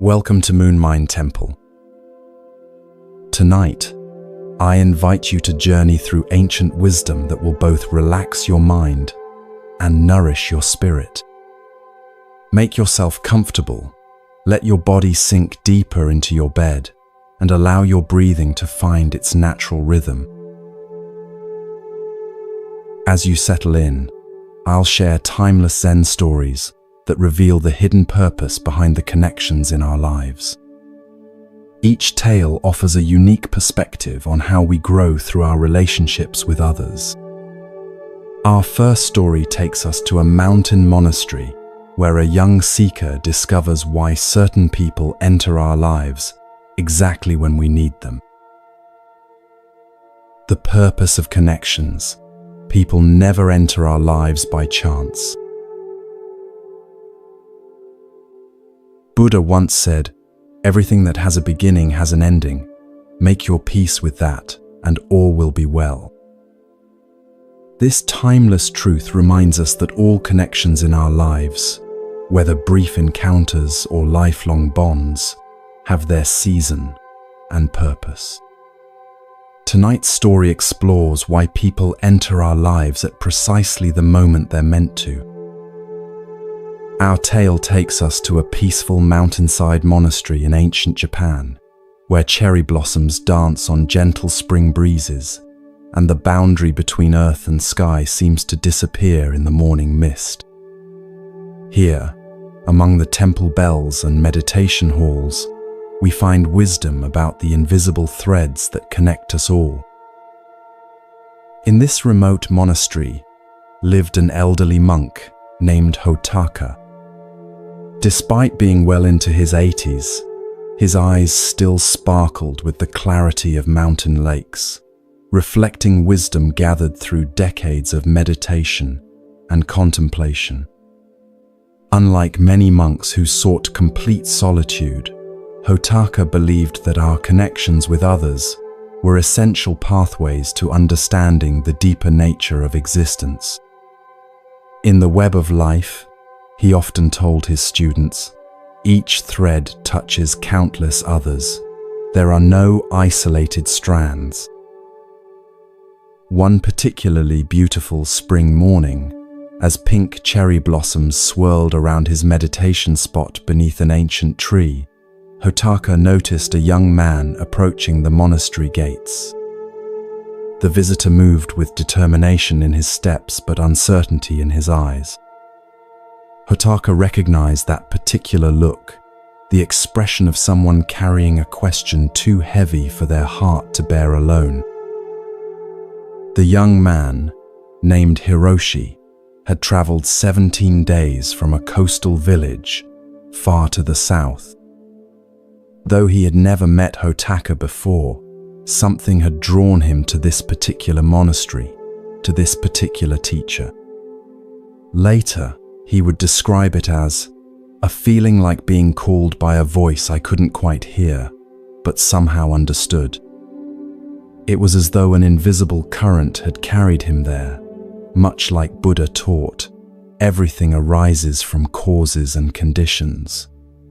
Welcome to Moonmind Temple. Tonight, I invite you to journey through ancient wisdom that will both relax your mind and nourish your spirit. Make yourself comfortable, let your body sink deeper into your bed, and allow your breathing to find its natural rhythm. As you settle in, I'll share timeless Zen stories that reveal the hidden purpose behind the connections in our lives. Each tale offers a unique perspective on how we grow through our relationships with others. Our first story takes us to a mountain monastery where a young seeker discovers why certain people enter our lives exactly when we need them. The purpose of connections. People never enter our lives by chance. Buddha once said, "Everything that has a beginning has an ending. Make your peace with that, and all will be well." This timeless truth reminds us that all connections in our lives, whether brief encounters or lifelong bonds, have their season and purpose. Tonight's story explores why people enter our lives at precisely the moment they're meant to. Our tale takes us to a peaceful mountainside monastery in ancient Japan, where cherry blossoms dance on gentle spring breezes, and the boundary between earth and sky seems to disappear in the morning mist. Here, among the temple bells and meditation halls, we find wisdom about the invisible threads that connect us all. In this remote monastery lived an elderly monk named Hotaka. Despite being well into his 80s, his eyes still sparkled with the clarity of mountain lakes, reflecting wisdom gathered through decades of meditation and contemplation. Unlike many monks who sought complete solitude, Hotaka believed that our connections with others were essential pathways to understanding the deeper nature of existence. In the web of life, he often told his students, each thread touches countless others. There are no isolated strands. One particularly beautiful spring morning, as pink cherry blossoms swirled around his meditation spot beneath an ancient tree, Hotaka noticed a young man approaching the monastery gates. The visitor moved with determination in his steps but uncertainty in his eyes. Hotaka recognized that particular look, the expression of someone carrying a question too heavy for their heart to bear alone. The young man, named Hiroshi, had traveled 17 days from a coastal village far to the south. Though he had never met Hotaka before, something had drawn him to this particular monastery, to this particular teacher. Later, he would describe it as a feeling like being called by a voice I couldn't quite hear, but somehow understood. It was as though an invisible current had carried him there, much like Buddha taught. Everything arises from causes and conditions.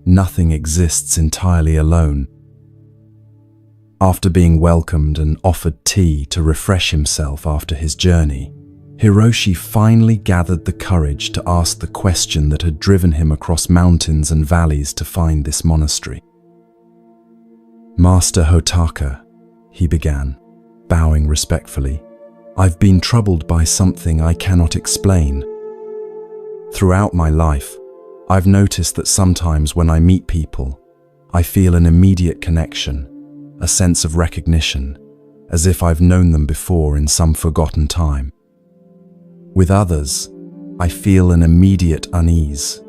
Nothing exists entirely alone. After being welcomed and offered tea to refresh himself after his journey, Hiroshi finally gathered the courage to ask the question that had driven him across mountains and valleys to find this monastery. "Master Hotaka," he began, bowing respectfully, "I've been troubled by something I cannot explain. Throughout my life, I've noticed that sometimes when I meet people, I feel an immediate connection, a sense of recognition, as if I've known them before in some forgotten time. With others, I feel an immediate unease,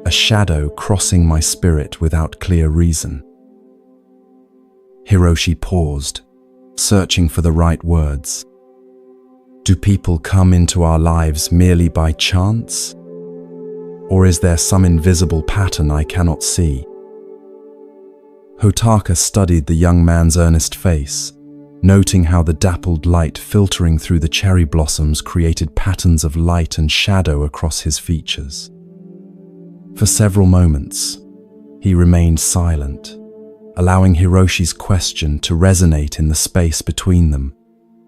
a shadow crossing my spirit without clear reason." Hiroshi paused, searching for the right words. Do people come into our lives merely by chance? Or is there some invisible pattern I cannot see? Hotaka studied the young man's earnest face, noting how the dappled light filtering through the cherry blossoms created patterns of light and shadow across his features. For several moments, He remained silent, allowing Hiroshi's question to resonate in the space between them,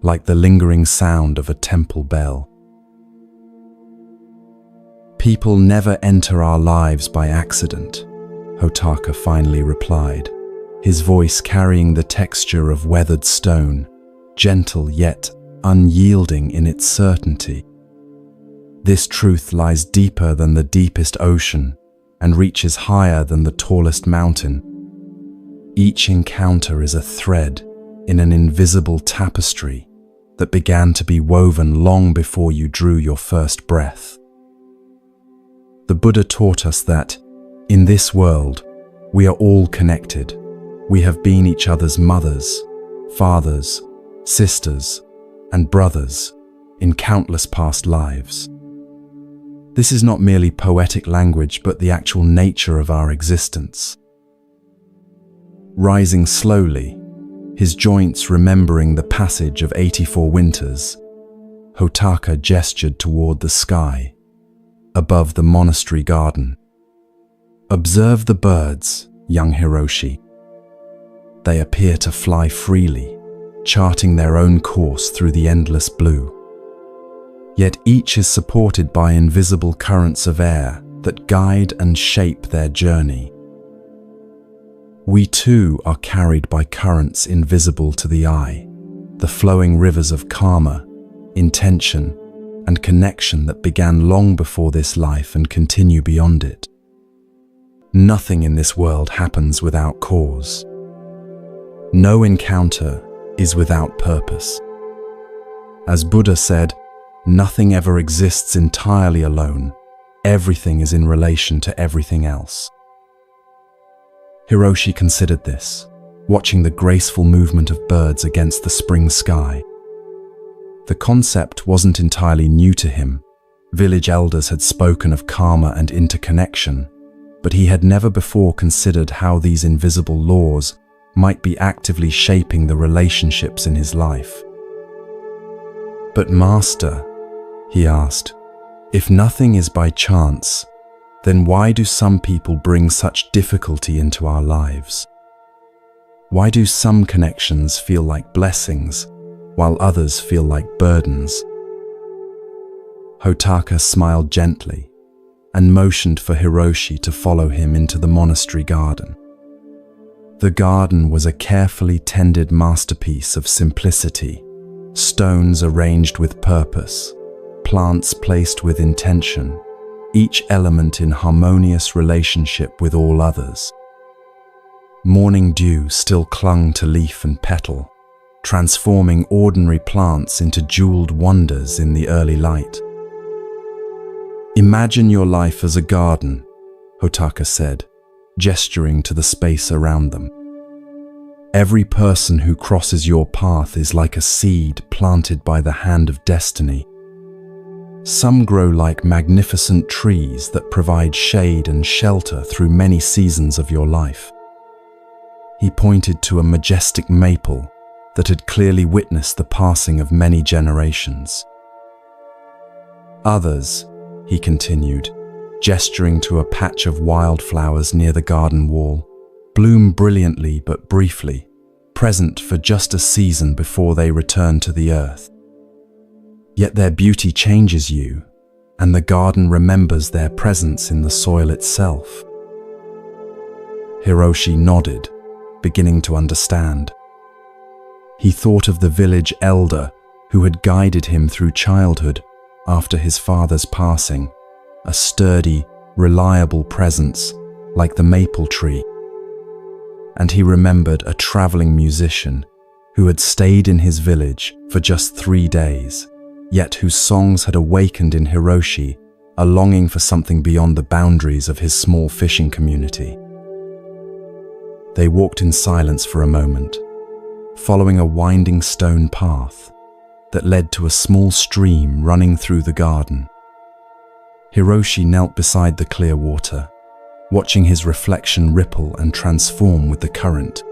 like the lingering sound of a temple bell. "People never enter our lives by accident," Hotaka finally replied, his voice carrying the texture of weathered stone, gentle yet unyielding in its certainty. "This truth lies deeper than the deepest ocean and reaches higher than the tallest mountain. Each encounter is a thread in an invisible tapestry that began to be woven long before you drew your first breath." The Buddha taught us that, in this world, we are all connected. We have been each other's mothers, fathers, sisters, and brothers in countless past lives. This is not merely poetic language, but the actual nature of our existence. Rising slowly, his joints remembering the passage of 84 winters, Hotaka gestured toward the sky, above the monastery garden. "Observe the birds, young Hiroshi. They appear to fly freely, charting their own course through the endless blue. Yet each is supported by invisible currents of air that guide and shape their journey. We too are carried by currents invisible to the eye, the flowing rivers of karma, intention, and connection that began long before this life and continue beyond it. Nothing in this world happens without cause. No encounter is without purpose. As Buddha said, nothing ever exists entirely alone. Everything is in relation to everything else." Hiroshi considered this, watching the graceful movement of birds against the spring sky. The concept wasn't entirely new to him. Village elders had spoken of karma and interconnection, but he had never before considered how these invisible laws might be actively shaping the relationships in his life. "But Master," he asked, "if nothing is by chance, then why do some people bring such difficulty into our lives? Why do some connections feel like blessings, while others feel like burdens?" Hotaka smiled gently and motioned for Hiroshi to follow him into the monastery garden. The garden was a carefully tended masterpiece of simplicity, stones arranged with purpose, plants placed with intention, each element in harmonious relationship with all others. Morning dew still clung to leaf and petal, transforming ordinary plants into jeweled wonders in the early light. "Imagine your life as a garden," Hotaka said, gesturing to the space around them. "Every person who crosses your path is like a seed planted by the hand of destiny. Some grow like magnificent trees that provide shade and shelter through many seasons of your life." He pointed to a majestic maple that had clearly witnessed the passing of many generations. "Others," he continued, gesturing to a patch of wildflowers near the garden wall, "bloom brilliantly but briefly, present for just a season before they return to the earth. Yet their beauty changes you, and the garden remembers their presence in the soil itself." Hiroshi nodded, beginning to understand. He thought of the village elder who had guided him through childhood after his father's passing, a sturdy, reliable presence like the maple tree. And he remembered a traveling musician who had stayed in his village for just 3 days, yet whose songs had awakened in Hiroshi a longing for something beyond the boundaries of his small fishing community. They walked in silence for a moment, following a winding stone path that led to a small stream running through the garden. Hiroshi knelt beside the clear water, watching his reflection ripple and transform with the current.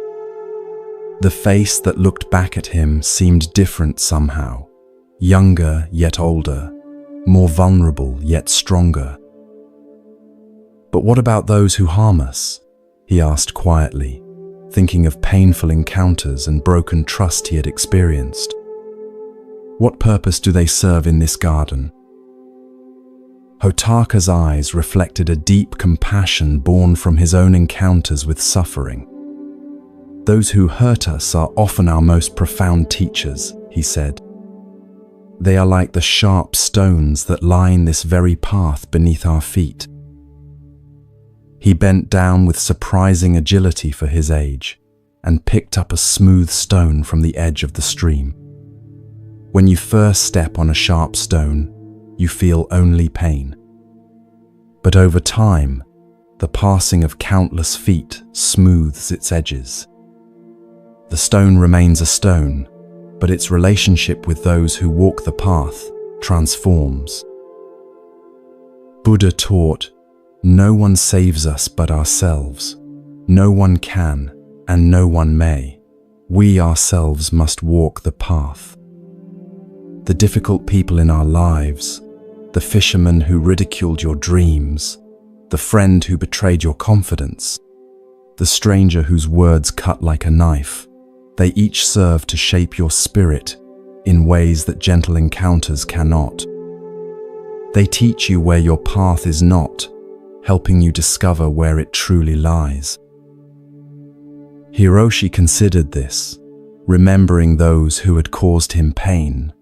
The face that looked back at him seemed different somehow, younger yet older, more vulnerable yet stronger. "But what about those who harm us?" he asked quietly, thinking of painful encounters and broken trust he had experienced. What purpose do they serve in this garden? Hotaka's eyes reflected a deep compassion born from his own encounters with suffering. Those who hurt us are often our most profound teachers, he said. They are like the sharp stones that line this very path beneath our feet. He bent down with surprising agility for his age and picked up a smooth stone from the edge of the stream. When you first step on a sharp stone, you feel only pain. But over time, the passing of countless feet smooths its edges. The stone remains a stone, but its relationship with those who walk the path transforms. Buddha taught, "No one saves us but ourselves. No one can, and no one may. We ourselves must walk the path." The difficult people in our lives, the fisherman who ridiculed your dreams, the friend who betrayed your confidence, the stranger whose words cut like a knife, they each serve to shape your spirit in ways that gentle encounters cannot. They teach you where your path is not, helping you discover where it truly lies. Hiroshi considered this, remembering those who had caused him pain,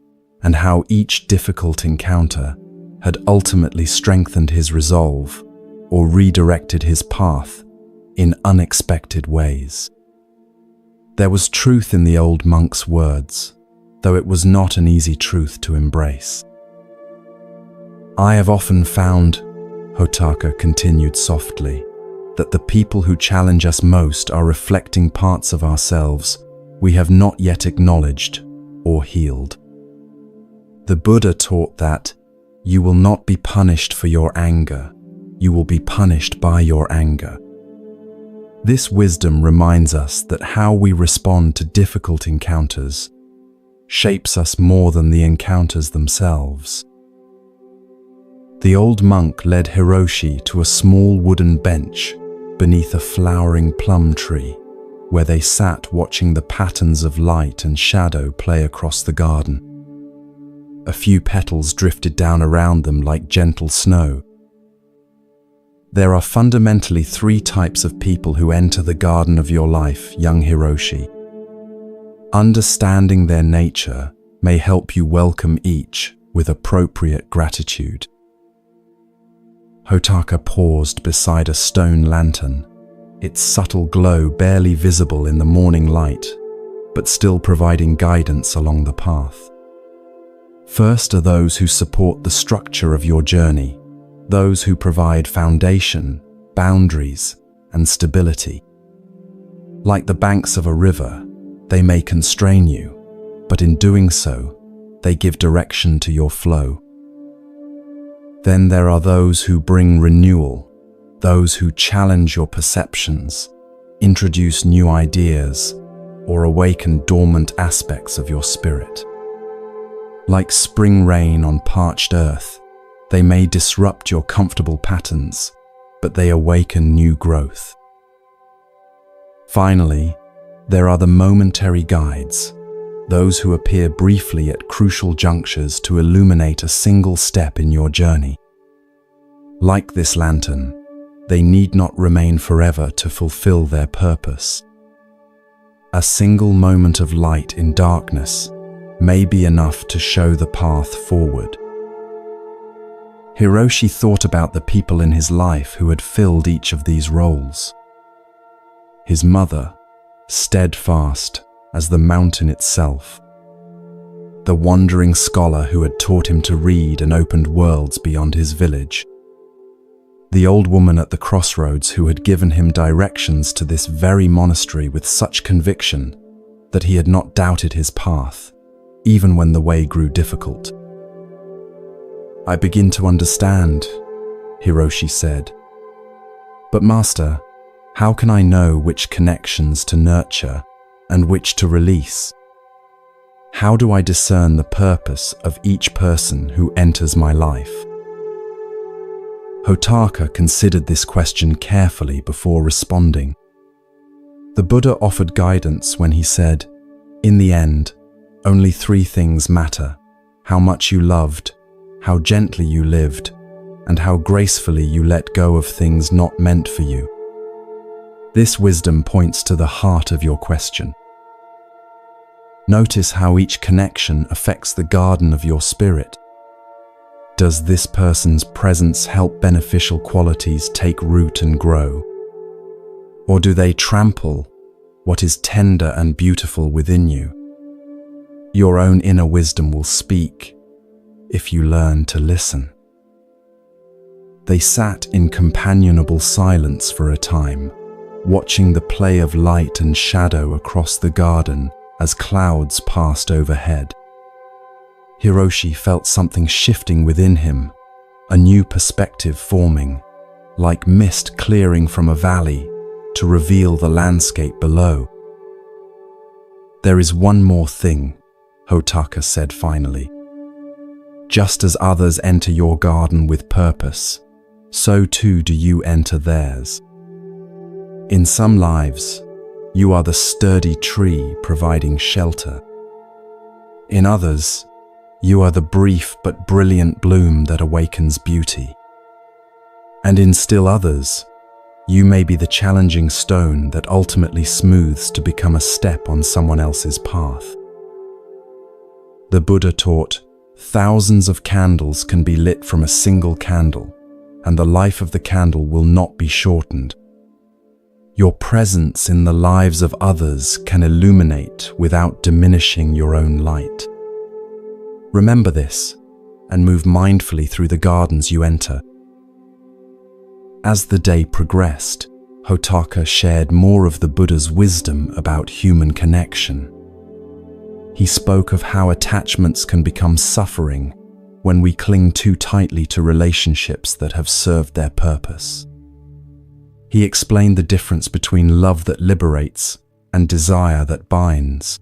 and how each difficult encounter had ultimately strengthened his resolve or redirected his path in unexpected ways. There was truth in the old monk's words, though it was not an easy truth to embrace. "I have often found," Hotaka continued softly, "that the people who challenge us most are reflecting parts of ourselves we have not yet acknowledged or healed." The Buddha taught that you will not be punished for your anger, you will be punished by your anger. This wisdom reminds us that how we respond to difficult encounters shapes us more than the encounters themselves. The old monk led Hiroshi to a small wooden bench beneath a flowering plum tree, where they sat watching the patterns of light and shadow play across the garden. A few petals drifted down around them like gentle snow. There are fundamentally three types of people who enter the garden of your life, young Hiroshi. Understanding their nature may help you welcome each with appropriate gratitude. Hotaka paused beside a stone lantern, its subtle glow barely visible in the morning light, but still providing guidance along the path. First are those who support the structure of your journey, those who provide foundation, boundaries, and stability. Like the banks of a river, they may constrain you, but in doing so, they give direction to your flow. Then there are those who bring renewal, those who challenge your perceptions, introduce new ideas, or awaken dormant aspects of your spirit. Like spring rain on parched earth, they may disrupt your comfortable patterns, but they awaken new growth. Finally, there are the momentary guides, those who appear briefly at crucial junctures to illuminate a single step in your journey. Like this lantern, they need not remain forever to fulfill their purpose. A single moment of light in darkness may be enough to show the path forward. Hiroshi thought about the people in his life who had filled each of these roles. His mother, steadfast as the mountain itself. The wandering scholar who had taught him to read and opened worlds beyond his village. The old woman at the crossroads who had given him directions to this very monastery with such conviction that he had not doubted his path, even when the way grew difficult. "I begin to understand," Hiroshi said. "But Master, how can I know which connections to nurture and which to release? How do I discern the purpose of each person who enters my life?" Hotaka considered this question carefully before responding. The Buddha offered guidance when he said, "In the end, only three things matter: how much you loved, how gently you lived, and how gracefully you let go of things not meant for you." This wisdom points to the heart of your question. Notice how each connection affects the garden of your spirit. Does this person's presence help beneficial qualities take root and grow? Or do they trample what is tender and beautiful within you? Your own inner wisdom will speak if you learn to listen. They sat in companionable silence for a time, watching the play of light and shadow across the garden as clouds passed overhead. Hiroshi felt something shifting within him, a new perspective forming, like mist clearing from a valley to reveal the landscape below. "There is one more thing," Hotaka said finally. "Just as others enter your garden with purpose, so too do you enter theirs. In some lives, you are the sturdy tree providing shelter. In others, you are the brief but brilliant bloom that awakens beauty. And in still others, you may be the challenging stone that ultimately smooths to become a step on someone else's path." The Buddha taught, thousands of candles can be lit from a single candle, and the life of the candle will not be shortened. Your presence in the lives of others can illuminate without diminishing your own light. Remember this, and move mindfully through the gardens you enter. As the day progressed, Hotaka shared more of the Buddha's wisdom about human connection. He spoke of how attachments can become suffering when we cling too tightly to relationships that have served their purpose. He explained the difference between love that liberates and desire that binds.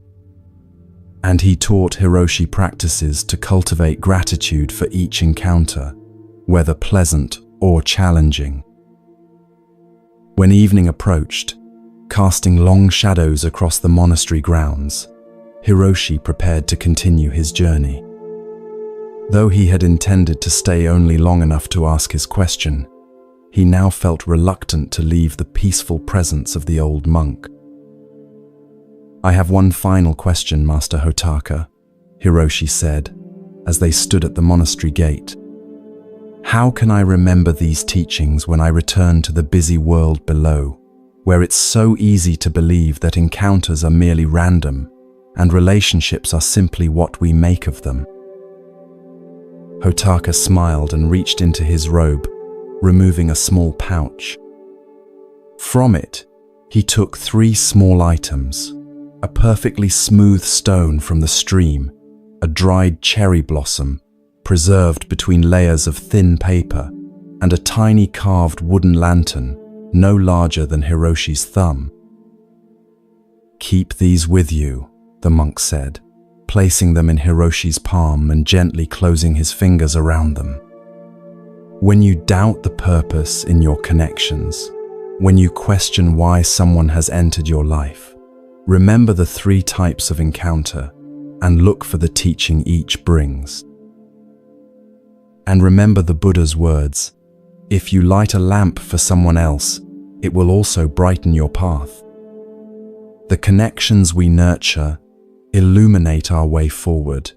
And he taught Hiroshi practices to cultivate gratitude for each encounter, whether pleasant or challenging. When evening approached, casting long shadows across the monastery grounds, Hiroshi prepared to continue his journey. Though he had intended to stay only long enough to ask his question, he now felt reluctant to leave the peaceful presence of the old monk. "I have one final question, Master Hotaka," Hiroshi said, as they stood at the monastery gate. "How can I remember these teachings when I return to the busy world below, where it's so easy to believe that encounters are merely random and relationships are simply what we make of them?" Hotaka smiled and reached into his robe, removing a small pouch. From it, he took 3 small items: a perfectly smooth stone from the stream, a dried cherry blossom, preserved between layers of thin paper, and a tiny carved wooden lantern, no larger than Hiroshi's thumb. "Keep these with you," the monk said, placing them in Hiroshi's palm and gently closing his fingers around them. When you doubt the purpose in your connections, when you question why someone has entered your life, remember the 3 types of encounter and look for the teaching each brings. And remember the Buddha's words, "If you light a lamp for someone else, it will also brighten your path." The connections we nurture illuminate our way forward,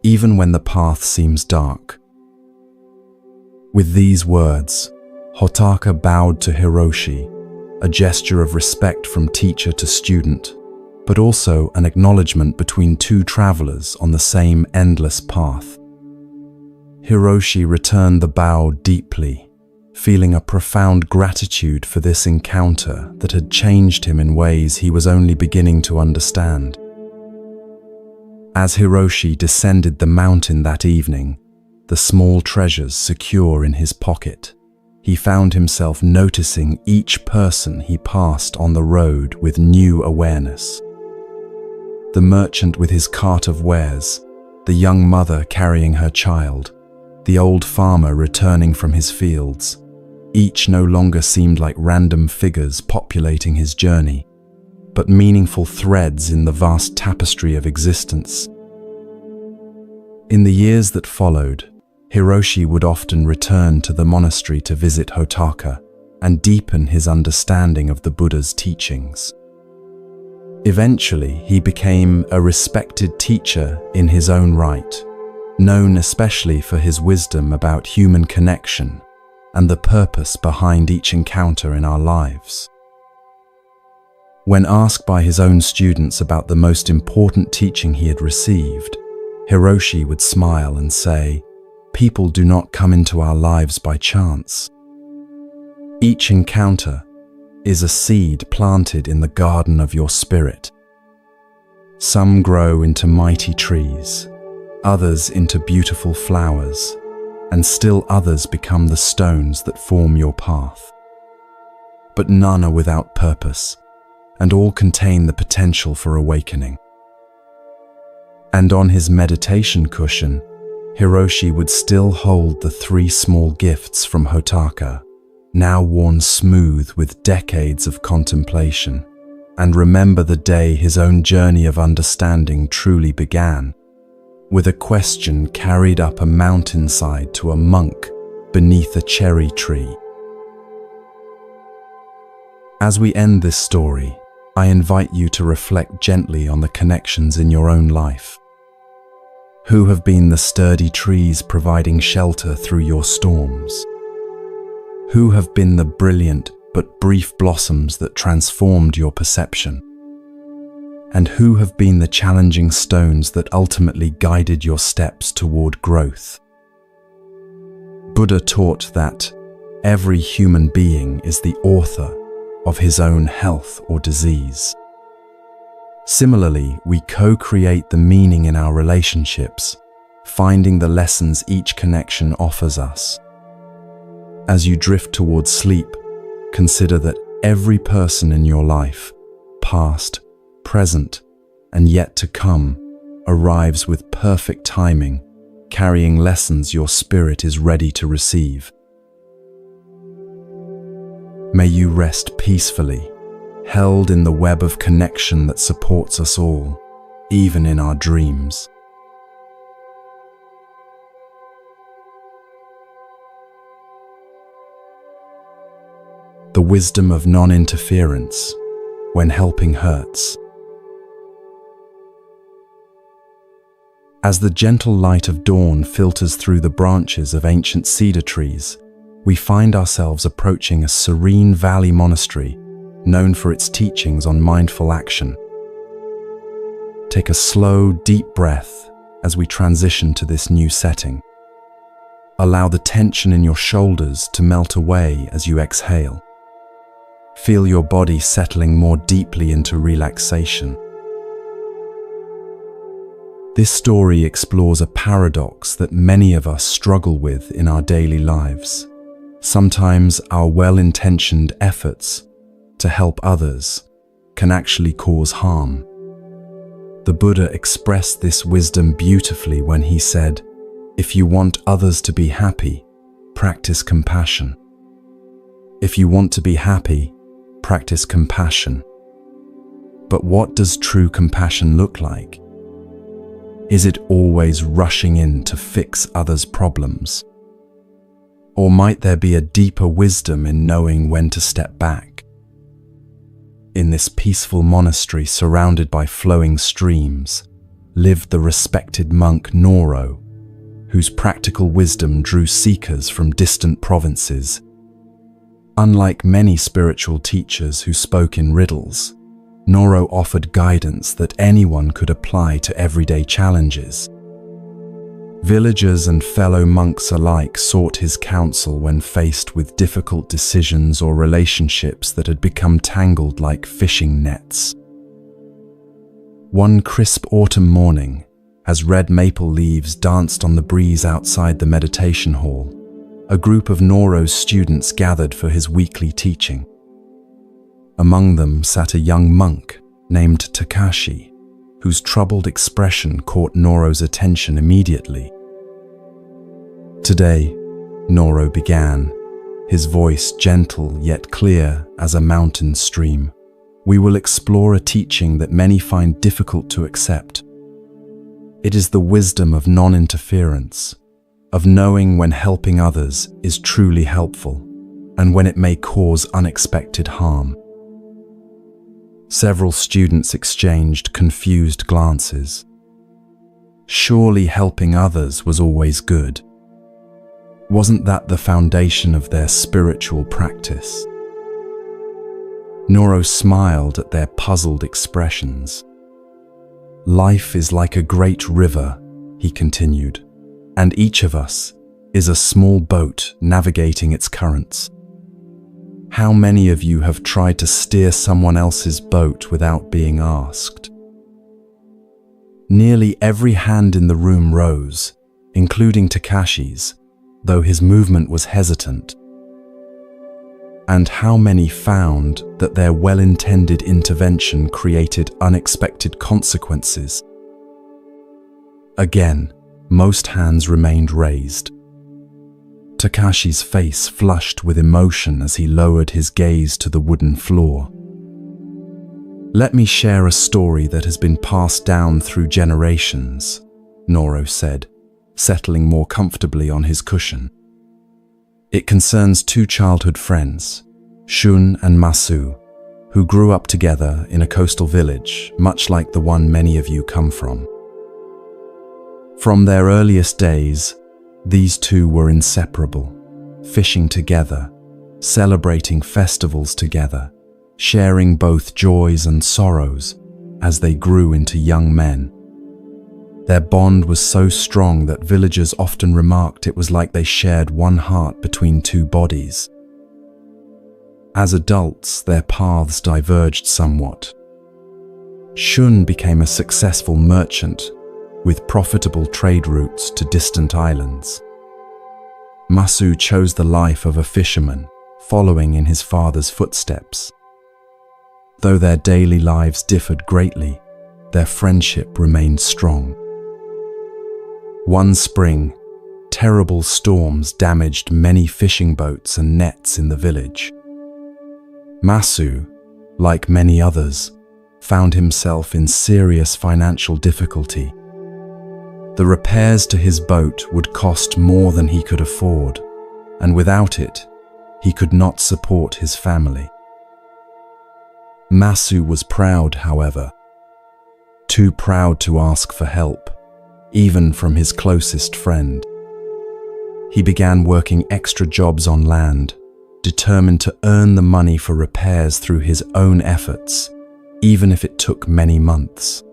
even when the path seems dark. With these words, Hotaka bowed to Hiroshi, a gesture of respect from teacher to student, but also an acknowledgement between 2 travelers on the same endless path. Hiroshi returned the bow deeply, feeling a profound gratitude for this encounter that had changed him in ways he was only beginning to understand. As Hiroshi descended the mountain that evening, the small treasures secure in his pocket, he found himself noticing each person he passed on the road with new awareness. The merchant with his cart of wares, the young mother carrying her child, the old farmer returning from his fields, Each no longer seemed like random figures populating his journey, but meaningful threads in the vast tapestry of existence. In the years that followed, Hiroshi would often return to the monastery to visit Hotaka and deepen his understanding of the Buddha's teachings. Eventually, he became a respected teacher in his own right, known especially for his wisdom about human connection and the purpose behind each encounter in our lives. When asked by his own students about the most important teaching he had received, Hiroshi would smile and say, "People do not come into our lives by chance. Each encounter is a seed planted in the garden of your spirit. Some grow into mighty trees, others into beautiful flowers, and still others become the stones that form your path. But none are without purpose, and all contain the potential for awakening." And on his meditation cushion, Hiroshi would still hold the 3 small gifts from Hotaka, now worn smooth with decades of contemplation, and remember the day his own journey of understanding truly began, with a question carried up a mountainside to a monk beneath a cherry tree. As we end this story, I invite you to reflect gently on the connections in your own life. Who have been the sturdy trees providing shelter through your storms? Who have been the brilliant but brief blossoms that transformed your perception? And who have been the challenging stones that ultimately guided your steps toward growth? Buddha taught that every human being is the author of his own health or disease. Similarly, we co-create the meaning in our relationships, finding the lessons each connection offers us. As you drift towards sleep, consider that every person in your life, past, present, and yet to come, arrives with perfect timing, carrying lessons your spirit is ready to receive. May you rest peacefully, held in the web of connection that supports us all, even in our dreams. The wisdom of non-interference when helping hurts. As the gentle light of dawn filters through the branches of ancient cedar trees, we find ourselves approaching a serene valley monastery known for its teachings on mindful action. Take a slow, deep breath as we transition to this new setting. Allow the tension in your shoulders to melt away as you exhale. Feel your body settling more deeply into relaxation. This story explores a paradox that many of us struggle with in our daily lives. Sometimes our well-intentioned efforts to help others can actually cause harm. The Buddha expressed this wisdom beautifully when he said, "If you want others to be happy, practice compassion. If you want to be happy, practice compassion." But what does true compassion look like? Is it always rushing in to fix others' problems? Or might there be a deeper wisdom in knowing when to step back? In this peaceful monastery surrounded by flowing streams, lived the respected monk Noro, whose practical wisdom drew seekers from distant provinces. Unlike many spiritual teachers who spoke in riddles, Noro offered guidance that anyone could apply to everyday challenges. Villagers and fellow monks alike sought his counsel when faced with difficult decisions or relationships that had become tangled like fishing nets. One crisp autumn morning, as red maple leaves danced on the breeze outside the meditation hall, a group of Noro's students gathered for his weekly teaching. Among them sat a young monk named Takashi, whose troubled expression caught Noro's attention immediately. "Today," Noro began, his voice gentle yet clear as a mountain stream. We will explore a teaching that many find difficult to accept. It is the wisdom of non-interference, of knowing when helping others is truly helpful and when it may cause unexpected harm. Several students exchanged confused glances. Surely helping others was always good. Wasn't that the foundation of their spiritual practice? Noro smiled at their puzzled expressions. Life is like a great river, he continued, and each of us is a small boat navigating its currents. How many of you have tried to steer someone else's boat without being asked? Nearly every hand in the room rose, including Takashi's, though his movement was hesitant. And how many found that their well-intended intervention created unexpected consequences? Again, most hands remained raised. Takashi's face flushed with emotion as he lowered his gaze to the wooden floor. Let me share a story that has been passed down through generations, Noro said, settling more comfortably on his cushion. It concerns two childhood friends, Shun and Masu, who grew up together in a coastal village, much like the one many of you come from. From their earliest days, these two were inseparable, fishing together, celebrating festivals together, sharing both joys and sorrows as they grew into young men. Their bond was so strong that villagers often remarked it was like they shared one heart between two bodies. As adults, their paths diverged somewhat. Shun became a successful merchant with profitable trade routes to distant islands. Masu chose the life of a fisherman, following in his father's footsteps. Though their daily lives differed greatly, their friendship remained strong. One spring, terrible storms damaged many fishing boats and nets in the village. Masu, like many others, found himself in serious financial difficulty. The repairs to his boat would cost more than he could afford, and without it, he could not support his family. Masu was proud, however, too proud to ask for help, even from his closest friend. He began working extra jobs on land, determined to earn the money for repairs through his own efforts, even if it took many months.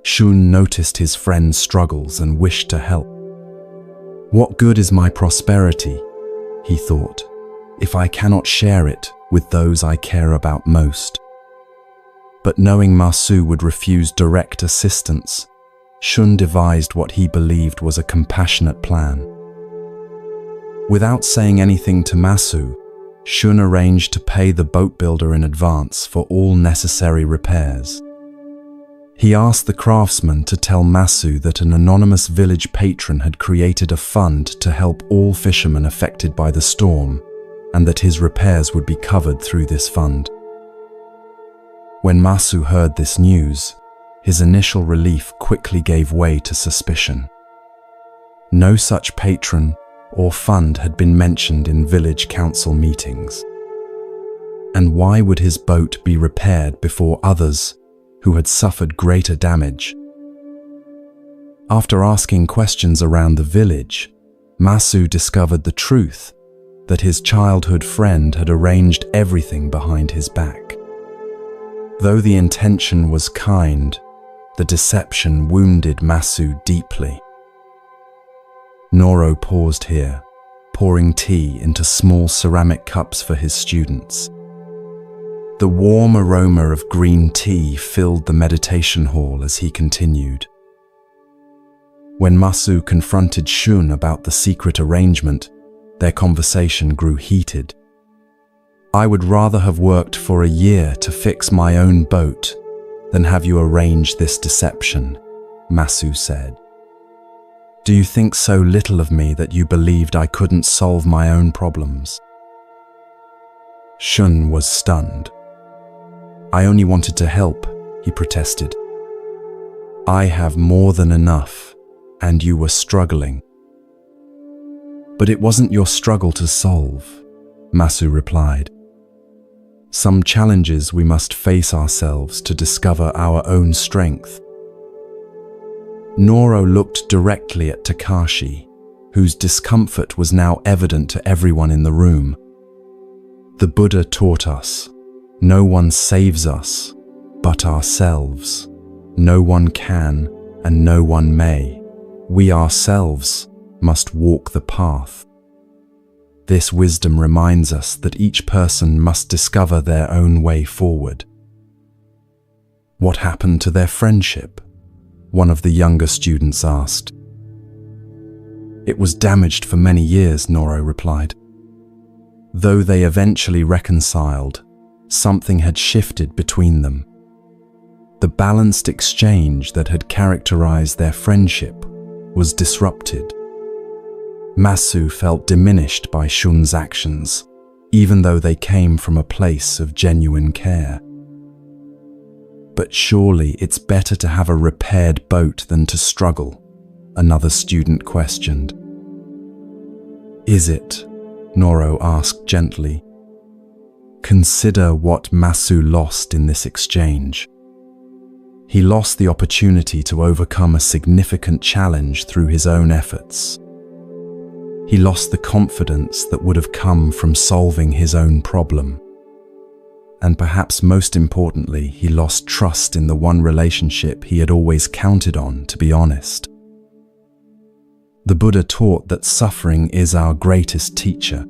Shun noticed his friend's struggles and wished to help. What good is my prosperity, he thought, if I cannot share it with those I care about most? But knowing Masu would refuse direct assistance, Shun devised what he believed was a compassionate plan. Without saying anything to Masu, Shun arranged to pay the boat builder in advance for all necessary repairs. He asked the craftsman to tell Masu that an anonymous village patron had created a fund to help all fishermen affected by the storm, and that his repairs would be covered through this fund. When Masu heard this news, his initial relief quickly gave way to suspicion. No such patron or fund had been mentioned in village council meetings. And why would his boat be repaired before others who had suffered greater damage? After asking questions around the village, Masu discovered the truth that his childhood friend had arranged everything behind his back. Though the intention was kind, the deception wounded Masu deeply. Noro paused here, pouring tea into small ceramic cups for his students. The warm aroma of green tea filled the meditation hall as he continued. When Masu confronted Shun about the secret arrangement, their conversation grew heated. I would rather have worked for a year to fix my own boat than have you arrange this deception, Masu said. Do you think so little of me that you believed I couldn't solve my own problems? Shun was stunned. I only wanted to help, he protested. I have more than enough, and you were struggling. But it wasn't your struggle to solve, Masu replied. Some challenges we must face ourselves to discover our own strength. Noro looked directly at Takashi, whose discomfort was now evident to everyone in the room. The Buddha taught us, no one saves us, but ourselves. No one can, and no one may. We ourselves must walk the path. This wisdom reminds us that each person must discover their own way forward. What happened to their friendship? One of the younger students asked. It was damaged for many years, Noro replied. Though they eventually reconciled, something had shifted between them. The balanced exchange that had characterized their friendship was disrupted. Masu felt diminished by Shun's actions, even though they came from a place of genuine care. But surely it's better to have a repaired boat than to struggle, another student questioned. Is it? Noro asked gently. Consider what Masu lost in this exchange. He lost the opportunity to overcome a significant challenge through his own efforts. He lost the confidence that would have come from solving his own problem. And perhaps most importantly, he lost trust in the one relationship he had always counted on to be honest. The Buddha taught that suffering is our greatest teacher.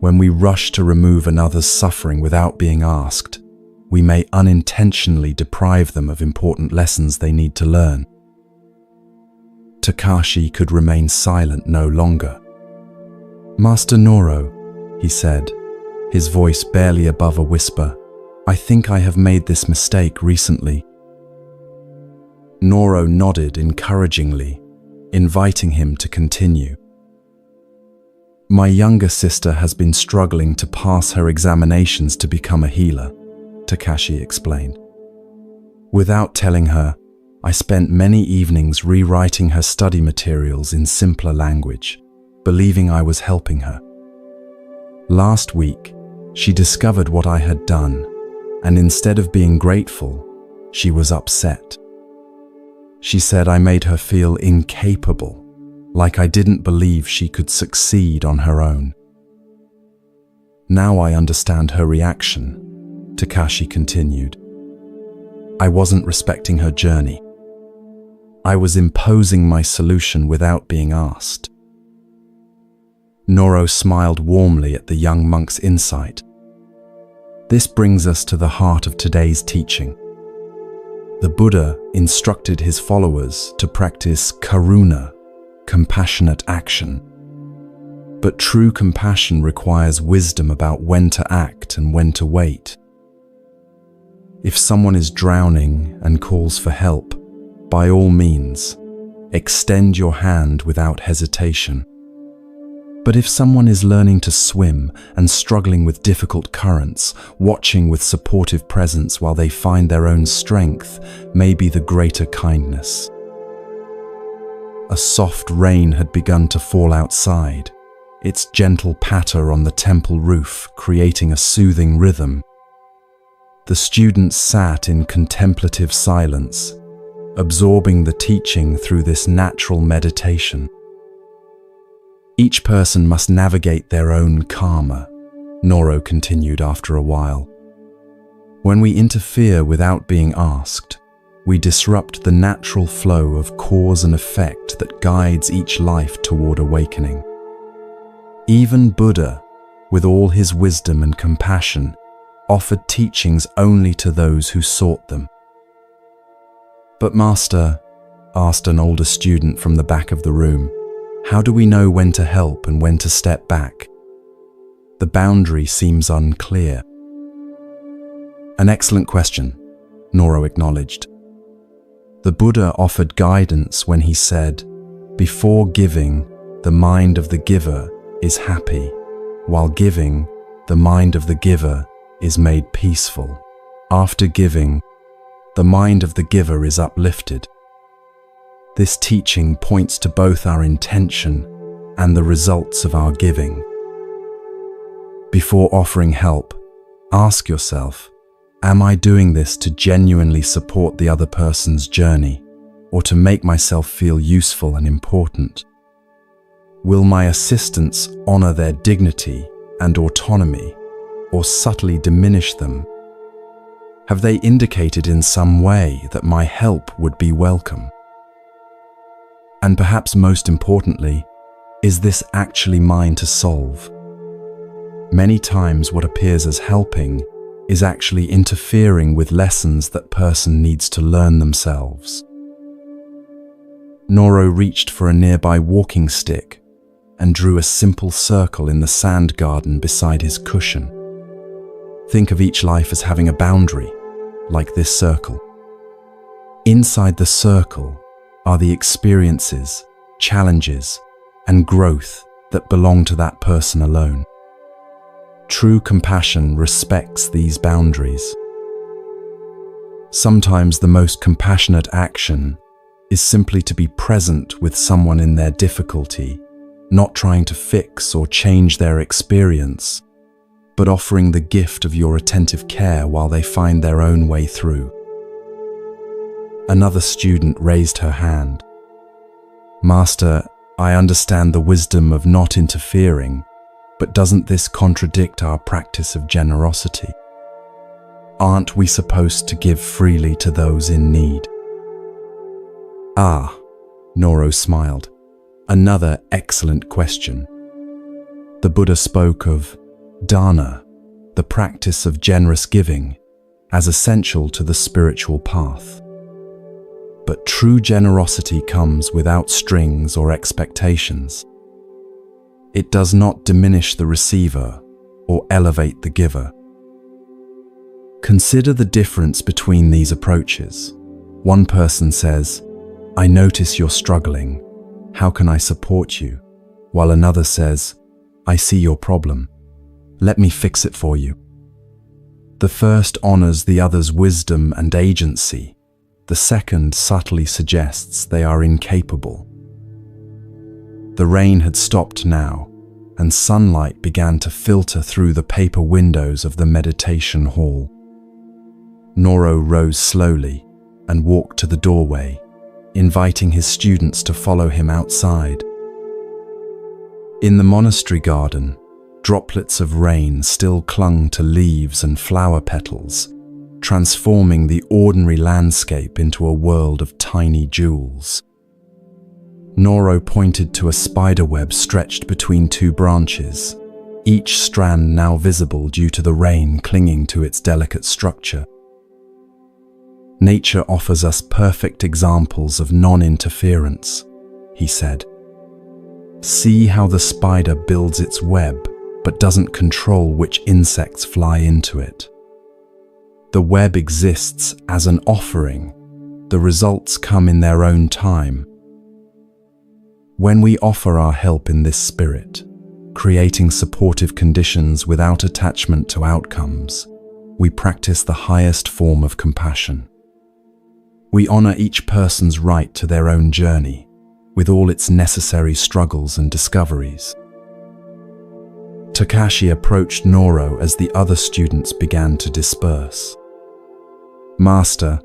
When we rush to remove another's suffering without being asked, we may unintentionally deprive them of important lessons they need to learn. Takashi could remain silent no longer. Master Noro, he said, his voice barely above a whisper, I think I have made this mistake recently. Noro nodded encouragingly, inviting him to continue. My younger sister has been struggling to pass her examinations to become a healer, Takashi explained. Without telling her, I spent many evenings rewriting her study materials in simpler language, believing I was helping her. Last week, she discovered what I had done, and instead of being grateful, she was upset. She said I made her feel incapable, like I didn't believe she could succeed on her own. Now I understand her reaction, Takashi continued. I wasn't respecting her journey. I was imposing my solution without being asked. Noro smiled warmly at the young monk's insight. This brings us to the heart of today's teaching. The Buddha instructed his followers to practice karuna, compassionate action. But true compassion requires wisdom about when to act and when to wait. If someone is drowning and calls for help, by all means, extend your hand without hesitation. But if someone is learning to swim and struggling with difficult currents, watching with supportive presence while they find their own strength may be the greater kindness. A soft rain had begun to fall outside, its gentle patter on the temple roof creating a soothing rhythm. The students sat in contemplative silence, absorbing the teaching through this natural meditation. Each person must navigate their own karma, Noro continued after a while. When we interfere without being asked, we disrupt the natural flow of cause and effect that guides each life toward awakening. Even Buddha, with all his wisdom and compassion, offered teachings only to those who sought them. But Master, asked an older student from the back of the room, how do we know when to help and when to step back? The boundary seems unclear. An excellent question, Noro acknowledged. The Buddha offered guidance when he said, Before giving, the mind of the giver is happy. While giving, the mind of the giver is made peaceful. After giving, the mind of the giver is uplifted. This teaching points to both our intention and the results of our giving. Before offering help, ask yourself, am I doing this to genuinely support the other person's journey, or to make myself feel useful and important? Will my assistance honor their dignity and autonomy, or subtly diminish them? Have they indicated in some way that my help would be welcome? And perhaps most importantly, is this actually mine to solve? Many times what appears as helping is actually interfering with lessons that person needs to learn themselves. Noro reached for a nearby walking stick and drew a simple circle in the sand garden beside his cushion. Think of each life as having a boundary, like this circle. Inside the circle are the experiences, challenges, and growth that belong to that person alone. True compassion respects these boundaries. Sometimes the most compassionate action is simply to be present with someone in their difficulty, not trying to fix or change their experience, but offering the gift of your attentive care while they find their own way through. Another student raised her hand. Master, I understand the wisdom of not interfering, but doesn't this contradict our practice of generosity? Aren't we supposed to give freely to those in need? Ah, Noro smiled. Another excellent question. The Buddha spoke of dana, the practice of generous giving, as essential to the spiritual path. But true generosity comes without strings or expectations. It does not diminish the receiver or elevate the giver. Consider the difference between these approaches. One person says, I notice you're struggling. How can I support you? While another says, I see your problem. Let me fix it for you. The first honors the other's wisdom and agency. The second subtly suggests they are incapable. The rain had stopped now, and sunlight began to filter through the paper windows of the meditation hall. Noro rose slowly and walked to the doorway, inviting his students to follow him outside. In the monastery garden, droplets of rain still clung to leaves and flower petals, transforming the ordinary landscape into a world of tiny jewels. Noro pointed to a spiderweb stretched between two branches, each strand now visible due to the rain clinging to its delicate structure. Nature offers us perfect examples of non-interference, he said. See how the spider builds its web, but doesn't control which insects fly into it. The web exists as an offering. The results come in their own time. When we offer our help in this spirit, creating supportive conditions without attachment to outcomes, we practice the highest form of compassion. We honor each person's right to their own journey, with all its necessary struggles and discoveries. Takashi approached Noro as the other students began to disperse. Master,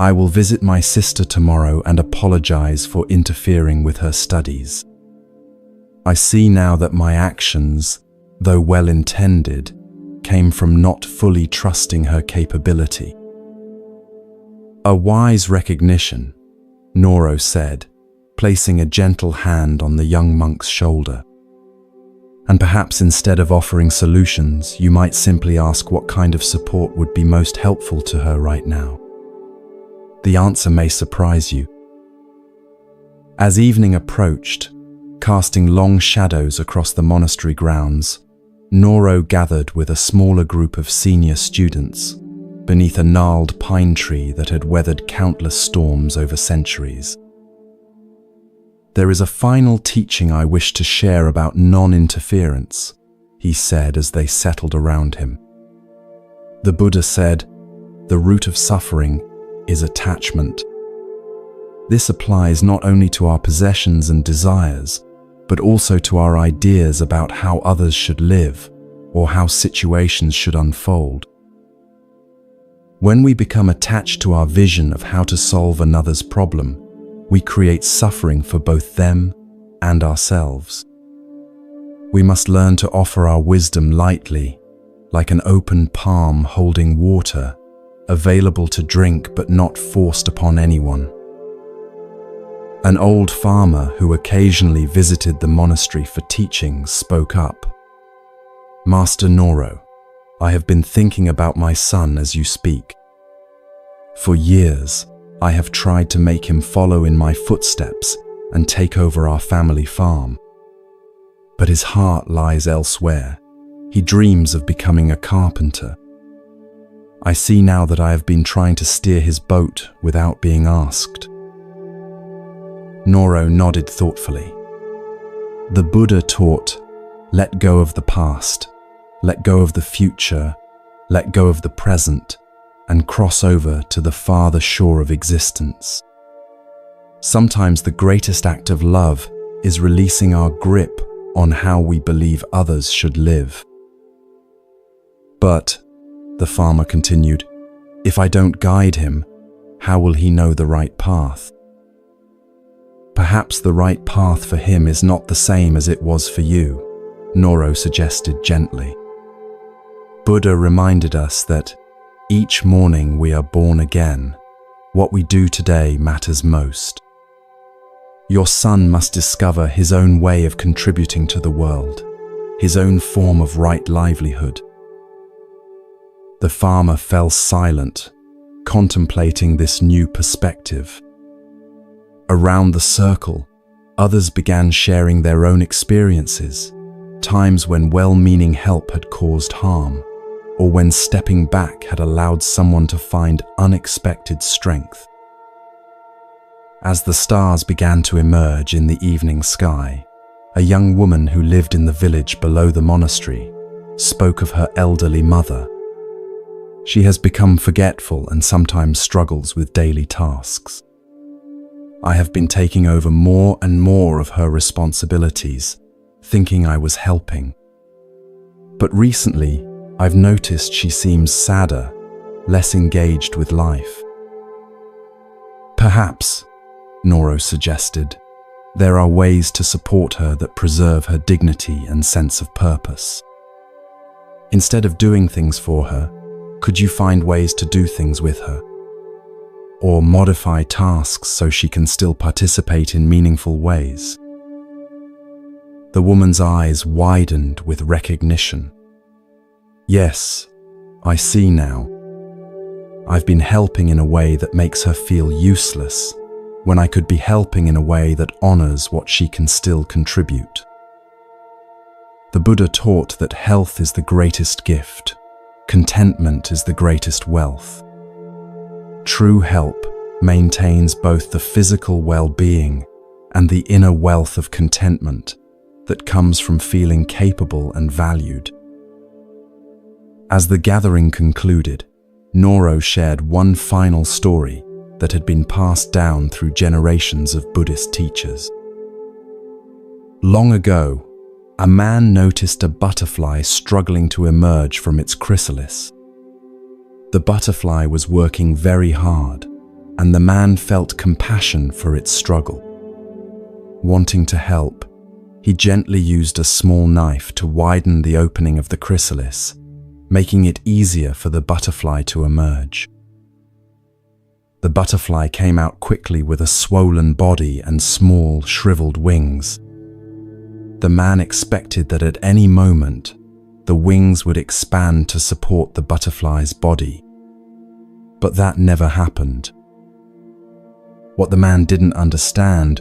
I will visit my sister tomorrow and apologize for interfering with her studies. I see now that my actions, though well-intended, came from not fully trusting her capability. A wise recognition, Noro said, placing a gentle hand on the young monk's shoulder. And perhaps instead of offering solutions, you might simply ask what kind of support would be most helpful to her right now. The answer may surprise you. As evening approached, casting long shadows across the monastery grounds, Noro gathered with a smaller group of senior students beneath a gnarled pine tree that had weathered countless storms over centuries. "There is a final teaching I wish to share about non-interference," he said as they settled around him. The Buddha said, "The root of suffering is attachment." This applies not only to our possessions and desires, but also to our ideas about how others should live or how situations should unfold. When we become attached to our vision of how to solve another's problem, we create suffering for both them and ourselves. We must learn to offer our wisdom lightly, like an open palm holding water, available to drink but not forced upon anyone. An old farmer who occasionally visited the monastery for teachings spoke up. "Master Noro, I have been thinking about my son as you speak. For years, I have tried to make him follow in my footsteps and take over our family farm. But his heart lies elsewhere. He dreams of becoming a carpenter. I see now that I have been trying to steer his boat without being asked." Noro nodded thoughtfully. The Buddha taught, let go of the past, let go of the future, let go of the present, and cross over to the farther shore of existence. Sometimes the greatest act of love is releasing our grip on how we believe others should live. "But," the farmer continued, "if I don't guide him, how will he know the right path?" "Perhaps the right path for him is not the same as it was for you," Noro suggested gently. Buddha reminded us that each morning we are born again. What we do today matters most. Your son must discover his own way of contributing to the world, his own form of right livelihood. The farmer fell silent, contemplating this new perspective. Around the circle, others began sharing their own experiences, times when well-meaning help had caused harm, or when stepping back had allowed someone to find unexpected strength. As the stars began to emerge in the evening sky, a young woman who lived in the village below the monastery spoke of her elderly mother. She has become forgetful and sometimes struggles with daily tasks. I have been taking over more and more of her responsibilities, thinking I was helping. But recently, I've noticed she seems sadder, less engaged with life. Perhaps, Noro suggested, there are ways to support her that preserve her dignity and sense of purpose. Instead of doing things for her, could you find ways to do things with her? Or modify tasks so she can still participate in meaningful ways? The woman's eyes widened with recognition. Yes, I see now. I've been helping in a way that makes her feel useless, when I could be helping in a way that honors what she can still contribute. The Buddha taught that health is the greatest gift, contentment is the greatest wealth. True help maintains both the physical well-being and the inner wealth of contentment that comes from feeling capable and valued. As the gathering concluded, Noro shared one final story that had been passed down through generations of Buddhist teachers. Long ago, a man noticed a butterfly struggling to emerge from its chrysalis. The butterfly was working very hard, and the man felt compassion for its struggle. Wanting to help, he gently used a small knife to widen the opening of the chrysalis, making it easier for the butterfly to emerge. The butterfly came out quickly with a swollen body and small, shriveled wings. The man expected that at any moment, the wings would expand to support the butterfly's body. But that never happened. What the man didn't understand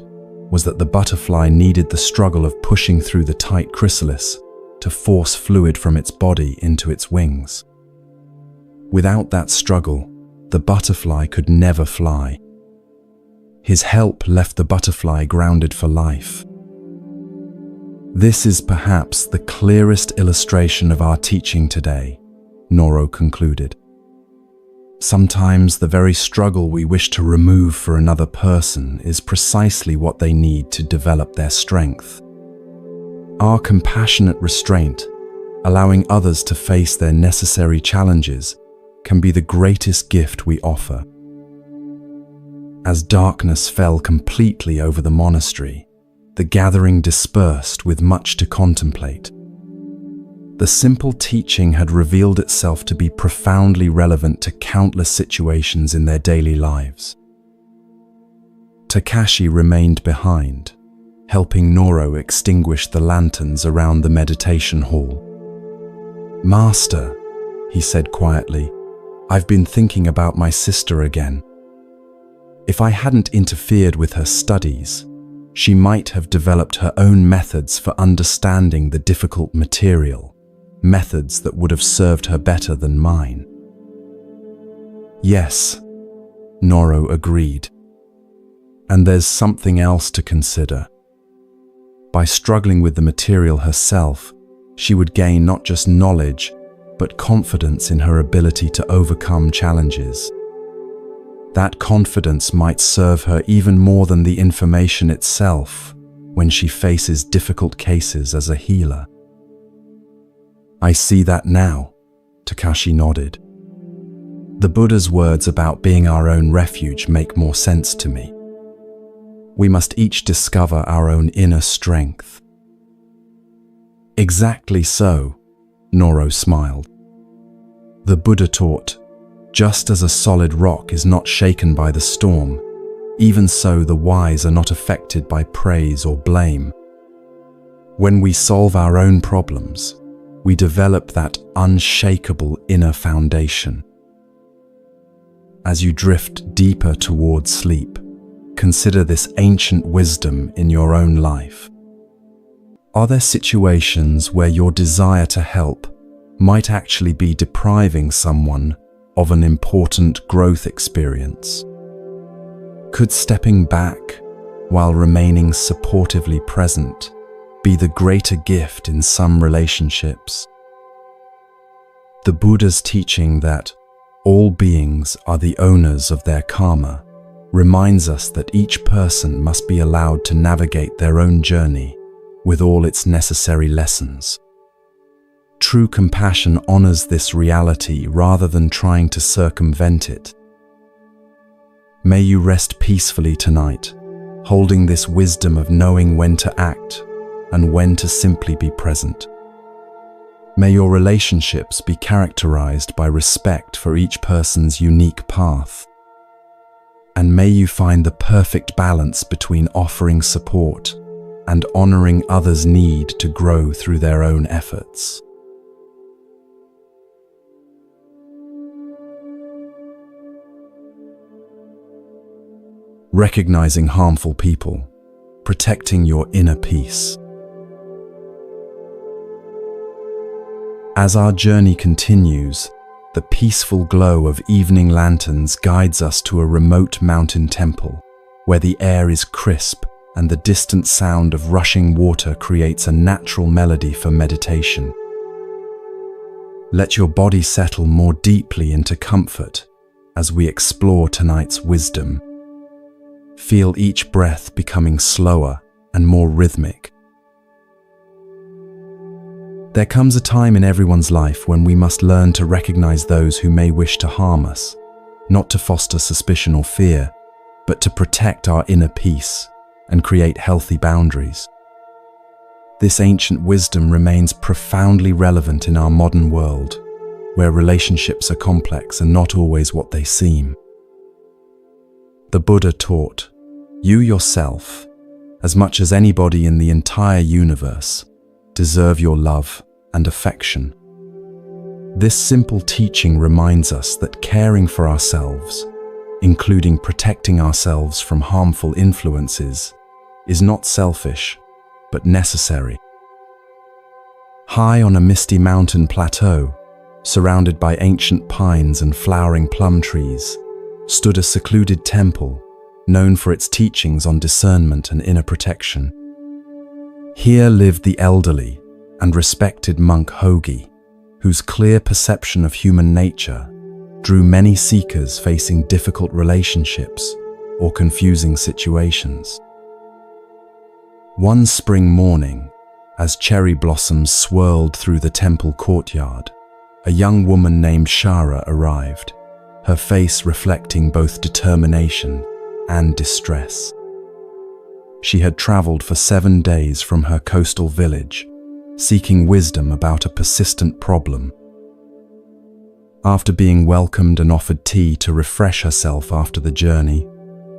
was that the butterfly needed the struggle of pushing through the tight chrysalis to force fluid from its body into its wings. Without that struggle, the butterfly could never fly. His help left the butterfly grounded for life. This is perhaps the clearest illustration of our teaching today, Noro concluded. Sometimes the very struggle we wish to remove for another person is precisely what they need to develop their strength. Our compassionate restraint, allowing others to face their necessary challenges, can be the greatest gift we offer. As darkness fell completely over the monastery, the gathering dispersed with much to contemplate. The simple teaching had revealed itself to be profoundly relevant to countless situations in their daily lives. Takashi remained behind, helping Noro extinguish the lanterns around the meditation hall. "Master," he said quietly, "I've been thinking about my sister again. If I hadn't interfered with her studies, she might have developed her own methods for understanding the difficult material, methods that would have served her better than mine." "Yes," Noro agreed. "And there's something else to consider. By struggling with the material herself, she would gain not just knowledge, but confidence in her ability to overcome challenges. That confidence might serve her even more than the information itself when she faces difficult cases as a healer." "I see that now," Takashi nodded. "The Buddha's words about being our own refuge make more sense to me. We must each discover our own inner strength." "Exactly so," Noro smiled. "The Buddha taught, just as a solid rock is not shaken by the storm, even so the wise are not affected by praise or blame. When we solve our own problems, we develop that unshakable inner foundation. As you drift deeper towards sleep, consider this ancient wisdom in your own life. Are there situations where your desire to help might actually be depriving someone of an important growth experience? Could stepping back while remaining supportively present be the greater gift in some relationships? The Buddha's teaching that all beings are the owners of their karma reminds us that each person must be allowed to navigate their own journey with all its necessary lessons. True compassion honors this reality rather than trying to circumvent it. May you rest peacefully tonight, holding this wisdom of knowing when to act and when to simply be present. May your relationships be characterized by respect for each person's unique path. And may you find the perfect balance between offering support and honoring others' need to grow through their own efforts. Recognizing harmful people, protecting your inner peace. As our journey continues, the peaceful glow of evening lanterns guides us to a remote mountain temple, where the air is crisp and the distant sound of rushing water creates a natural melody for meditation. Let your body settle more deeply into comfort as we explore tonight's wisdom. Feel each breath becoming slower and more rhythmic. There comes a time in everyone's life when we must learn to recognize those who may wish to harm us, not to foster suspicion or fear, but to protect our inner peace and create healthy boundaries. This ancient wisdom remains profoundly relevant in our modern world, where relationships are complex and not always what they seem. The Buddha taught, "You yourself, as much as anybody in the entire universe, deserve your love and affection." This simple teaching reminds us that caring for ourselves, including protecting ourselves from harmful influences, is not selfish, but necessary. High on a misty mountain plateau, surrounded by ancient pines and flowering plum trees, stood a secluded temple known for its teachings on discernment and inner protection. Here lived the elderly and respected monk Hogi, whose clear perception of human nature drew many seekers facing difficult relationships or confusing situations. One spring morning, as cherry blossoms swirled through the temple courtyard, a young woman named Shara arrived, her face reflecting both determination and distress. She had traveled for 7 days from her coastal village, seeking wisdom about a persistent problem. After being welcomed and offered tea to refresh herself after the journey,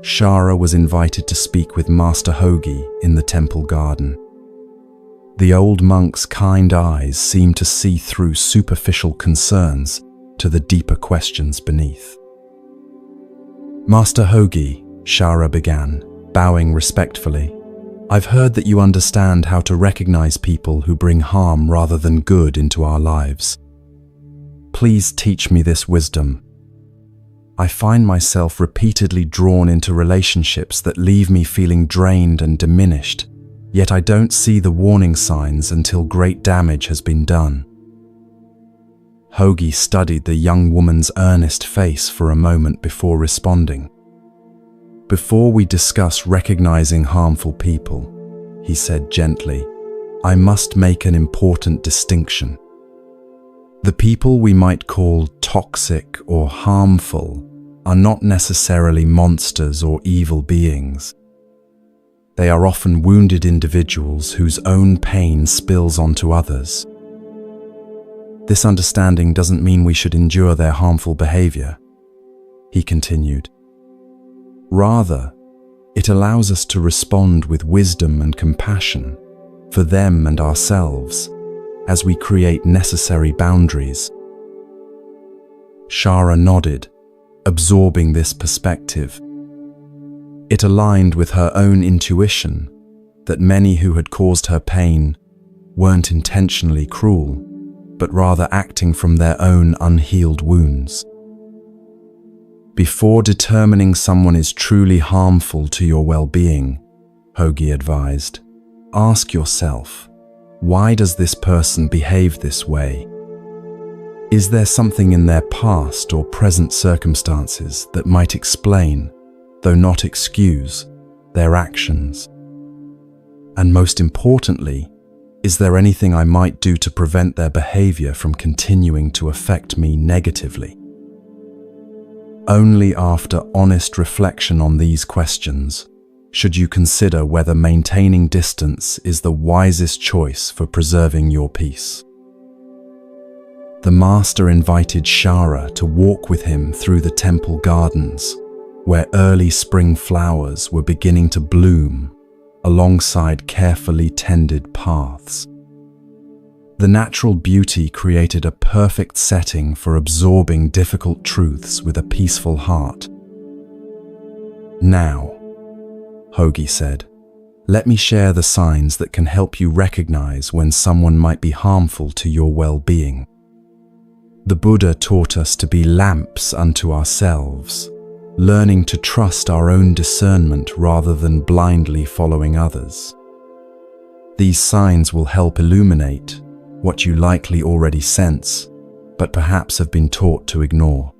Shara was invited to speak with Master Hogi in the temple garden. The old monk's kind eyes seemed to see through superficial concerns to the deeper questions beneath. "Master Hogi," Shara began, bowing respectfully, "I've heard that you understand how to recognize people who bring harm rather than good into our lives. Please teach me this wisdom. I find myself repeatedly drawn into relationships that leave me feeling drained and diminished, yet I don't see the warning signs until great damage has been done." Hogi studied the young woman's earnest face for a moment before responding. "Before we discuss recognizing harmful people," he said gently, "I must make an important distinction. The people we might call toxic or harmful are not necessarily monsters or evil beings. They are often wounded individuals whose own pain spills onto others. This understanding doesn't mean we should endure their harmful behavior," he continued. "Rather, it allows us to respond with wisdom and compassion for them and ourselves as we create necessary boundaries." Shara nodded, absorbing this perspective. It aligned with her own intuition that many who had caused her pain weren't intentionally cruel, but rather acting from their own unhealed wounds. "Before determining someone is truly harmful to your well-being," Hogi advised, "ask yourself, why does this person behave this way? Is there something in their past or present circumstances that might explain, though not excuse, their actions? And most importantly, is there anything I might do to prevent their behavior from continuing to affect me negatively?" Only after honest reflection on these questions should you consider whether maintaining distance is the wisest choice for preserving your peace. The master invited Shara to walk with him through the temple gardens, where early spring flowers were beginning to bloom alongside carefully tended paths. The natural beauty created a perfect setting for absorbing difficult truths with a peaceful heart. "Now," Hogi said, "let me share the signs that can help you recognize when someone might be harmful to your well-being. The Buddha taught us to be lamps unto ourselves, learning to trust our own discernment rather than blindly following others. These signs will help illuminate what you likely already sense, but perhaps have been taught to ignore.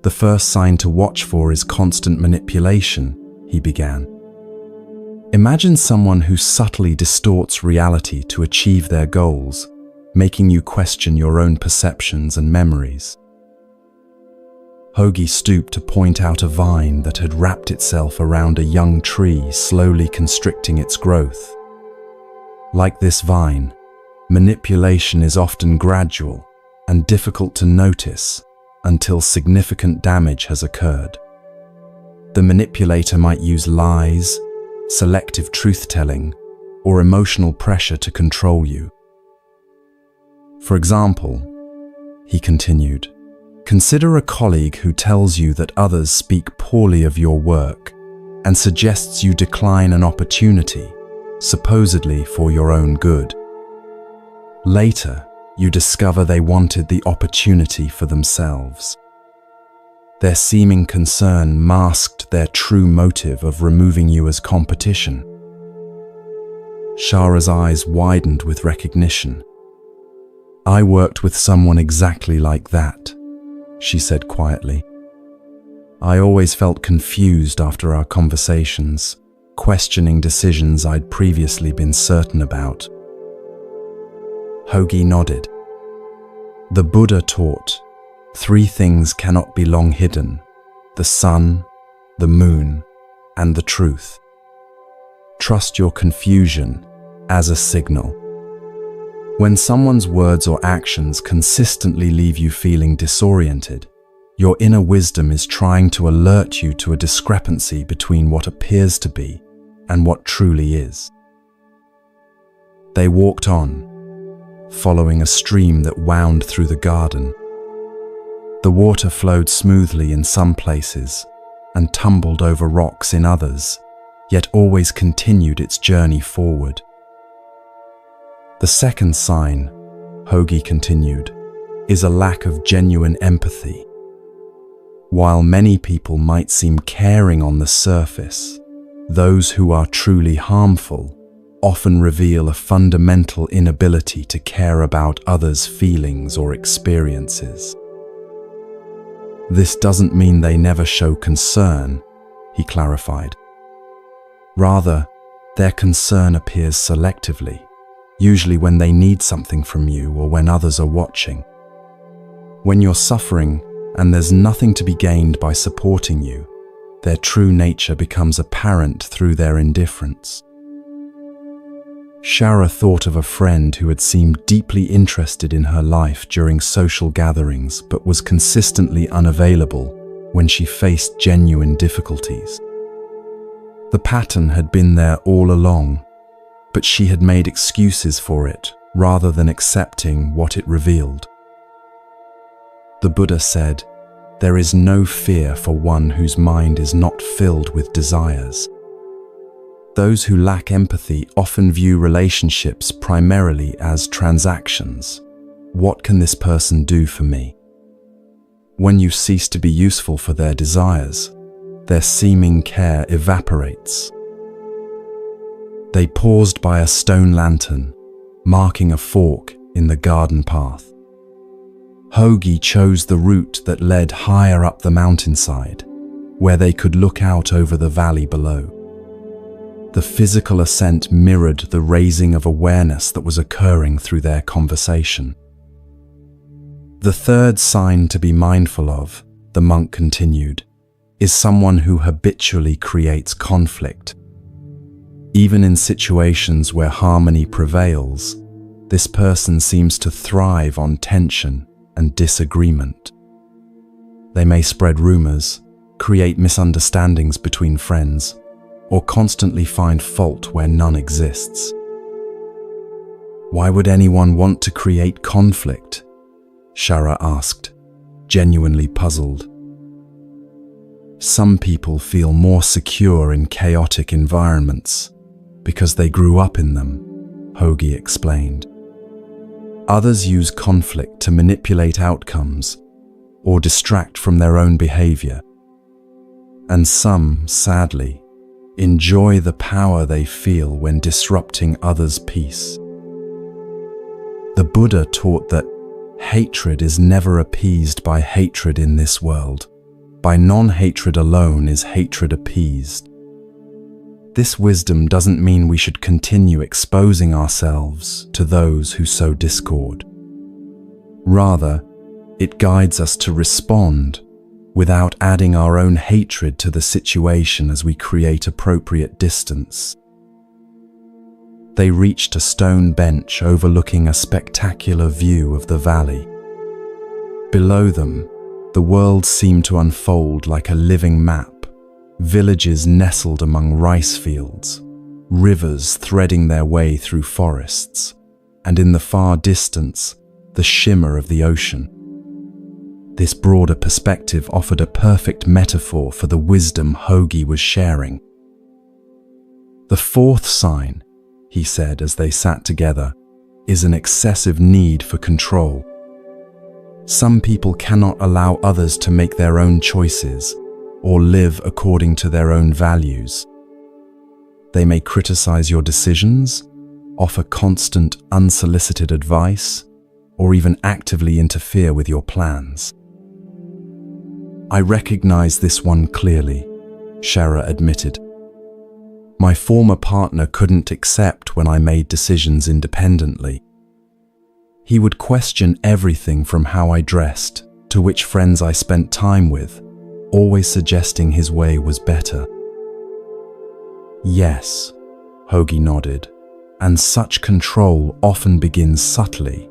The first sign to watch for is constant manipulation," he began. "Imagine someone who subtly distorts reality to achieve their goals, making you question your own perceptions and memories." Hogi stooped to point out a vine that had wrapped itself around a young tree, slowly constricting its growth. Like this vine, manipulation is often gradual and difficult to notice until significant damage has occurred. The manipulator might use lies, selective truth-telling, or emotional pressure to control you. For example, he continued, consider a colleague who tells you that others speak poorly of your work and suggests you decline an opportunity, supposedly for your own good. Later, you discover they wanted the opportunity for themselves. Their seeming concern masked their true motive of removing you as competition. Shara's eyes widened with recognition. "I worked with someone exactly like that," she said quietly. "I always felt confused after our conversations, questioning decisions I'd previously been certain about." Hogi nodded. "The Buddha taught, 3 things cannot be long hidden: the sun, the moon, and the truth. Trust your confusion as a signal. When someone's words or actions consistently leave you feeling disoriented, your inner wisdom is trying to alert you to a discrepancy between what appears to be and what truly is." They walked on, following a stream that wound through the garden. The water flowed smoothly in some places and tumbled over rocks in others, yet always continued its journey forward. "The second sign," Hogi continued, "is a lack of genuine empathy. While many people might seem caring on the surface, those who are truly harmful often reveal a fundamental inability to care about others' feelings or experiences. This doesn't mean they never show concern," he clarified. "Rather, their concern appears selectively, usually when they need something from you or when others are watching. When you're suffering and there's nothing to be gained by supporting you, their true nature becomes apparent through their indifference." Shara thought of a friend who had seemed deeply interested in her life during social gatherings but was consistently unavailable when she faced genuine difficulties. The pattern had been there all along, but she had made excuses for it rather than accepting what it revealed. The Buddha said, "There is no fear for one whose mind is not filled with desires." Those who lack empathy often view relationships primarily as transactions. What can this person do for me? When you cease to be useful for their desires, their seeming care evaporates. They paused by a stone lantern, marking a fork in the garden path. Hogi chose the route that led higher up the mountainside, where they could look out over the valley below. The physical ascent mirrored the raising of awareness that was occurring through their conversation. "The third sign to be mindful of," the monk continued, "is someone who habitually creates conflict. Even in situations where harmony prevails, this person seems to thrive on tension and disagreement. They may spread rumors, create misunderstandings between friends, or constantly find fault where none exists." "Why would anyone want to create conflict?" Shara asked, genuinely puzzled. "Some people feel more secure in chaotic environments because they grew up in them," Hogi explained. "Others use conflict to manipulate outcomes or distract from their own behavior. And some, sadly, enjoy the power they feel when disrupting others' peace." The Buddha taught that hatred is never appeased by hatred in this world. By non-hatred alone is hatred appeased. This wisdom doesn't mean we should continue exposing ourselves to those who sow discord. Rather, it guides us to respond without adding our own hatred to the situation as we create appropriate distance. They reached a stone bench overlooking a spectacular view of the valley. Below them, the world seemed to unfold like a living map, villages nestled among rice fields, rivers threading their way through forests, and in the far distance, the shimmer of the ocean. This broader perspective offered a perfect metaphor for the wisdom Hogi was sharing. "The fourth sign," he said as they sat together, "is an excessive need for control. Some people cannot allow others to make their own choices or live according to their own values. They may criticize your decisions, offer constant, unsolicited advice, or even actively interfere with your plans. I recognize this one clearly, Shara admitted. My former partner couldn't accept when I made decisions independently. He would question everything from how I dressed to which friends I spent time with, always suggesting his way was better. Yes, Hoagie nodded, and such control often begins subtly,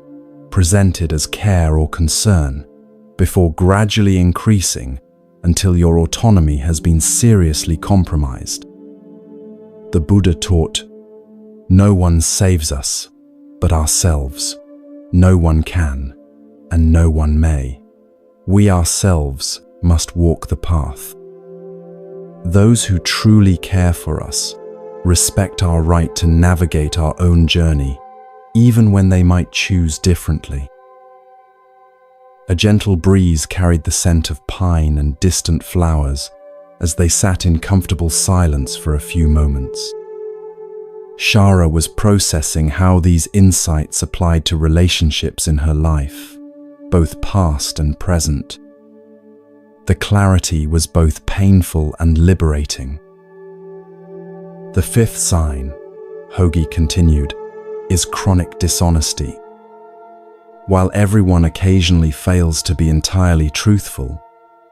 presented as care or concern, before gradually increasing until your autonomy has been seriously compromised. The Buddha taught, "No one saves us, but ourselves. No one can, and no one may. We ourselves must walk the path." Those who truly care for us respect our right to navigate our own journey, even when they might choose differently. A gentle breeze carried the scent of pine and distant flowers as they sat in comfortable silence for a few moments. Shara was processing how these insights applied to relationships in her life, both past and present. The clarity was both painful and liberating. The fifth sign, Hoagie continued, is chronic dishonesty. While everyone occasionally fails to be entirely truthful,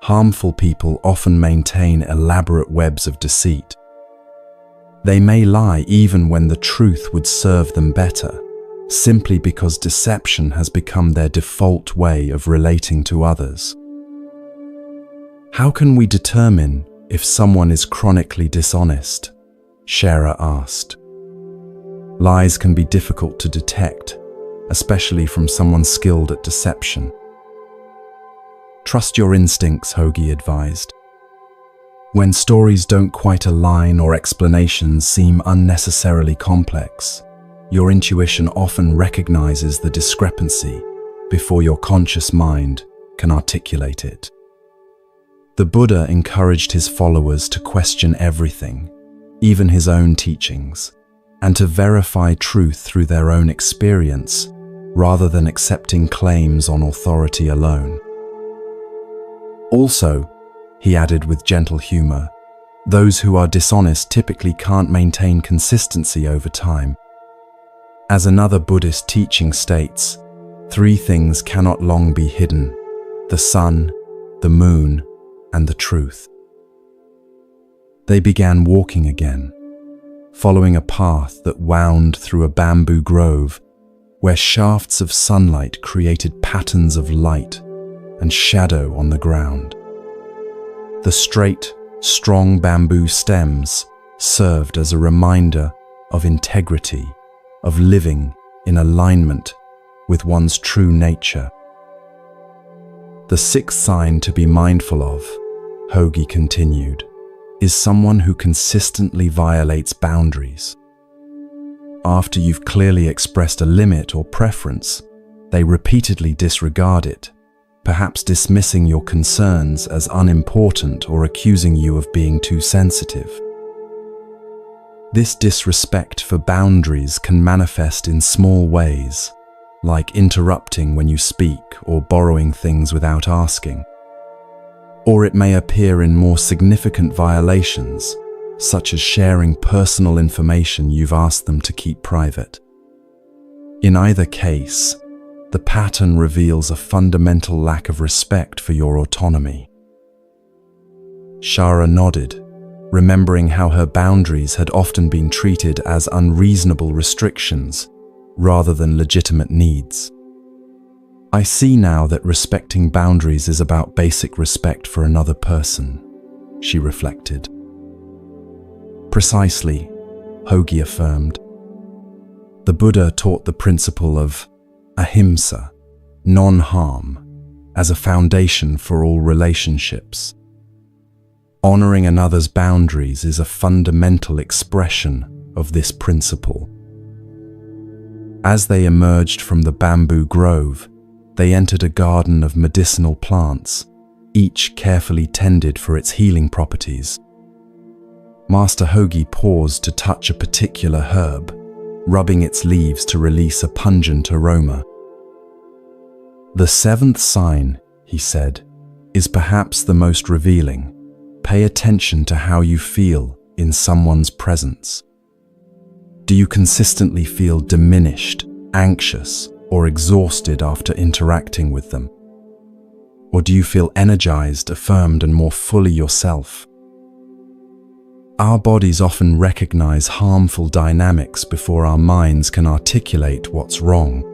harmful people often maintain elaborate webs of deceit. They may lie even when the truth would serve them better, simply because deception has become their default way of relating to others. How can we determine if someone is chronically dishonest? Shara asked. Lies can be difficult to detect, especially from someone skilled at deception. Trust your instincts, Hoagie advised. When stories don't quite align or explanations seem unnecessarily complex, your intuition often recognizes the discrepancy before your conscious mind can articulate it. The Buddha encouraged his followers to question everything, even his own teachings, and to verify truth through their own experience rather than accepting claims on authority alone. Also, he added with gentle humor, those who are dishonest typically can't maintain consistency over time. As another Buddhist teaching states, 3 things cannot long be hidden: the sun, the moon, and the truth. They began walking again, following a path that wound through a bamboo grove where shafts of sunlight created patterns of light and shadow on the ground. The straight, strong bamboo stems served as a reminder of integrity, of living in alignment with one's true nature. The 6th sign to be mindful of, Hoagie continued, is someone who consistently violates boundaries. After you've clearly expressed a limit or preference, they repeatedly disregard it, perhaps dismissing your concerns as unimportant or accusing you of being too sensitive. This disrespect for boundaries can manifest in small ways, like interrupting when you speak or borrowing things without asking. Or it may appear in more significant violations, such as sharing personal information you've asked them to keep private. In either case, the pattern reveals a fundamental lack of respect for your autonomy. Shara nodded, remembering how her boundaries had often been treated as unreasonable restrictions rather than legitimate needs. I see now that respecting boundaries is about basic respect for another person, she reflected. Precisely, Hoagie affirmed. The Buddha taught the principle of ahimsa, non-harm, as a foundation for all relationships. Honoring another's boundaries is a fundamental expression of this principle. As they emerged from the bamboo grove, they entered a garden of medicinal plants, each carefully tended for its healing properties. Master Hogi paused to touch a particular herb, rubbing its leaves to release a pungent aroma. "The seventh sign," he said, "is perhaps the most revealing. Pay attention to how you feel in someone's presence. Do you consistently feel diminished, anxious, or exhausted after interacting with them? Or do you feel energized, affirmed, and more fully yourself?" Our bodies often recognize harmful dynamics before our minds can articulate what's wrong.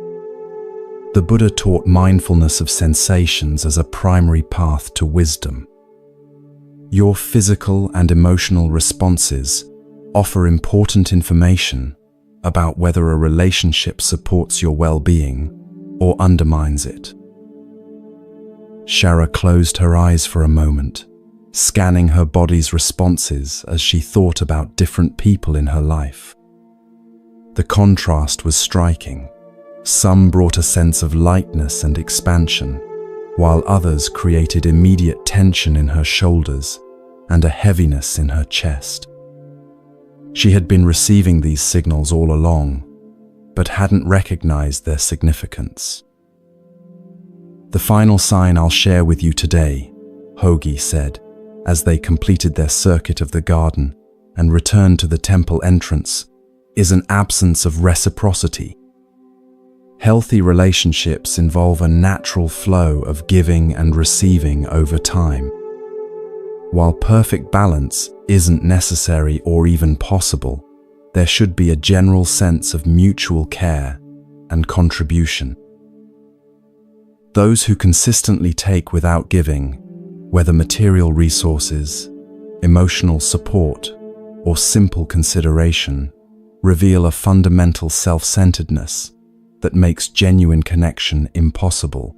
The Buddha taught mindfulness of sensations as a primary path to wisdom. Your physical and emotional responses offer important information about whether a relationship supports your well-being or undermines it. Shara closed her eyes for a moment, scanning her body's responses as she thought about different people in her life. The contrast was striking. Some brought a sense of lightness and expansion, while others created immediate tension in her shoulders and a heaviness in her chest. She had been receiving these signals all along, but hadn't recognized their significance. "The final sign I'll share with you today," Hogi said, as they completed their circuit of the garden and returned to the temple entrance, "is an absence of reciprocity. Healthy relationships involve a natural flow of giving and receiving over time. While perfect balance isn't necessary or even possible, there should be a general sense of mutual care and contribution. Those who consistently take without giving, whether material resources, emotional support, or simple consideration, reveal a fundamental self-centeredness that makes genuine connection impossible.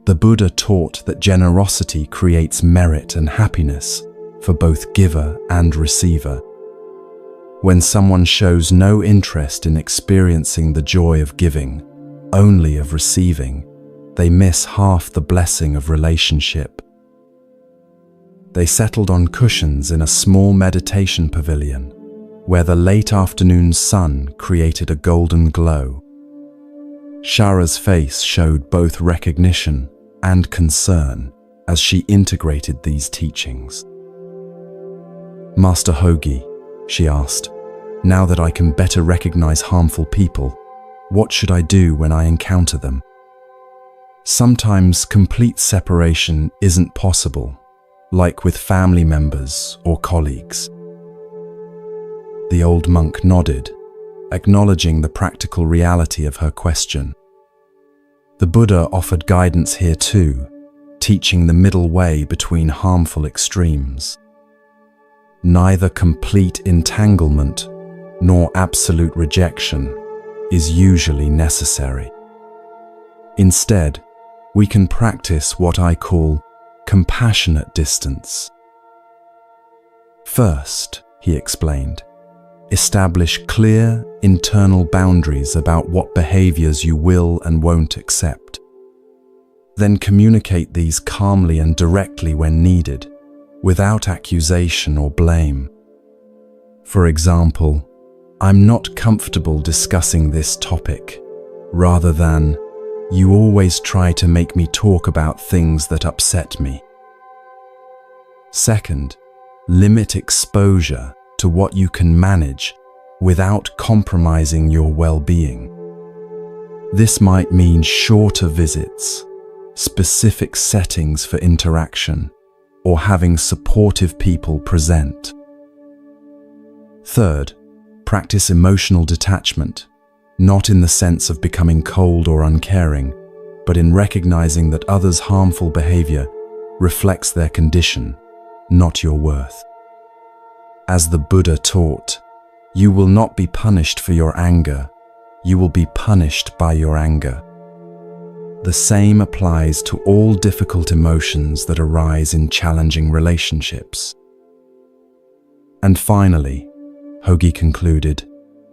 The Buddha taught that generosity creates merit and happiness for both giver and receiver. When someone shows no interest in experiencing the joy of giving, only of receiving, they miss half the blessing of relationship. They settled on cushions in a small meditation pavilion, where the late afternoon sun created a golden glow. Shara's face showed both recognition and concern as she integrated these teachings. "Master Hogi," she asked, "now that I can better recognize harmful people, what should I do when I encounter them? Sometimes complete separation isn't possible, like with family members or colleagues." The old monk nodded, acknowledging the practical reality of her question. The Buddha offered guidance here too, teaching the middle way between harmful extremes. Neither complete entanglement nor absolute rejection is usually necessary. Instead, we can practice what I call compassionate distance. First, he explained, establish clear internal boundaries about what behaviors you will and won't accept. Then communicate these calmly and directly when needed, without accusation or blame. For example, "I'm not comfortable discussing this topic," rather than, "You always try to make me talk about things that upset me." Second, limit exposure to what you can manage without compromising your well-being. This might mean shorter visits, specific settings for interaction, or having supportive people present. Third, practice emotional detachment, not in the sense of becoming cold or uncaring, but in recognizing that others' harmful behavior reflects their condition, not your worth. As the Buddha taught, you will not be punished for your anger, you will be punished by your anger. The same applies to all difficult emotions that arise in challenging relationships. And finally, Hogi concluded,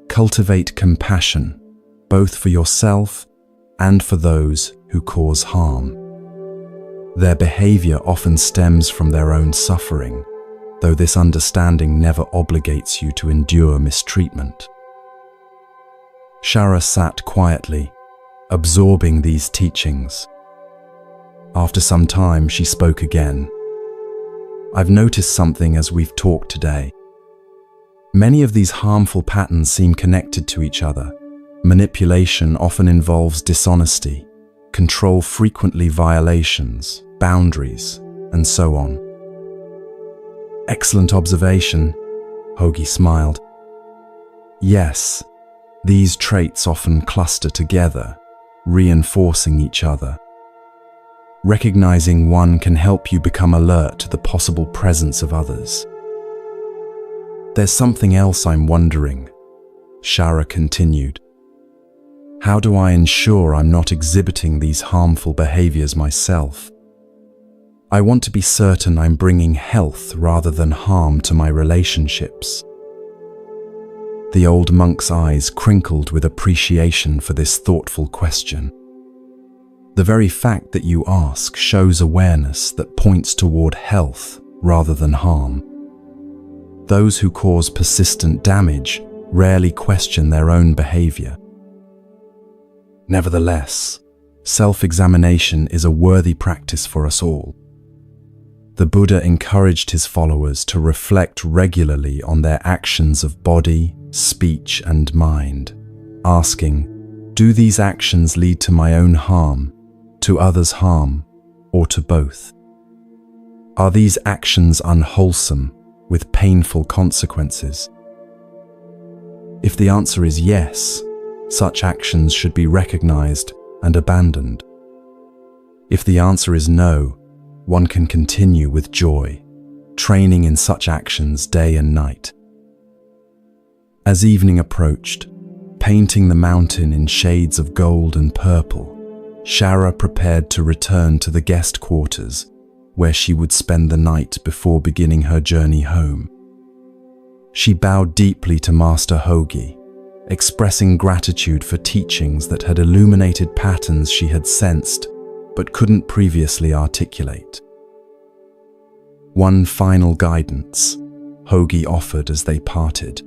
cultivate compassion, both for yourself and for those who cause harm. Their behavior often stems from their own suffering, though this understanding never obligates you to endure mistreatment. Shara sat quietly, absorbing these teachings. After some time, she spoke again. "I've noticed something as we've talked today. Many of these harmful patterns seem connected to each other. Manipulation often involves dishonesty, control frequently violations, boundaries, and so on." "Excellent observation," Hogi smiled. "Yes, these traits often cluster together, reinforcing each other. Recognizing one can help you become alert to the possible presence of others." "There's something else I'm wondering," Shara continued. "How do I ensure I'm not exhibiting these harmful behaviors myself? I want to be certain I'm bringing health rather than harm to my relationships." The old monk's eyes crinkled with appreciation for this thoughtful question. The very fact that you ask shows awareness that points toward health rather than harm. Those who cause persistent damage rarely question their own behavior. Nevertheless, self-examination is a worthy practice for us all. The Buddha encouraged his followers to reflect regularly on their actions of body, speech, and mind, asking, "Do these actions lead to my own harm, to others' harm, or to both? Are these actions unwholesome, with painful consequences?" If the answer is yes, such actions should be recognized and abandoned. If the answer is no, one can continue with joy, training in such actions day and night. As evening approached, painting the mountain in shades of gold and purple, Shara prepared to return to the guest quarters, where she would spend the night before beginning her journey home. She bowed deeply to Master Hogi, expressing gratitude for teachings that had illuminated patterns she had sensed but couldn't previously articulate. One final guidance Hogi offered as they parted.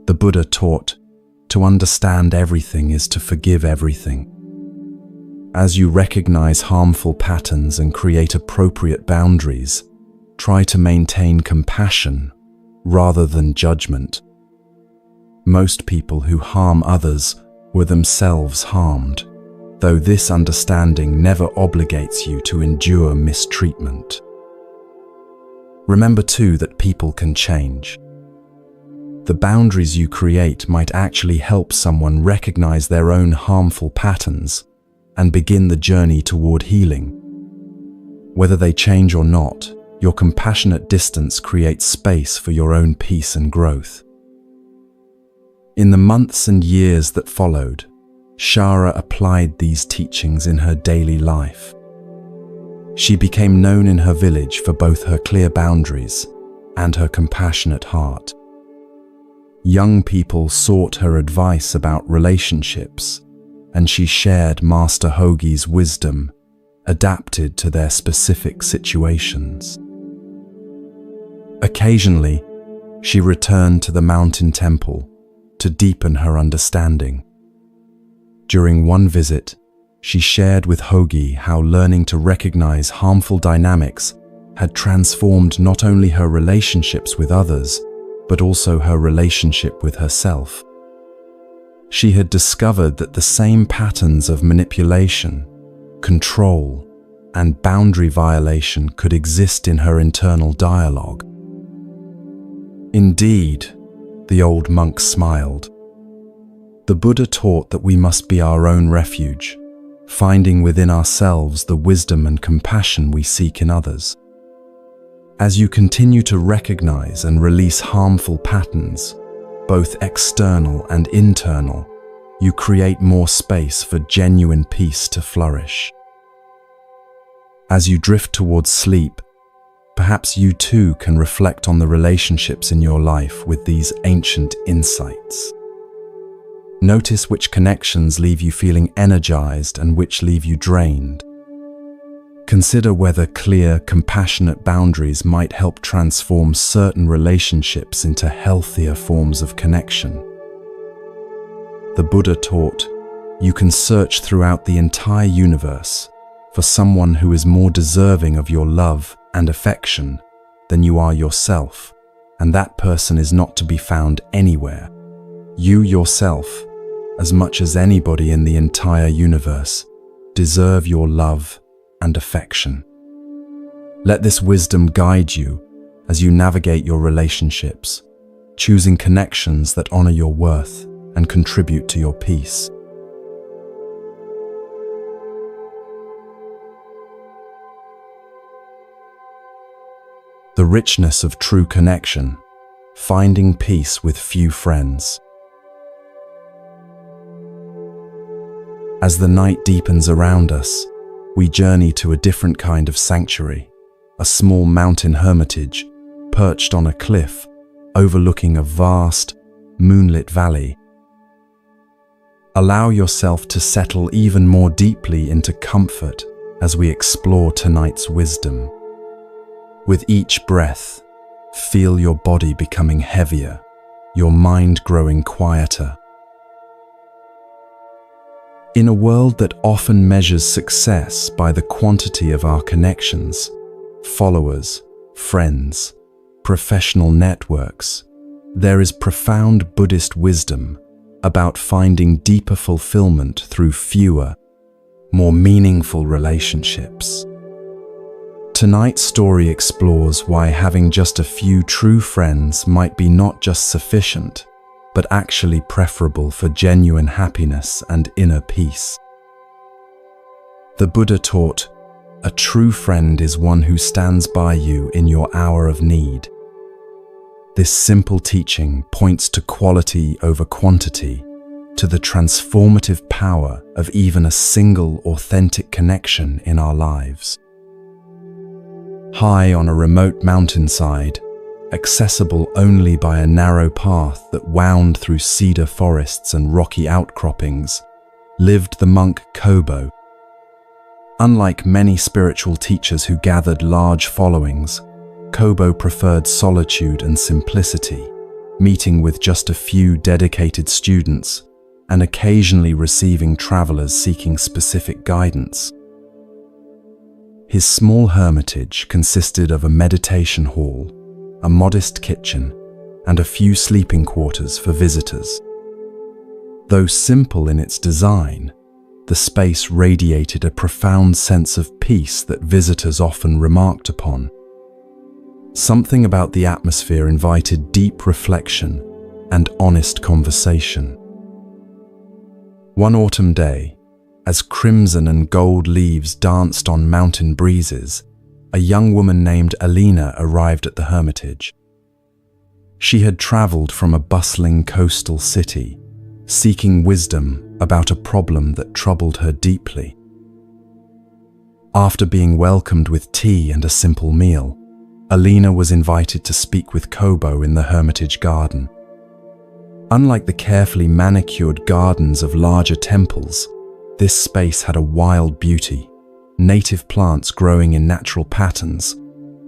The Buddha taught, "To understand everything is to forgive everything." As you recognize harmful patterns and create appropriate boundaries, try to maintain compassion rather than judgment. Most people who harm others were themselves harmed, though this understanding never obligates you to endure mistreatment. Remember too that people can change. The boundaries you create might actually help someone recognize their own harmful patterns and begin the journey toward healing. Whether they change or not, your compassionate distance creates space for your own peace and growth. In the months and years that followed, Shara applied these teachings in her daily life. She became known in her village for both her clear boundaries and her compassionate heart. Young people sought her advice about relationships, and she shared Master Hogi's wisdom, adapted to their specific situations. Occasionally, she returned to the mountain temple to deepen her understanding. During one visit, she shared with Hogi how learning to recognize harmful dynamics had transformed not only her relationships with others, but also her relationship with herself. She had discovered that the same patterns of manipulation, control, and boundary violation could exist in her internal dialogue. Indeed, the old monk smiled. The Buddha taught that we must be our own refuge, finding within ourselves the wisdom and compassion we seek in others. As you continue to recognize and release harmful patterns, both external and internal, you create more space for genuine peace to flourish. As you drift towards sleep, perhaps you too can reflect on the relationships in your life with these ancient insights. Notice which connections leave you feeling energized and which leave you drained. Consider whether clear, compassionate boundaries might help transform certain relationships into healthier forms of connection. The Buddha taught, you can search throughout the entire universe for someone who is more deserving of your love and affection than you are yourself, and that person is not to be found anywhere. You yourself, as much as anybody in the entire universe, deserve your love and affection. Let this wisdom guide you as you navigate your relationships, choosing connections that honor your worth and contribute to your peace. The richness of true connection, finding peace with few friends. As the night deepens around us, we journey to a different kind of sanctuary, a small mountain hermitage perched on a cliff overlooking a vast, moonlit valley. Allow yourself to settle even more deeply into comfort as we explore tonight's wisdom. With each breath, feel your body becoming heavier, your mind growing quieter. In a world that often measures success by the quantity of our connections, followers, friends, professional networks, there is profound Buddhist wisdom about finding deeper fulfillment through fewer, more meaningful relationships. Tonight's story explores why having just a few true friends might be not just sufficient, but actually preferable for genuine happiness and inner peace. The Buddha taught, a true friend is one who stands by you in your hour of need. This simple teaching points to quality over quantity, to the transformative power of even a single authentic connection in our lives. High on a remote mountainside, accessible only by a narrow path that wound through cedar forests and rocky outcroppings, lived the monk Kobo. Unlike many spiritual teachers who gathered large followings, Kobo preferred solitude and simplicity, meeting with just a few dedicated students and occasionally receiving travelers seeking specific guidance. His small hermitage consisted of a meditation hall, a modest kitchen, and a few sleeping quarters for visitors. Though simple in its design, the space radiated a profound sense of peace that visitors often remarked upon. Something about the atmosphere invited deep reflection and honest conversation. One autumn day, as crimson and gold leaves danced on mountain breezes, a young woman named Alina arrived at the hermitage. She had traveled from a bustling coastal city, seeking wisdom about a problem that troubled her deeply. After being welcomed with tea and a simple meal, Alina was invited to speak with Kobo in the hermitage garden. Unlike the carefully manicured gardens of larger temples, this space had a wild beauty, native plants growing in natural patterns,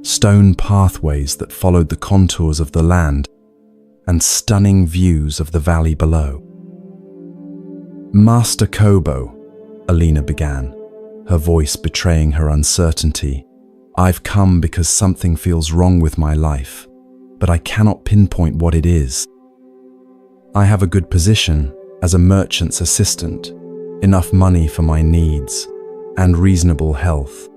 stone pathways that followed the contours of the land, and stunning views of the valley below. Master Kobo, Alina began, her voice betraying her uncertainty. I've come because something feels wrong with my life, but I cannot pinpoint what it is. I have a good position as a merchant's assistant, enough money for my needs, and reasonable health.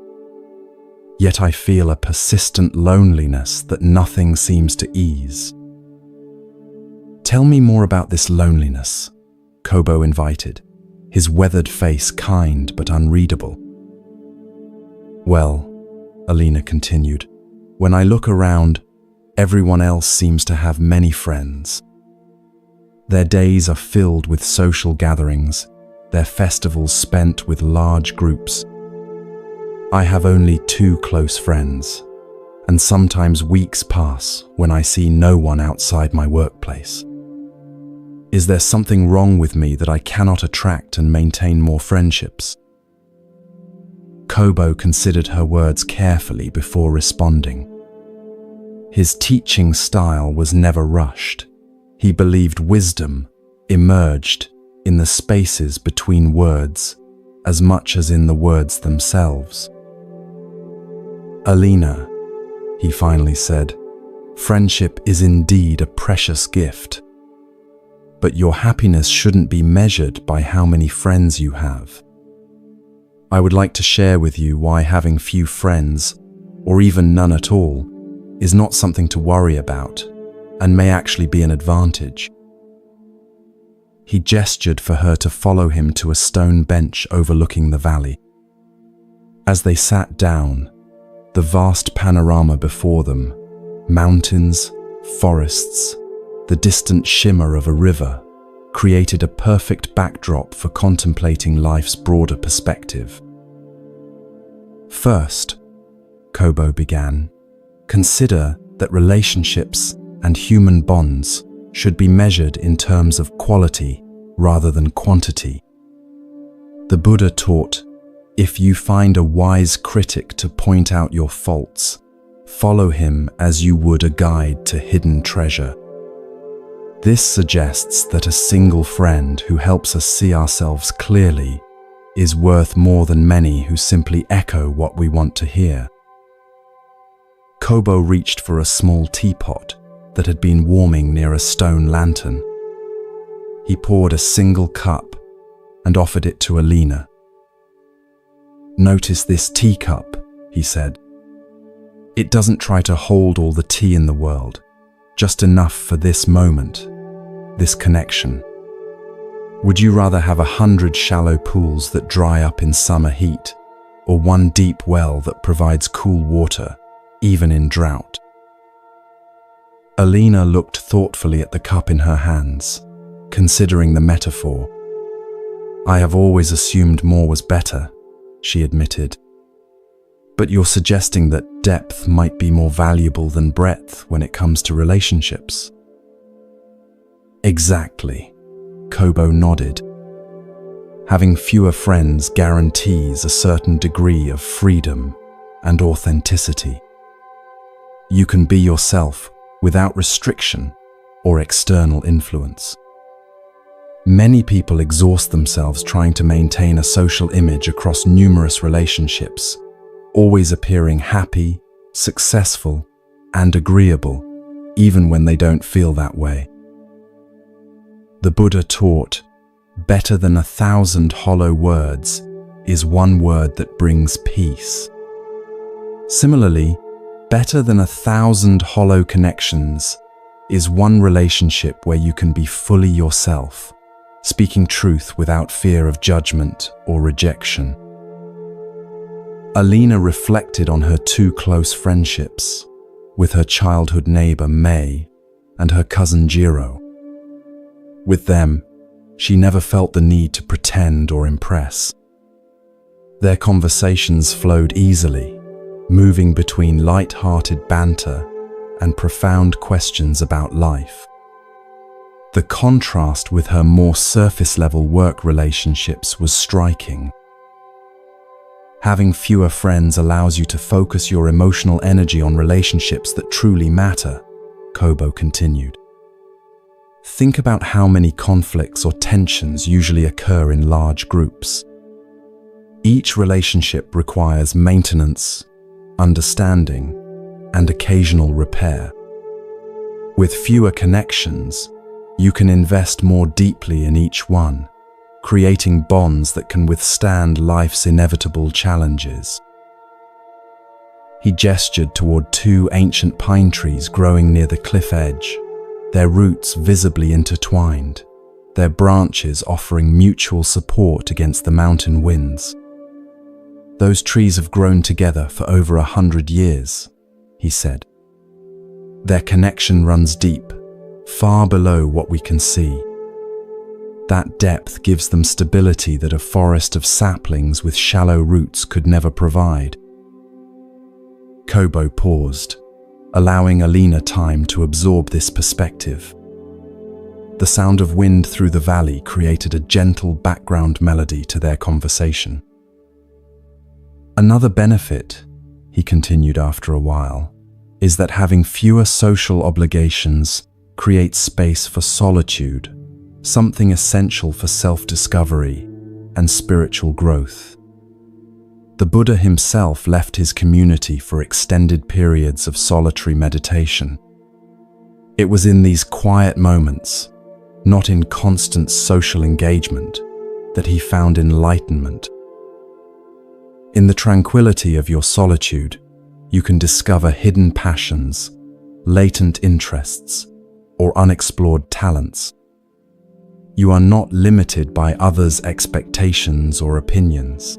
Yet I feel a persistent loneliness that nothing seems to ease. Tell me more about this loneliness, Kobo invited, his weathered face kind but unreadable. Well, Alina continued, when I look around, everyone else seems to have many friends. Their days are filled with social gatherings, their festivals spent with large groups. I have only 2 close friends, and sometimes weeks pass when I see no one outside my workplace. Is there something wrong with me that I cannot attract and maintain more friendships? Kobo considered her words carefully before responding. His teaching style was never rushed. He believed wisdom emerged in the spaces between words as much as in the words themselves. Alina, he finally said, friendship is indeed a precious gift. But your happiness shouldn't be measured by how many friends you have. I would like to share with you why having few friends, or even none at all, is not something to worry about, and may actually be an advantage. He gestured for her to follow him to a stone bench overlooking the valley. As they sat down, the vast panorama before them, mountains, forests, the distant shimmer of a river, created a perfect backdrop for contemplating life's broader perspective. First, Kobo began, consider that relationships and human bonds should be measured in terms of quality rather than quantity. The Buddha taught, if you find a wise critic to point out your faults, follow him as you would a guide to hidden treasure. This suggests that a single friend who helps us see ourselves clearly is worth more than many who simply echo what we want to hear. Kobo reached for a small teapot that had been warming near a stone lantern. He poured a single cup and offered it to Alina. Notice this teacup, he said. It doesn't try to hold all the tea in the world, just enough for this moment, this connection. Would you rather have 100 shallow pools that dry up in summer heat, or one deep well that provides cool water, even in drought? Alina looked thoughtfully at the cup in her hands, considering the metaphor. I have always assumed more was better, she admitted. But you're suggesting that depth might be more valuable than breadth when it comes to relationships. Exactly, Kobo nodded. Having fewer friends guarantees a certain degree of freedom and authenticity. You can be yourself without restriction or external influence. Many people exhaust themselves trying to maintain a social image across numerous relationships, always appearing happy, successful, and agreeable, even when they don't feel that way. The Buddha taught, better than 1,000 hollow words is one word that brings peace. Similarly, better than 1,000 hollow connections is one relationship where you can be fully yourself, speaking truth without fear of judgment or rejection. Alina reflected on her two close friendships, with her childhood neighbor May and her cousin Jiro. With them, she never felt the need to pretend or impress. Their conversations flowed easily, moving between light-hearted banter and profound questions about life. The contrast with her more surface-level work relationships was striking. Having fewer friends allows you to focus your emotional energy on relationships that truly matter, Kobo continued. Think about how many conflicts or tensions usually occur in large groups. Each relationship requires maintenance, understanding, and occasional repair. With fewer connections, you can invest more deeply in each one, creating bonds that can withstand life's inevitable challenges. He gestured toward two ancient pine trees growing near the cliff edge, their roots visibly intertwined, their branches offering mutual support against the mountain winds. Those trees have grown together for over 100 years, he said. Their connection runs deep, far below what we can see. That depth gives them stability that a forest of saplings with shallow roots could never provide. Kobo paused, allowing Alina time to absorb this perspective. The sound of wind through the valley created a gentle background melody to their conversation. Another benefit, he continued after a while, is that having fewer social obligations creates space for solitude, something essential for self-discovery and spiritual growth. The Buddha himself left his community for extended periods of solitary meditation. It was in these quiet moments, not in constant social engagement, that he found enlightenment. In the tranquility of your solitude, you can discover hidden passions, latent interests, or unexplored talents. You are not limited by others' expectations or opinions.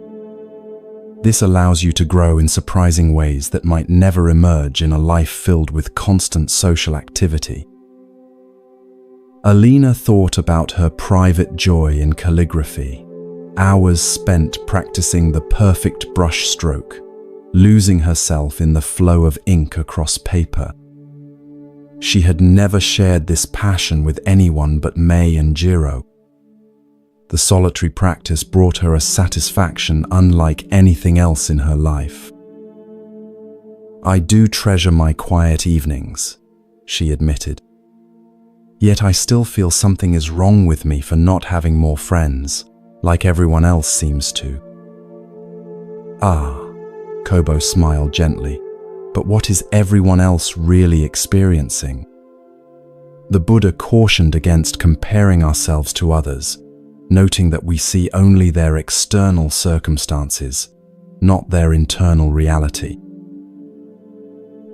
This allows you to grow in surprising ways that might never emerge in a life filled with constant social activity. Alina thought about her private joy in calligraphy, hours spent practicing the perfect brush stroke, losing herself in the flow of ink across paper. She had never shared this passion with anyone but May and Jiro. The solitary practice brought her a satisfaction unlike anything else in her life. "I do treasure my quiet evenings," she admitted. "Yet I still feel something is wrong with me for not having more friends, like everyone else seems to." "Ah," Kobo smiled gently, "but what is everyone else really experiencing?" The Buddha cautioned against comparing ourselves to others, noting that we see only their external circumstances, not their internal reality.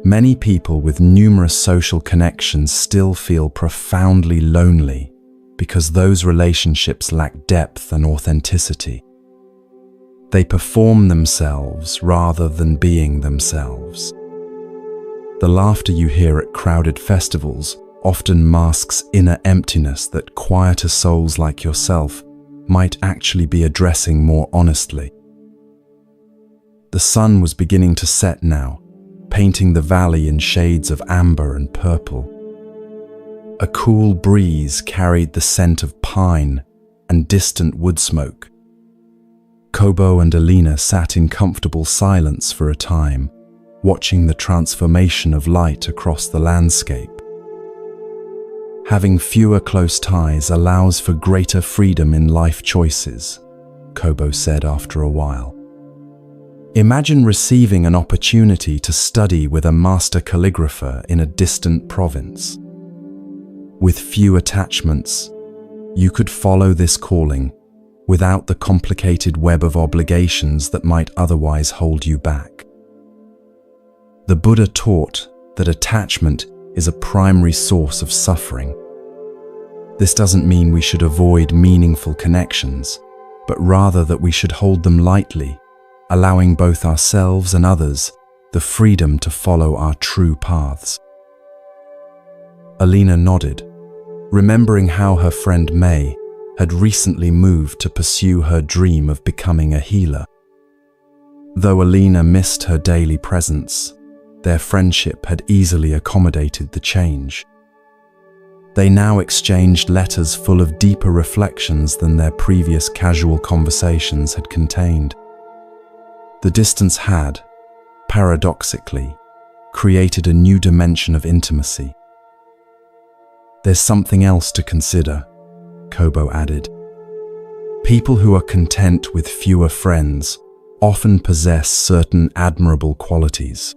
Many people with numerous social connections still feel profoundly lonely because those relationships lack depth and authenticity. They perform themselves rather than being themselves. The laughter you hear at crowded festivals often masks inner emptiness that quieter souls like yourself might actually be addressing more honestly. The sun was beginning to set now, painting the valley in shades of amber and purple. A cool breeze carried the scent of pine and distant wood smoke. Kobo and Alina sat in comfortable silence for a time, watching the transformation of light across the landscape. "Having fewer close ties allows for greater freedom in life choices," Kobo said after a while. "Imagine receiving an opportunity to study with a master calligrapher in a distant province. With few attachments, you could follow this calling without the complicated web of obligations that might otherwise hold you back." The Buddha taught that attachment is a primary source of suffering. This doesn't mean we should avoid meaningful connections, but rather that we should hold them lightly, allowing both ourselves and others the freedom to follow our true paths. Alina nodded, remembering how her friend May had recently moved to pursue her dream of becoming a healer. Though Alina missed her daily presence, their friendship had easily accommodated the change. They now exchanged letters full of deeper reflections than their previous casual conversations had contained. The distance had, paradoxically, created a new dimension of intimacy. "There's something else to consider," Kobo added. "People who are content with fewer friends often possess certain admirable qualities.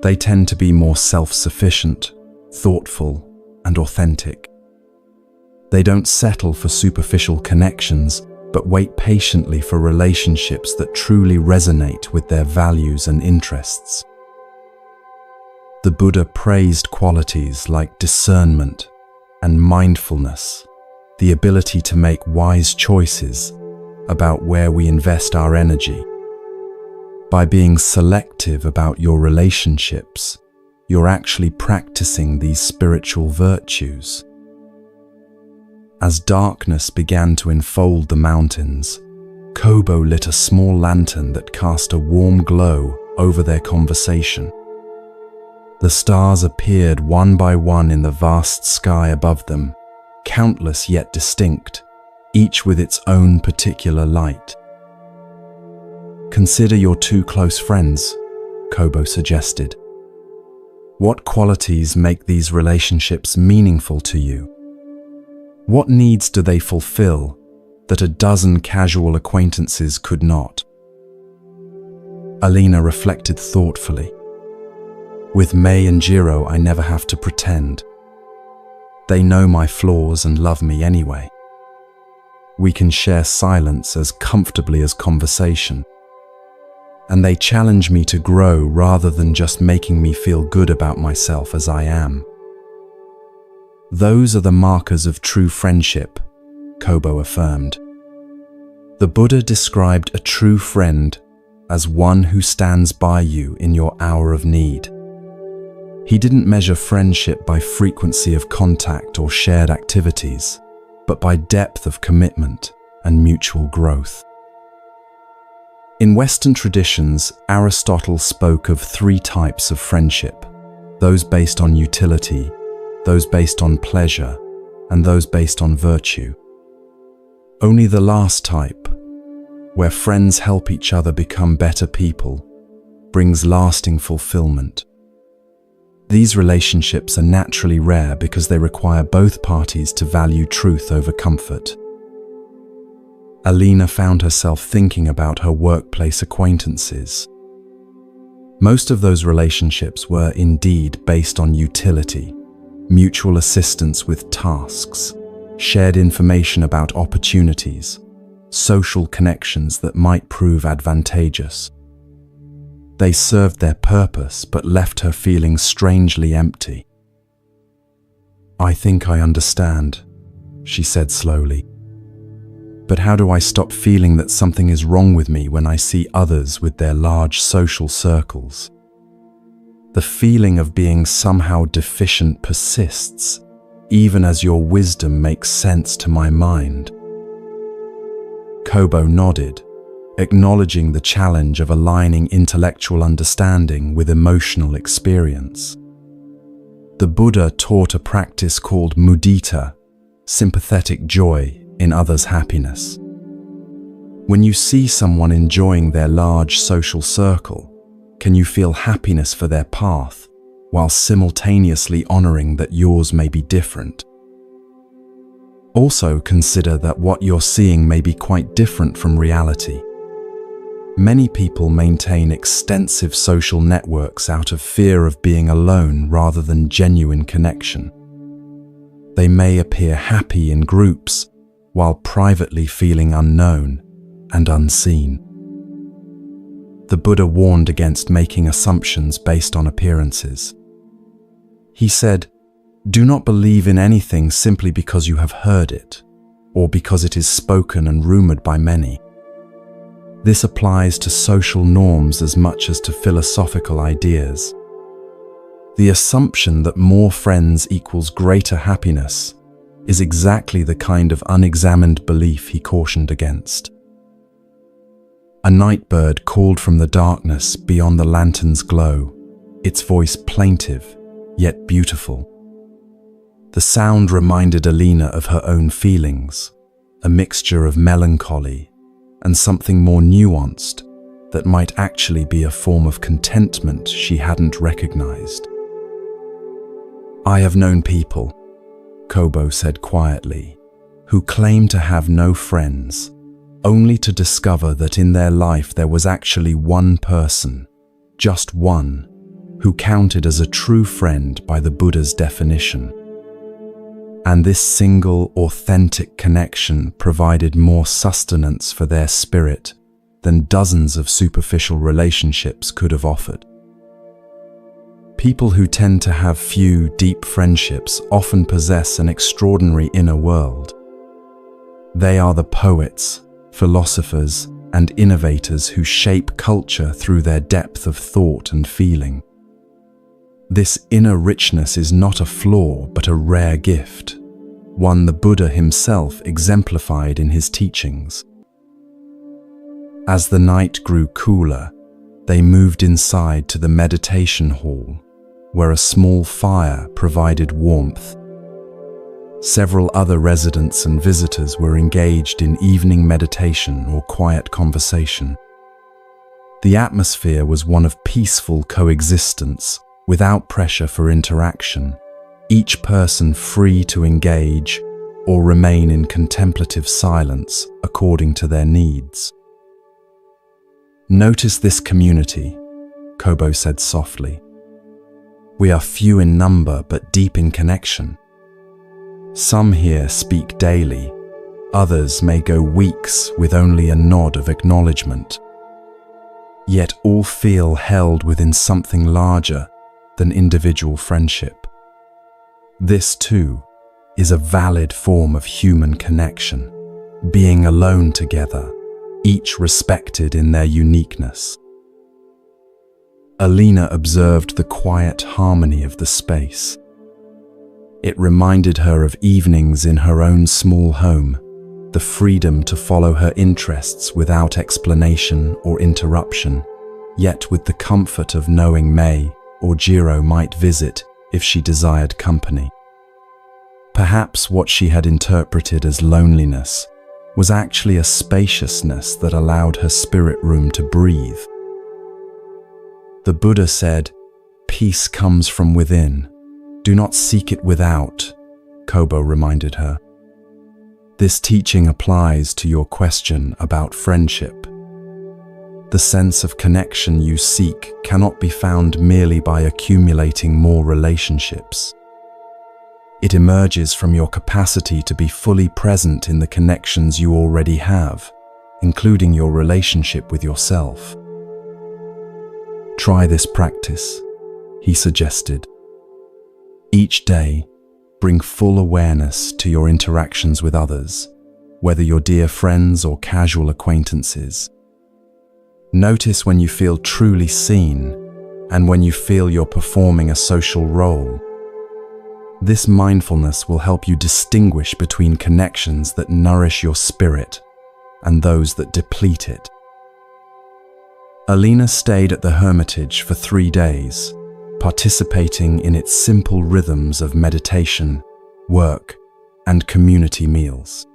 They tend to be more self-sufficient, thoughtful, and authentic. They don't settle for superficial connections, but wait patiently for relationships that truly resonate with their values and interests." The Buddha praised qualities like discernment and mindfulness, the ability to make wise choices about where we invest our energy. By being selective about your relationships, you're actually practicing these spiritual virtues. As darkness began to enfold the mountains, Kobo lit a small lantern that cast a warm glow over their conversation. The stars appeared one by one in the vast sky above them, countless yet distinct, each with its own particular light. Consider your two close friends, Kobo suggested. What qualities make these relationships meaningful to you? What needs do they fulfill that a dozen casual acquaintances could not? Alina reflected thoughtfully. With May and Jiro, I never have to pretend. They know my flaws and love me anyway. We can share silence as comfortably as conversation. And they challenge me to grow rather than just making me feel good about myself as I am. Those are the markers of true friendship, Kobo affirmed. The Buddha described a true friend as one who stands by you in your hour of need. He didn't measure friendship by frequency of contact or shared activities, but by depth of commitment and mutual growth. In Western traditions, Aristotle spoke of three types of friendship: those based on utility, those based on pleasure, and those based on virtue. Only the last type, where friends help each other become better people, brings lasting fulfillment. These relationships are naturally rare because they require both parties to value truth over comfort. Alina found herself thinking about her workplace acquaintances. Most of those relationships were indeed based on utility, mutual assistance with tasks, shared information about opportunities, social connections that might prove advantageous. They served their purpose but left her feeling strangely empty. "I think I understand," she said slowly. "But how do I stop feeling that something is wrong with me when I see others with their large social circles? The feeling of being somehow deficient persists, even as your wisdom makes sense to my mind." Kobo nodded, acknowledging the challenge of aligning intellectual understanding with emotional experience. The Buddha taught a practice called mudita, sympathetic joy in others' happiness. When you see someone enjoying their large social circle, can you feel happiness for their path while simultaneously honoring that yours may be different? Also consider that what you're seeing may be quite different from reality. Many people maintain extensive social networks out of fear of being alone rather than genuine connection. They may appear happy in groups while privately feeling unknown and unseen. The Buddha warned against making assumptions based on appearances. He said, "Do not believe in anything simply because you have heard it, or because it is spoken and rumored by many. This applies to social norms as much as to philosophical ideas. The assumption that more friends equals greater happiness is exactly the kind of unexamined belief he cautioned against." A night bird called from the darkness beyond the lantern's glow, its voice plaintive yet beautiful. The sound reminded Alina of her own feelings, a mixture of melancholy and something more nuanced that might actually be a form of contentment she hadn't recognized. "I have known people," Kobo said quietly, "who claim to have no friends, only to discover that in their life there was actually one person, just one, who counted as a true friend by the Buddha's definition. And this single, authentic connection provided more sustenance for their spirit than dozens of superficial relationships could have offered." People who tend to have few deep friendships often possess an extraordinary inner world. They are the poets, philosophers, and innovators who shape culture through their depth of thought and feeling. This inner richness is not a flaw, but a rare gift, one the Buddha himself exemplified in his teachings. As the night grew cooler, they moved inside to the meditation hall, where a small fire provided warmth. Several other residents and visitors were engaged in evening meditation or quiet conversation. The atmosphere was one of peaceful coexistence, without pressure for interaction, each person free to engage or remain in contemplative silence according to their needs. "Notice this community," Kobo said softly. "We are few in number but deep in connection. Some here speak daily, others may go weeks with only a nod of acknowledgement. Yet all feel held within something larger than individual friendship. This, too, is a valid form of human connection, being alone together, each respected in their uniqueness." Alina observed the quiet harmony of the space. It reminded her of evenings in her own small home, the freedom to follow her interests without explanation or interruption, yet with the comfort of knowing May or Jiro might visit if she desired company. Perhaps what she had interpreted as loneliness was actually a spaciousness that allowed her spirit room to breathe. The Buddha said, "Peace comes from within. Do not seek it without," Kobo reminded her. This teaching applies to your question about friendship. The sense of connection you seek cannot be found merely by accumulating more relationships. It emerges from your capacity to be fully present in the connections you already have, including your relationship with yourself. Try this practice, he suggested. Each day, bring full awareness to your interactions with others, whether your dear friends or casual acquaintances. Notice when you feel truly seen and when you feel you're performing a social role. This mindfulness will help you distinguish between connections that nourish your spirit and those that deplete it. Alina stayed at the Hermitage for 3 days, participating in its simple rhythms of meditation, work, and community meals.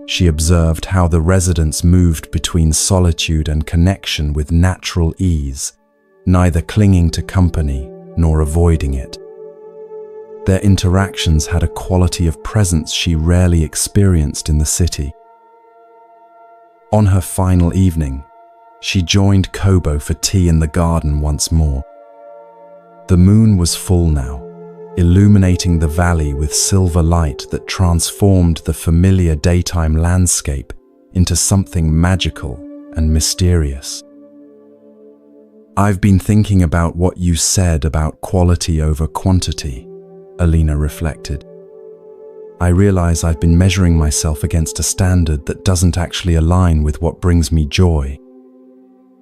She observed how the residents moved between solitude and connection with natural ease, neither clinging to company nor avoiding it. Their interactions had a quality of presence she rarely experienced in the city. On her final evening, she joined Kobo for tea in the garden once more. The moon was full now, illuminating the valley with silver light that transformed the familiar daytime landscape into something magical and mysterious. "I've been thinking about what you said about quality over quantity," Alina reflected. "I realize I've been measuring myself against a standard that doesn't actually align with what brings me joy.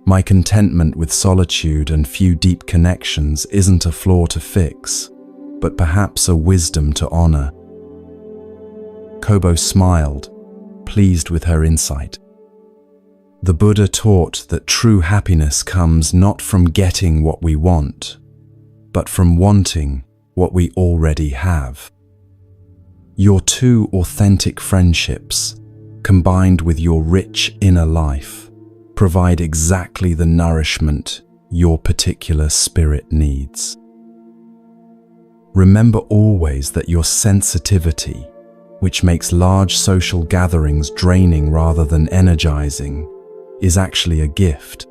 My contentment with solitude and few deep connections isn't a flaw to fix, but perhaps a wisdom to honor." Kobo smiled, pleased with her insight. The Buddha taught that true happiness comes not from getting what we want, but from wanting what we already have. Your 2 authentic friendships, combined with your rich inner life, provide exactly the nourishment your particular spirit needs. Remember always that your sensitivity, which makes large social gatherings draining rather than energizing, is actually a gift.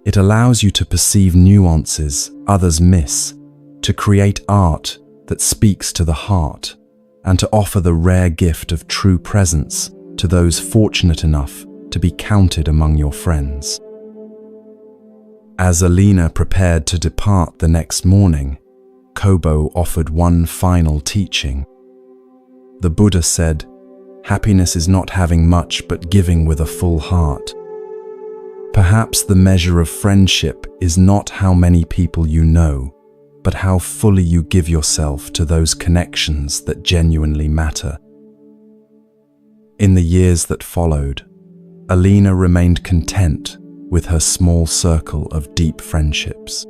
It allows you to perceive nuances others miss, to create art that speaks to the heart, and to offer the rare gift of true presence to those fortunate enough to be counted among your friends. As Alina prepared to depart the next morning, Kobo offered one final teaching. The Buddha said, "Happiness is not having much but giving with a full heart." Perhaps the measure of friendship is not how many people you know, but how fully you give yourself to those connections that genuinely matter. In the years that followed, Alina remained content with her small circle of deep friendships.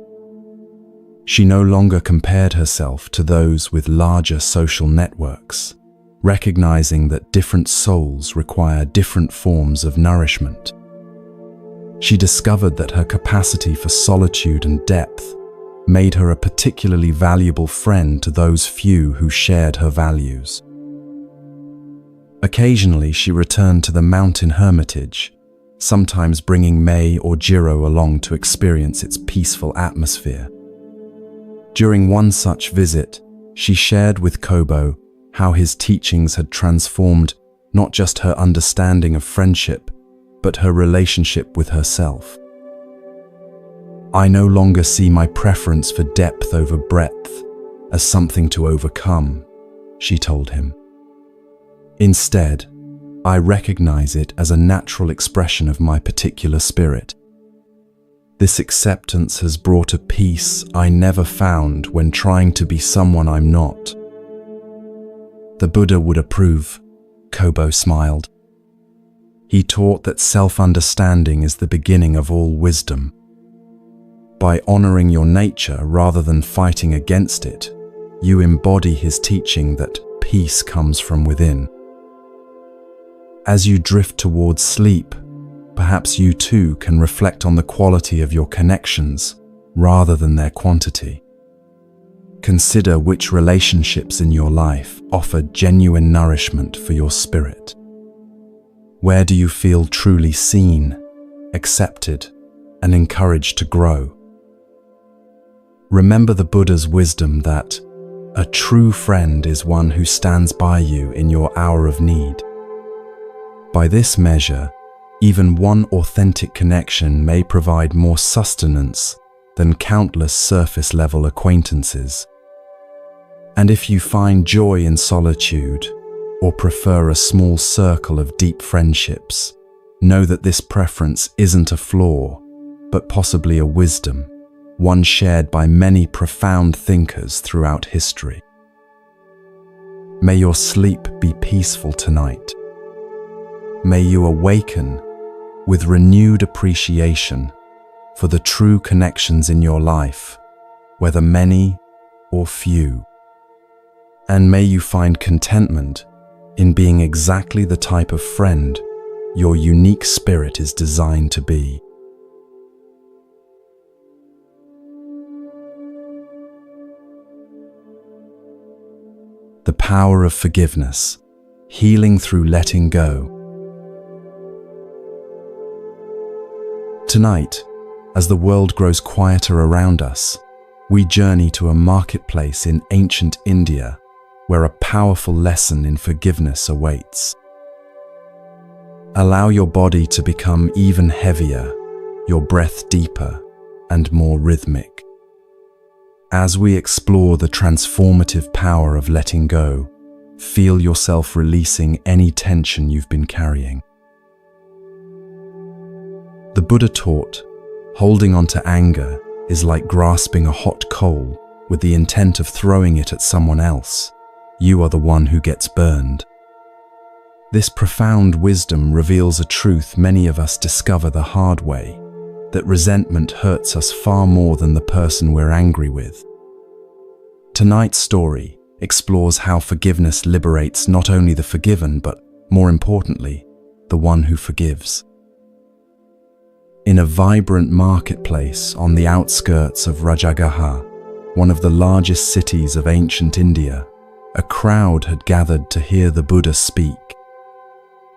She no longer compared herself to those with larger social networks, recognizing that different souls require different forms of nourishment. She discovered that her capacity for solitude and depth made her a particularly valuable friend to those few who shared her values. Occasionally, she returned to the mountain hermitage, sometimes bringing May or Jiro along to experience its peaceful atmosphere. During one such visit, she shared with Kobo how his teachings had transformed not just her understanding of friendship, but her relationship with herself. "I no longer see my preference for depth over breadth as something to overcome," she told him. "Instead, I recognize it as a natural expression of my particular spirit. This acceptance has brought a peace I never found when trying to be someone I'm not." The Buddha would approve, Kobo smiled. He taught that self-understanding is the beginning of all wisdom. By honoring your nature rather than fighting against it, you embody his teaching that peace comes from within. As you drift towards sleep, perhaps you too can reflect on the quality of your connections rather than their quantity. Consider which relationships in your life offer genuine nourishment for your spirit. Where do you feel truly seen, accepted, and encouraged to grow? Remember the Buddha's wisdom that a true friend is one who stands by you in your hour of need. By this measure, even one authentic connection may provide more sustenance than countless surface-level acquaintances. And if you find joy in solitude, or prefer a small circle of deep friendships, know that this preference isn't a flaw, but possibly a wisdom, one shared by many profound thinkers throughout history. May your sleep be peaceful tonight. May you awaken with renewed appreciation for the true connections in your life, whether many or few. And may you find contentment in being exactly the type of friend your unique spirit is designed to be. The power of forgiveness, healing through letting go. Tonight, as the world grows quieter around us, we journey to a marketplace in ancient India where a powerful lesson in forgiveness awaits. Allow your body to become even heavier, your breath deeper and more rhythmic. As we explore the transformative power of letting go, feel yourself releasing any tension you've been carrying. The Buddha taught, holding on to anger is like grasping a hot coal with the intent of throwing it at someone else. You are the one who gets burned. This profound wisdom reveals a truth many of us discover the hard way, that resentment hurts us far more than the person we're angry with. Tonight's story explores how forgiveness liberates not only the forgiven, but, more importantly, the one who forgives. In a vibrant marketplace on the outskirts of Rajagaha, one of the largest cities of ancient India, a crowd had gathered to hear the Buddha speak.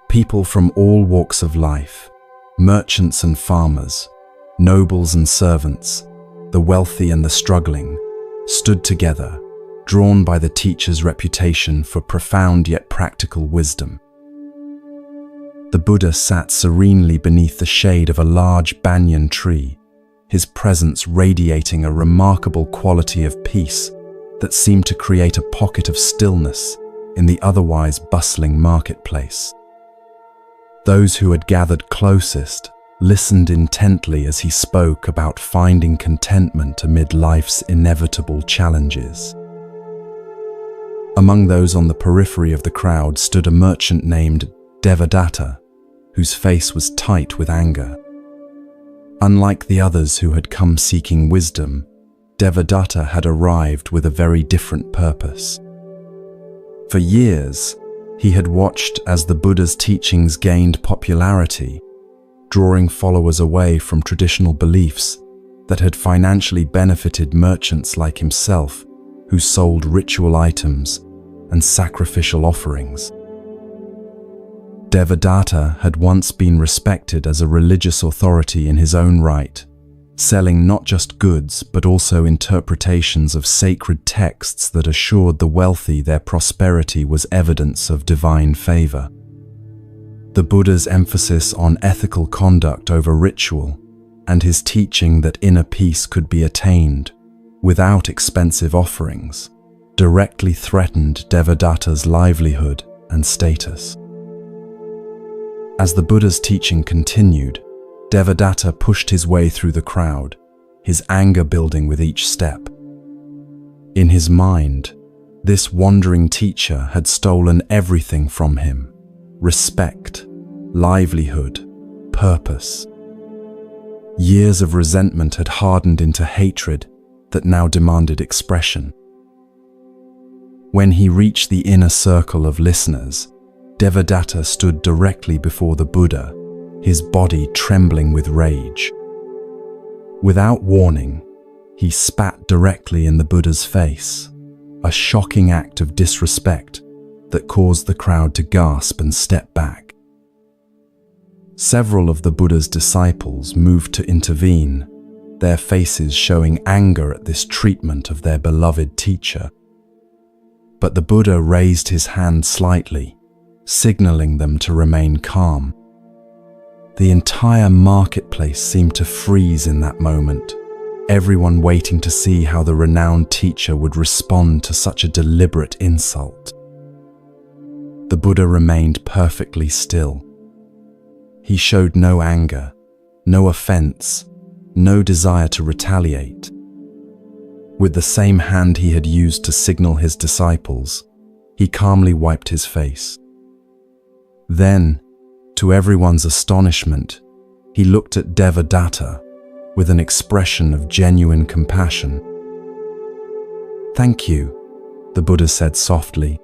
People from all walks of life, merchants and farmers, nobles and servants, the wealthy and the struggling, stood together, drawn by the teacher's reputation for profound yet practical wisdom. The Buddha sat serenely beneath the shade of a large banyan tree, his presence radiating a remarkable quality of peace that seemed to create a pocket of stillness in the otherwise bustling marketplace. Those who had gathered closest listened intently as he spoke about finding contentment amid life's inevitable challenges. Among those on the periphery of the crowd stood a merchant named Devadatta, whose face was tight with anger. Unlike the others who had come seeking wisdom, Devadatta had arrived with a very different purpose. For years, he had watched as the Buddha's teachings gained popularity, drawing followers away from traditional beliefs that had financially benefited merchants like himself who sold ritual items and sacrificial offerings. Devadatta had once been respected as a religious authority in his own right, selling not just goods but also interpretations of sacred texts that assured the wealthy their prosperity was evidence of divine favor. The Buddha's emphasis on ethical conduct over ritual and his teaching that inner peace could be attained without expensive offerings directly threatened Devadatta's livelihood and status. As the Buddha's teaching continued, Devadatta pushed his way through the crowd, his anger building with each step. In his mind, this wandering teacher had stolen everything from him: respect, livelihood, purpose. Years of resentment had hardened into hatred that now demanded expression. When he reached the inner circle of listeners, Devadatta stood directly before the Buddha, his body trembling with rage. Without warning, he spat directly in the Buddha's face, a shocking act of disrespect that caused the crowd to gasp and step back. Several of the Buddha's disciples moved to intervene, their faces showing anger at this treatment of their beloved teacher. But the Buddha raised his hand slightly, signaling them to remain calm. The entire marketplace seemed to freeze in that moment, everyone waiting to see how the renowned teacher would respond to such a deliberate insult. The Buddha remained perfectly still. He showed no anger, no offense, no desire to retaliate. With the same hand he had used to signal his disciples, he calmly wiped his face. Then, to everyone's astonishment, he looked at Devadatta with an expression of genuine compassion. "Thank you," the Buddha said softly.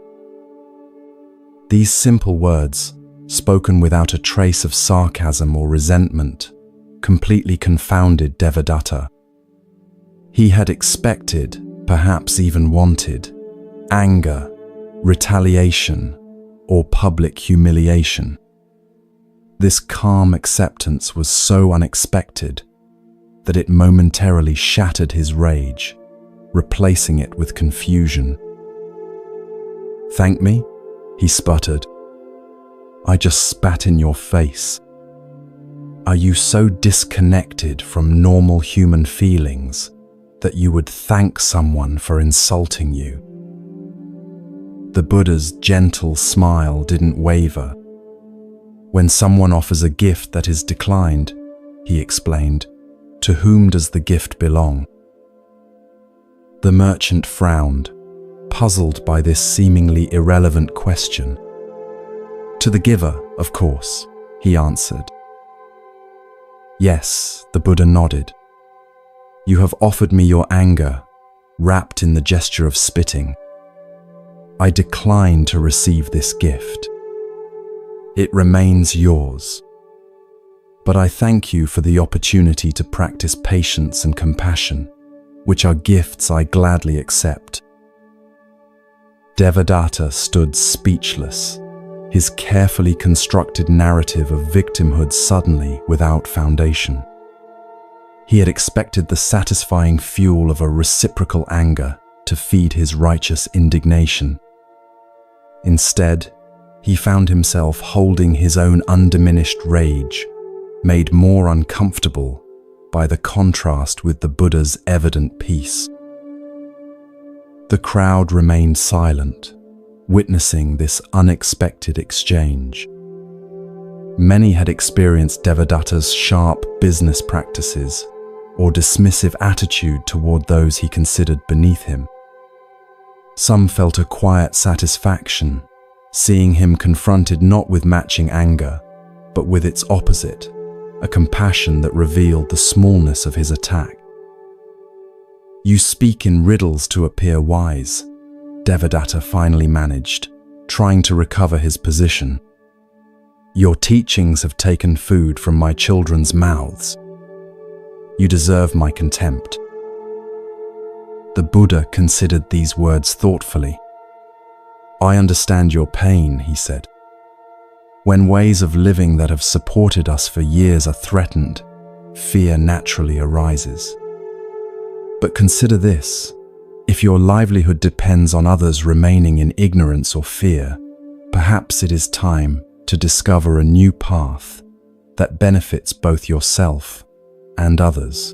These simple words, spoken without a trace of sarcasm or resentment, completely confounded Devadatta. He had expected, perhaps even wanted, anger, retaliation, or public humiliation. This calm acceptance was so unexpected that it momentarily shattered his rage, replacing it with confusion. "Thank me?" he sputtered. "I just spat in your face. Are you so disconnected from normal human feelings that you would thank someone for insulting you?" The Buddha's gentle smile didn't waver. "When someone offers a gift that is declined," he explained, "to whom does the gift belong?" The merchant frowned, puzzled by this seemingly irrelevant question. "To the giver, of course," he answered. "Yes," the Buddha nodded. "You have offered me your anger, wrapped in the gesture of spitting. I decline to receive this gift. It remains yours. But I thank you for the opportunity to practice patience and compassion, which are gifts I gladly accept." Devadatta stood speechless, his carefully constructed narrative of victimhood suddenly without foundation. He had expected the satisfying fuel of a reciprocal anger to feed his righteous indignation. Instead, he found himself holding his own undiminished rage, made more uncomfortable by the contrast with the Buddha's evident peace. The crowd remained silent, witnessing this unexpected exchange. Many had experienced Devadatta's sharp business practices or dismissive attitude toward those he considered beneath him. Some felt a quiet satisfaction, seeing him confronted not with matching anger, but with its opposite, a compassion that revealed the smallness of his attack. You speak in riddles to appear wise, Devadatta finally managed, trying to recover his position. Your teachings have taken food from my children's mouths. You deserve my contempt. The Buddha considered these words thoughtfully. I understand your pain, he said. When ways of living that have supported us for years are threatened, fear naturally arises. But consider this. If your livelihood depends on others remaining in ignorance or fear, perhaps it is time to discover a new path that benefits both yourself and others.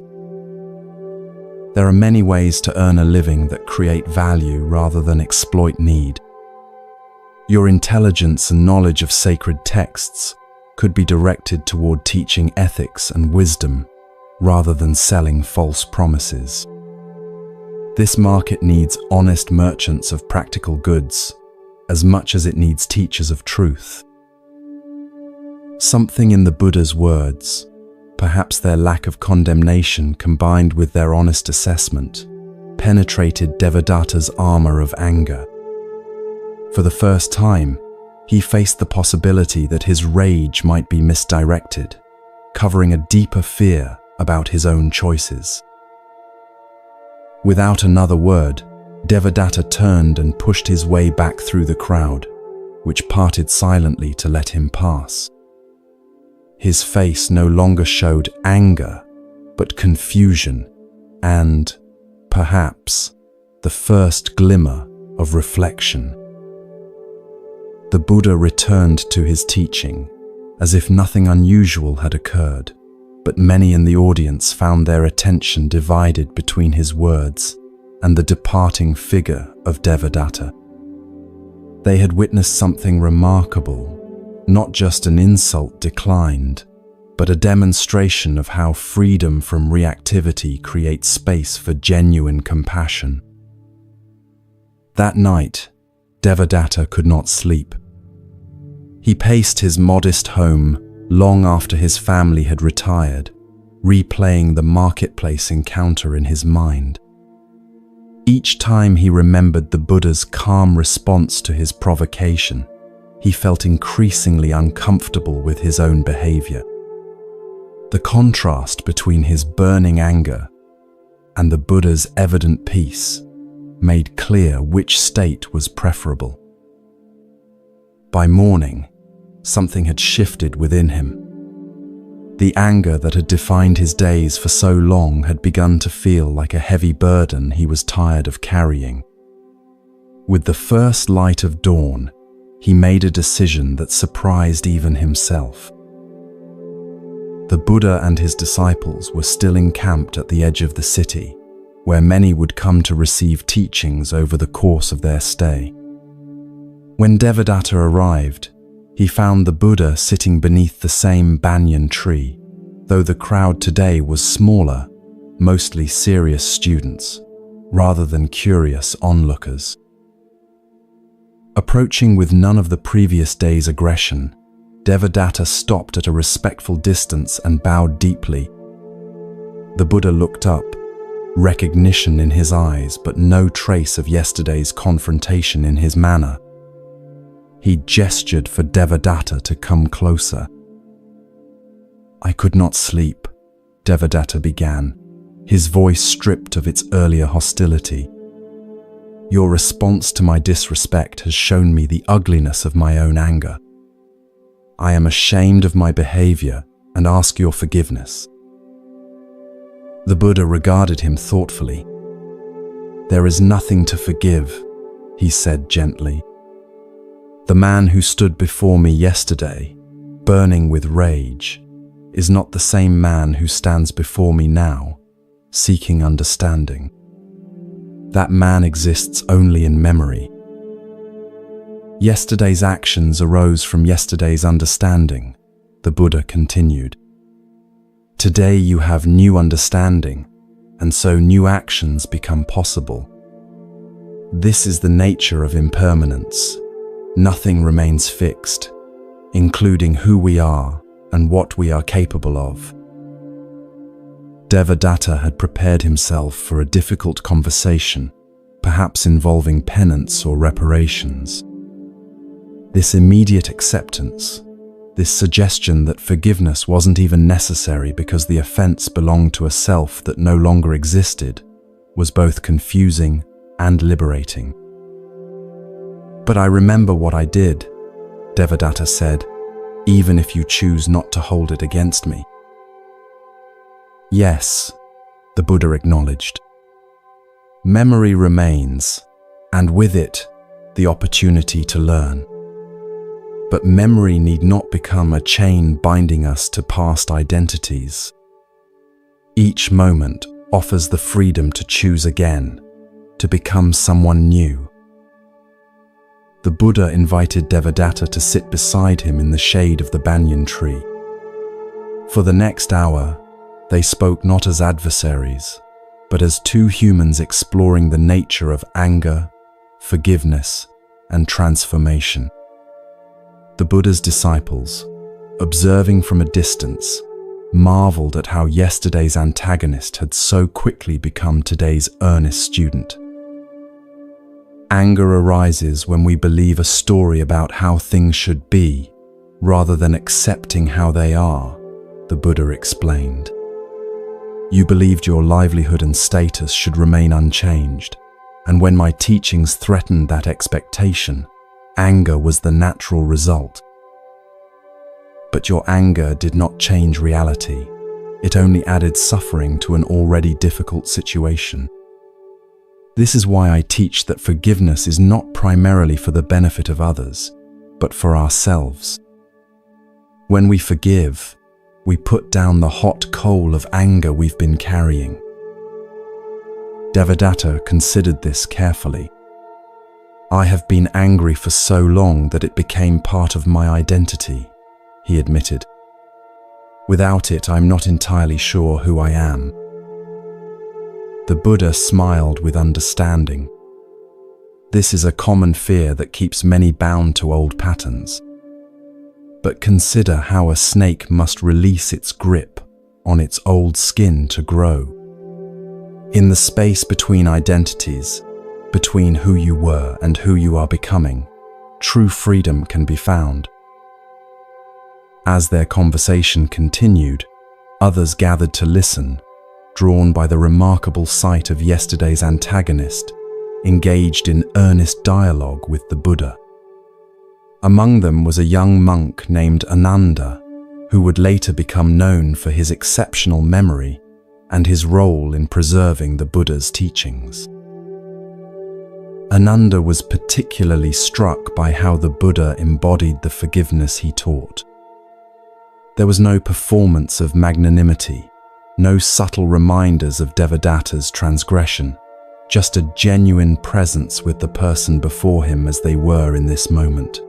There are many ways to earn a living that create value rather than exploit need. Your intelligence and knowledge of sacred texts could be directed toward teaching ethics and wisdom rather than selling false promises. This market needs honest merchants of practical goods as much as it needs teachers of truth. Something in the Buddha's words, perhaps their lack of condemnation combined with their honest assessment, penetrated Devadatta's armor of anger. For the first time, he faced the possibility that his rage might be misdirected, covering a deeper fear about his own choices. Without another word, Devadatta turned and pushed his way back through the crowd, which parted silently to let him pass. His face no longer showed anger, but confusion and, perhaps, the first glimmer of reflection. The Buddha returned to his teaching, as if nothing unusual had occurred, but many in the audience found their attention divided between his words and the departing figure of Devadatta. They had witnessed something remarkable, not just an insult declined, but a demonstration of how freedom from reactivity creates space for genuine compassion. That night, Devadatta could not sleep. He paced his modest home long after his family had retired, replaying the marketplace encounter in his mind. Each time he remembered the Buddha's calm response to his provocation, he felt increasingly uncomfortable with his own behavior. The contrast between his burning anger and the Buddha's evident peace made clear which state was preferable. By morning, something had shifted within him. The anger that had defined his days for so long had begun to feel like a heavy burden he was tired of carrying. With the first light of dawn, he made a decision that surprised even himself. The Buddha and his disciples were still encamped at the edge of the city, where many would come to receive teachings over the course of their stay. When Devadatta arrived, he found the Buddha sitting beneath the same banyan tree, though the crowd today was smaller, mostly serious students, rather than curious onlookers. Approaching with none of the previous day's aggression, Devadatta stopped at a respectful distance and bowed deeply. The Buddha looked up, recognition in his eyes but no trace of yesterday's confrontation in his manner. He gestured for Devadatta to come closer. I could not sleep, Devadatta began, his voice stripped of its earlier hostility. Your response to my disrespect has shown me the ugliness of my own anger. I am ashamed of my behavior and ask your forgiveness. The Buddha regarded him thoughtfully. There is nothing to forgive, he said gently. The man who stood before me yesterday, burning with rage, is not the same man who stands before me now, seeking understanding. That man exists only in memory. Yesterday's actions arose from yesterday's understanding, the Buddha continued. Today you have new understanding, and so new actions become possible. This is the nature of impermanence. Nothing remains fixed, including who we are and what we are capable of. Devadatta had prepared himself for a difficult conversation, perhaps involving penance or reparations. This immediate acceptance, this suggestion that forgiveness wasn't even necessary because the offense belonged to a self that no longer existed, was both confusing and liberating. "But I remember what I did," Devadatta said, "even if you choose not to hold it against me." "Yes," the Buddha acknowledged. "Memory remains, and with it, the opportunity to learn. But memory need not become a chain binding us to past identities. Each moment offers the freedom to choose again, to become someone new." The Buddha invited Devadatta to sit beside him in the shade of the banyan tree. For the next hour, they spoke not as adversaries, but as two humans exploring the nature of anger, forgiveness, and transformation. The Buddha's disciples, observing from a distance, marveled at how yesterday's antagonist had so quickly become today's earnest student. Anger arises when we believe a story about how things should be, rather than accepting how they are, the Buddha explained. You believed your livelihood and status should remain unchanged, and when my teachings threatened that expectation, anger was the natural result. But your anger did not change reality. It only added suffering to an already difficult situation. This is why I teach that forgiveness is not primarily for the benefit of others, but for ourselves. When we forgive, we put down the hot coal of anger we've been carrying. Devadatta considered this carefully. "I have been angry for so long that it became part of my identity," he admitted. "Without it, I'm not entirely sure who I am." The Buddha smiled with understanding. This is a common fear that keeps many bound to old patterns. But consider how a snake must release its grip on its old skin to grow. In the space between identities, between who you were and who you are becoming, true freedom can be found. As their conversation continued, others gathered to listen, drawn by the remarkable sight of yesterday's antagonist, engaged in earnest dialogue with the Buddha. Among them was a young monk named Ananda, who would later become known for his exceptional memory and his role in preserving the Buddha's teachings. Ananda was particularly struck by how the Buddha embodied the forgiveness he taught. There was no performance of magnanimity, no subtle reminders of Devadatta's transgression, just a genuine presence with the person before him as they were in this moment,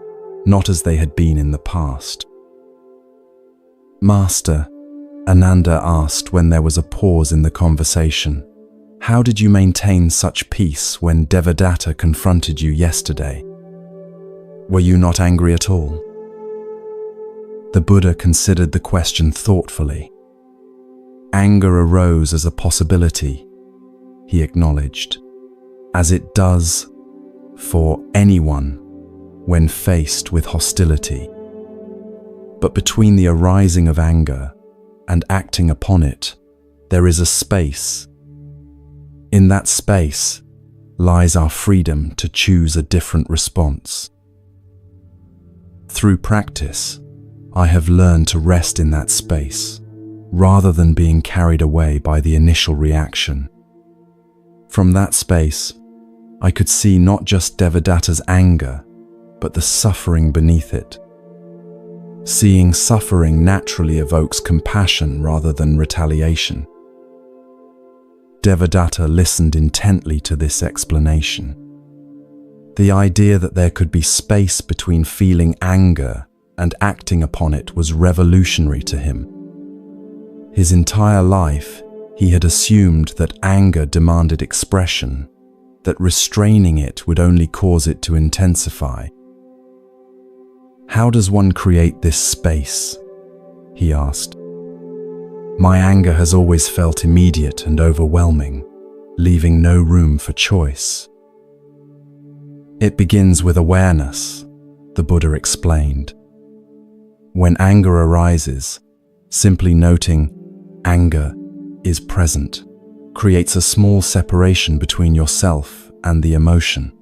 not as they had been in the past. "Master," Ananda asked when there was a pause in the conversation, "how did you maintain such peace when Devadatta confronted you yesterday? Were you not angry at all?" The Buddha considered the question thoughtfully. Anger arose as a possibility, he acknowledged, as it does for anyone when faced with hostility. But between the arising of anger and acting upon it, there is a space. In that space lies our freedom to choose a different response. Through practice, I have learned to rest in that space, rather than being carried away by the initial reaction. From that space, I could see not just Devadatta's anger, but the suffering beneath it. Seeing suffering naturally evokes compassion rather than retaliation. Devadatta listened intently to this explanation. The idea that there could be space between feeling anger and acting upon it was revolutionary to him. His entire life, he had assumed that anger demanded expression, that restraining it would only cause it to intensify. "How does one create this space?" he asked. My anger has always felt immediate and overwhelming, leaving no room for choice. It begins with awareness, the Buddha explained. When anger arises, simply noting anger is present creates a small separation between yourself and the emotion.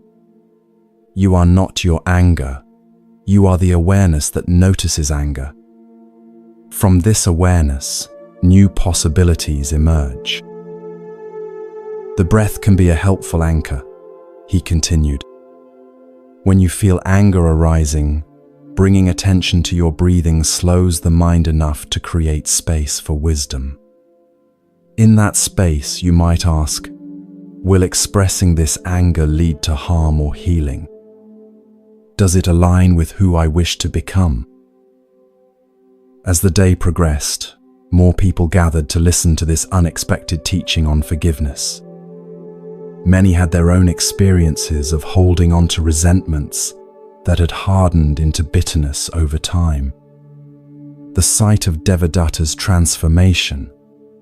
You are not your anger, you are the awareness that notices anger. From this awareness, new possibilities emerge. The breath can be a helpful anchor, he continued. When you feel anger arising, bringing attention to your breathing slows the mind enough to create space for wisdom. In that space, you might ask, will expressing this anger lead to harm or healing? Does it align with who I wish to become? As the day progressed, more people gathered to listen to this unexpected teaching on forgiveness. Many had their own experiences of holding on to resentments that had hardened into bitterness over time. The sight of Devadatta's transformation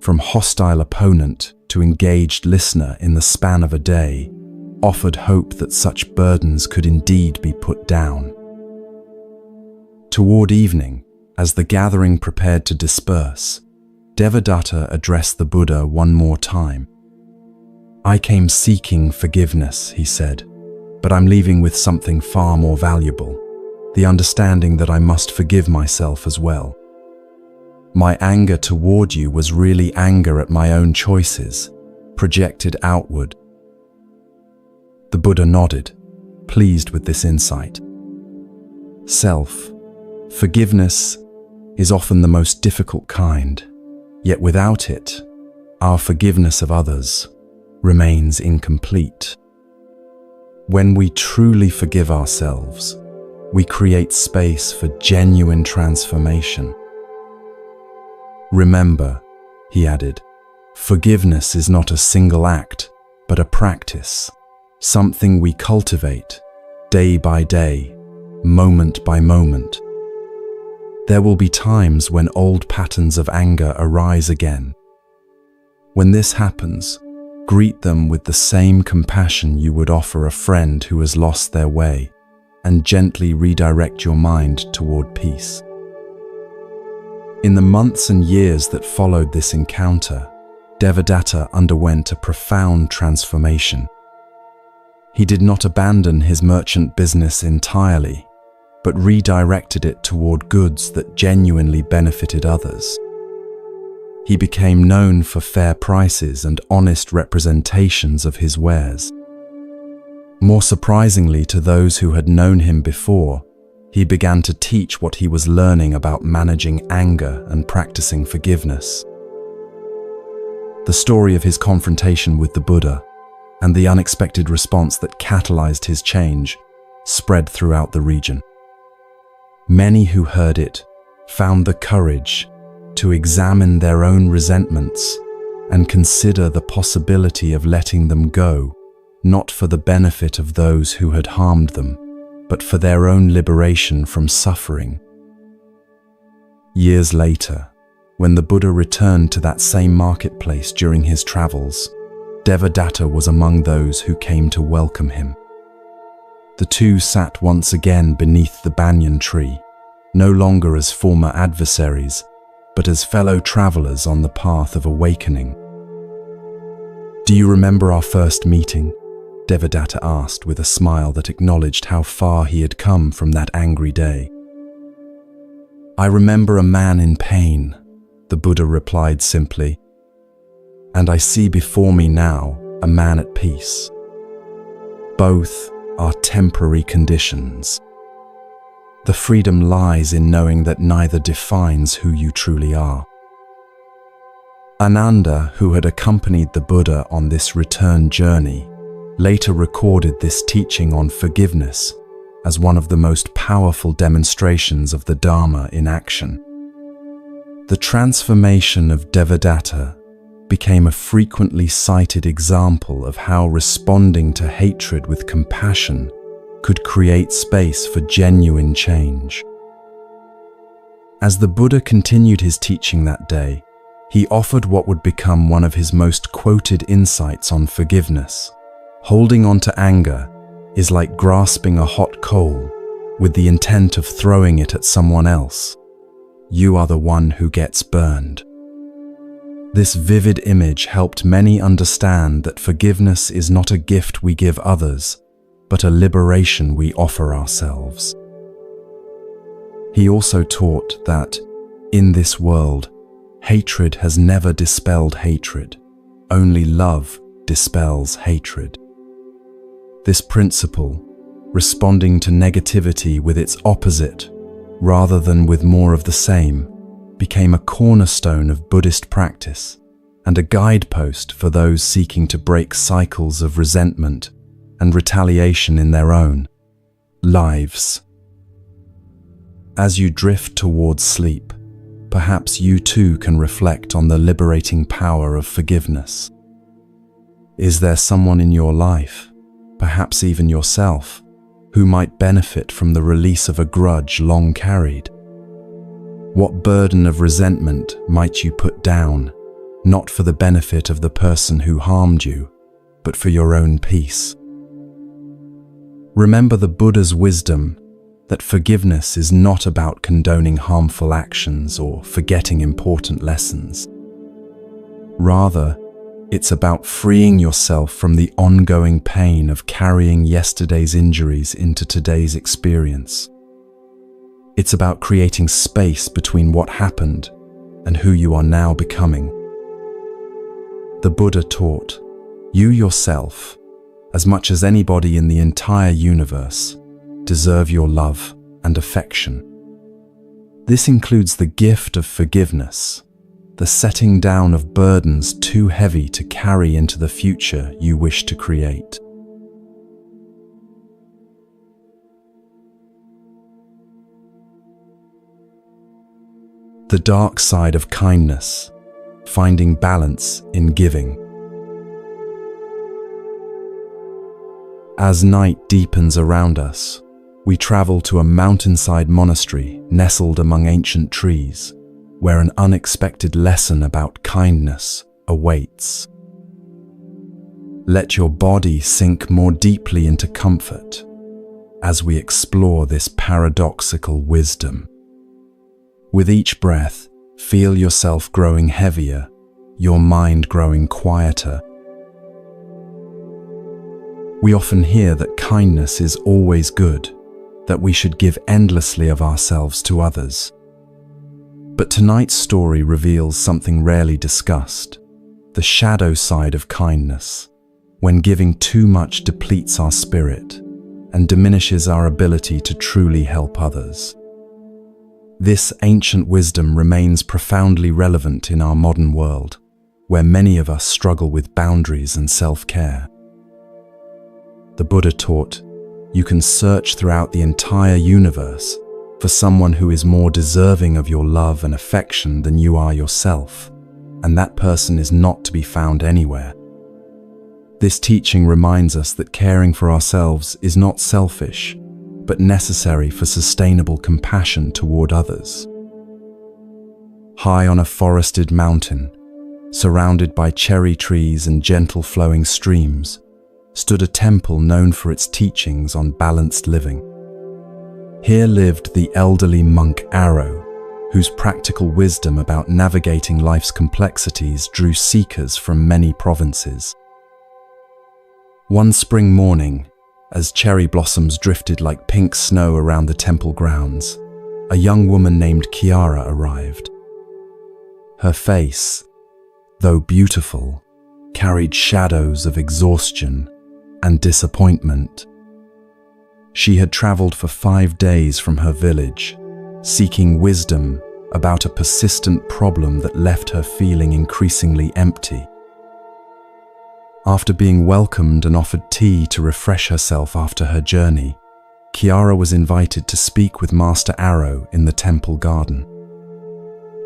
from hostile opponent to engaged listener in the span of a day offered hope that such burdens could indeed be put down. Toward evening, as the gathering prepared to disperse, Devadatta addressed the Buddha one more time. I came seeking forgiveness, he said, but I'm leaving with something far more valuable, the understanding that I must forgive myself as well. My anger toward you was really anger at my own choices, projected outward. The Buddha nodded, pleased with this insight. Self-forgiveness is often the most difficult kind, yet without it, our forgiveness of others remains incomplete. When we truly forgive ourselves, we create space for genuine transformation. Remember, he added, forgiveness is not a single act, but a practice, something we cultivate day by day, moment by moment. There will be times when old patterns of anger arise again. When this happens, greet them with the same compassion you would offer a friend who has lost their way, and gently redirect your mind toward peace. In the months and years that followed this encounter, Devadatta underwent a profound transformation. He did not abandon his merchant business entirely, but redirected it toward goods that genuinely benefited others. He became known for fair prices and honest representations of his wares. More surprisingly to those who had known him before, he began to teach what he was learning about managing anger and practicing forgiveness. The story of his confrontation with the Buddha and the unexpected response that catalyzed his change spread throughout the region. Many who heard it found the courage to examine their own resentments and consider the possibility of letting them go, not for the benefit of those who had harmed them, but for their own liberation from suffering. Years later, when the Buddha returned to that same marketplace during his travels, Devadatta was among those who came to welcome him. The two sat once again beneath the banyan tree, no longer as former adversaries, but as fellow travelers on the path of awakening. Do you remember our first meeting? Devadatta asked with a smile that acknowledged how far he had come from that angry day. I remember a man in pain, the Buddha replied simply, and I see before me now a man at peace. Both are temporary conditions. The freedom lies in knowing that neither defines who you truly are. Ananda, who had accompanied the Buddha on this return journey, later recorded this teaching on forgiveness as one of the most powerful demonstrations of the Dharma in action. The transformation of Devadatta became a frequently cited example of how responding to hatred with compassion could create space for genuine change. As the Buddha continued his teaching that day, he offered what would become one of his most quoted insights on forgiveness. Holding on to anger is like grasping a hot coal with the intent of throwing it at someone else. You are the one who gets burned. This vivid image helped many understand that forgiveness is not a gift we give others, but a liberation we offer ourselves. He also taught that, in this world, hatred has never dispelled hatred. Only love dispels hatred. This principle, responding to negativity with its opposite, rather than with more of the same, became a cornerstone of Buddhist practice and a guidepost for those seeking to break cycles of resentment and retaliation in their own lives. As you drift towards sleep, perhaps you too can reflect on the liberating power of forgiveness. Is there someone in your life, perhaps even yourself, who might benefit from the release of a grudge long carried? What burden of resentment might you put down, not for the benefit of the person who harmed you, but for your own peace? Remember the Buddha's wisdom that forgiveness is not about condoning harmful actions or forgetting important lessons. Rather, it's about freeing yourself from the ongoing pain of carrying yesterday's injuries into today's experience. It's about creating space between what happened and who you are now becoming. The Buddha taught, you yourself, as much as anybody in the entire universe, deserve your love and affection. This includes the gift of forgiveness, the setting down of burdens too heavy to carry into the future you wish to create. The dark side of kindness, finding balance in giving. As night deepens around us, we travel to a mountainside monastery nestled among ancient trees, where an unexpected lesson about kindness awaits. Let your body sink more deeply into comfort as we explore this paradoxical wisdom. With each breath, feel yourself growing heavier, your mind growing quieter. We often hear that kindness is always good, that we should give endlessly of ourselves to others. But tonight's story reveals something rarely discussed, the shadow side of kindness, when giving too much depletes our spirit and diminishes our ability to truly help others. This ancient wisdom remains profoundly relevant in our modern world, where many of us struggle with boundaries and self-care. The Buddha taught, you can search throughout the entire universe for someone who is more deserving of your love and affection than you are yourself, and that person is not to be found anywhere. This teaching reminds us that caring for ourselves is not selfish, but necessary for sustainable compassion toward others. High on a forested mountain, surrounded by cherry trees and gentle flowing streams, stood a temple known for its teachings on balanced living. Here lived the elderly monk Arrow, whose practical wisdom about navigating life's complexities drew seekers from many provinces. One spring morning, as cherry blossoms drifted like pink snow around the temple grounds, a young woman named Kiara arrived. Her face, though beautiful, carried shadows of exhaustion and disappointment. She had traveled for 5 days from her village, seeking wisdom about a persistent problem that left her feeling increasingly empty. After being welcomed and offered tea to refresh herself after her journey, Kiara was invited to speak with Master Arrow in the temple garden.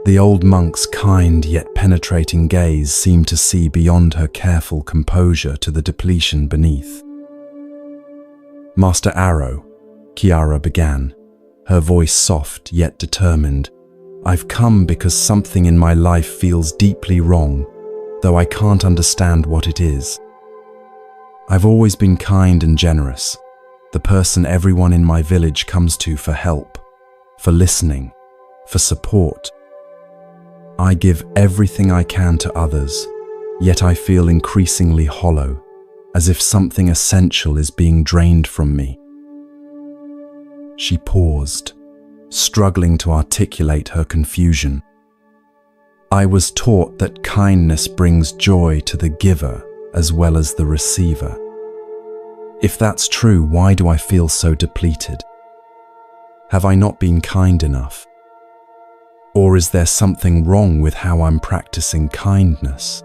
The old monk's kind yet penetrating gaze seemed to see beyond her careful composure to the depletion beneath. Master Arrow, Kiara began, her voice soft yet determined, I've come because something in my life feels deeply wrong, though I can't understand what it is. I've always been kind and generous, the person everyone in my village comes to for help, for listening, for support. I give everything I can to others, yet I feel increasingly hollow, as if something essential is being drained from me. She paused, struggling to articulate her confusion. I was taught that kindness brings joy to the giver as well as the receiver. If that's true, why do I feel so depleted? Have I not been kind enough? Or is there something wrong with how I'm practicing kindness?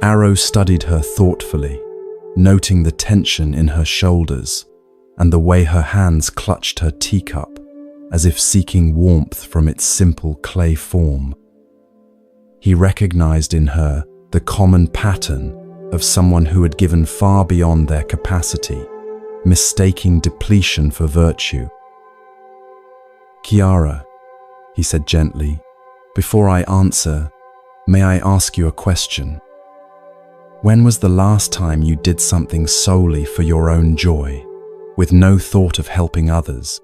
Arrow studied her thoughtfully, noting the tension in her shoulders and the way her hands clutched her teacup, as if seeking warmth from its simple clay form. He recognized in her the common pattern of someone who had given far beyond their capacity, mistaking depletion for virtue. "Kiara," he said gently, "before I answer, may I ask you a question? When was the last time you did something solely for your own joy, with no thought of helping others?"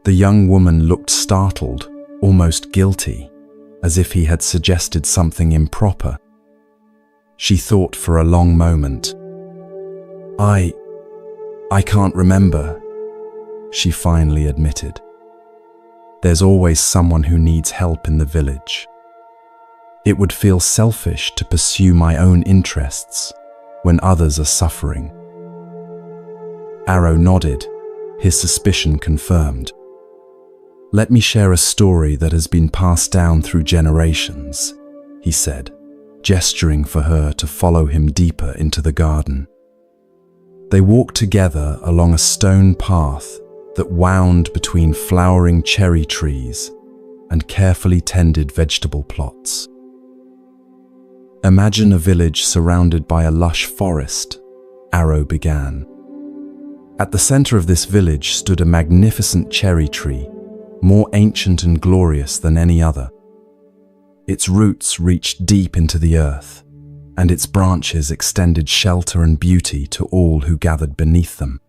The young woman looked startled, almost guilty, as if he had suggested something improper. She thought for a long moment. I can't remember," she finally admitted. "There's always someone who needs help in the village. It would feel selfish to pursue my own interests when others are suffering." Arrow nodded, his suspicion confirmed. "Let me share a story that has been passed down through generations," he said, gesturing for her to follow him deeper into the garden. They walked together along a stone path that wound between flowering cherry trees and carefully tended vegetable plots. "Imagine a village surrounded by a lush forest," Arrow began. "At the center of this village stood a magnificent cherry tree, more ancient and glorious than any other. Its roots reached deep into the earth, and its branches extended shelter and beauty to all who gathered beneath them.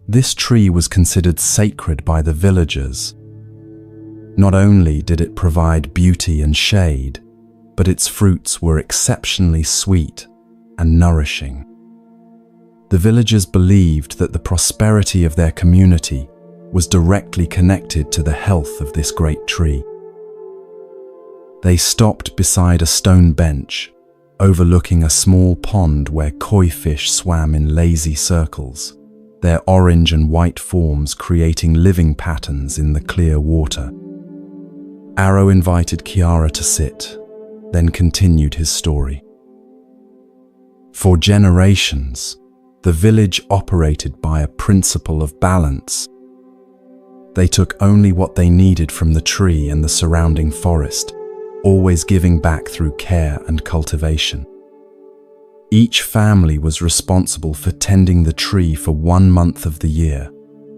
This tree was considered sacred by the villagers. Not only did it provide beauty and shade, but its fruits were exceptionally sweet and nourishing. The villagers believed that the prosperity of their community was directly connected to the health of this great tree. They stopped beside a stone bench, overlooking a small pond where koi fish swam in lazy circles, their orange and white forms creating living patterns in the clear water. Arrow invited Kiara to sit, then continued his story. For generations, the village operated by a principle of balance. They took only what they needed from the tree and the surrounding forest, always giving back through care and cultivation. Each family was responsible for tending the tree for 1 month of the year,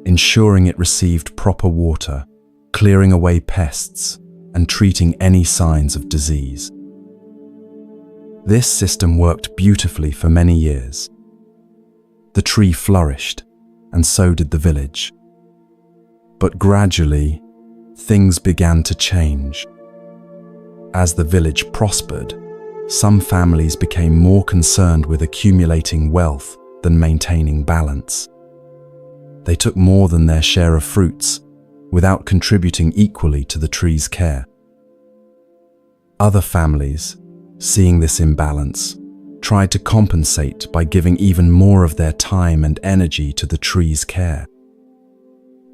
ensuring it received proper water, clearing away pests, and treating any signs of disease. This system worked beautifully for many years. The tree flourished, and so did the village. But gradually, things began to change. As the village prospered, some families became more concerned with accumulating wealth than maintaining balance. They took more than their share of fruits, without contributing equally to the tree's care. Other families, seeing this imbalance, tried to compensate by giving even more of their time and energy to the tree's care.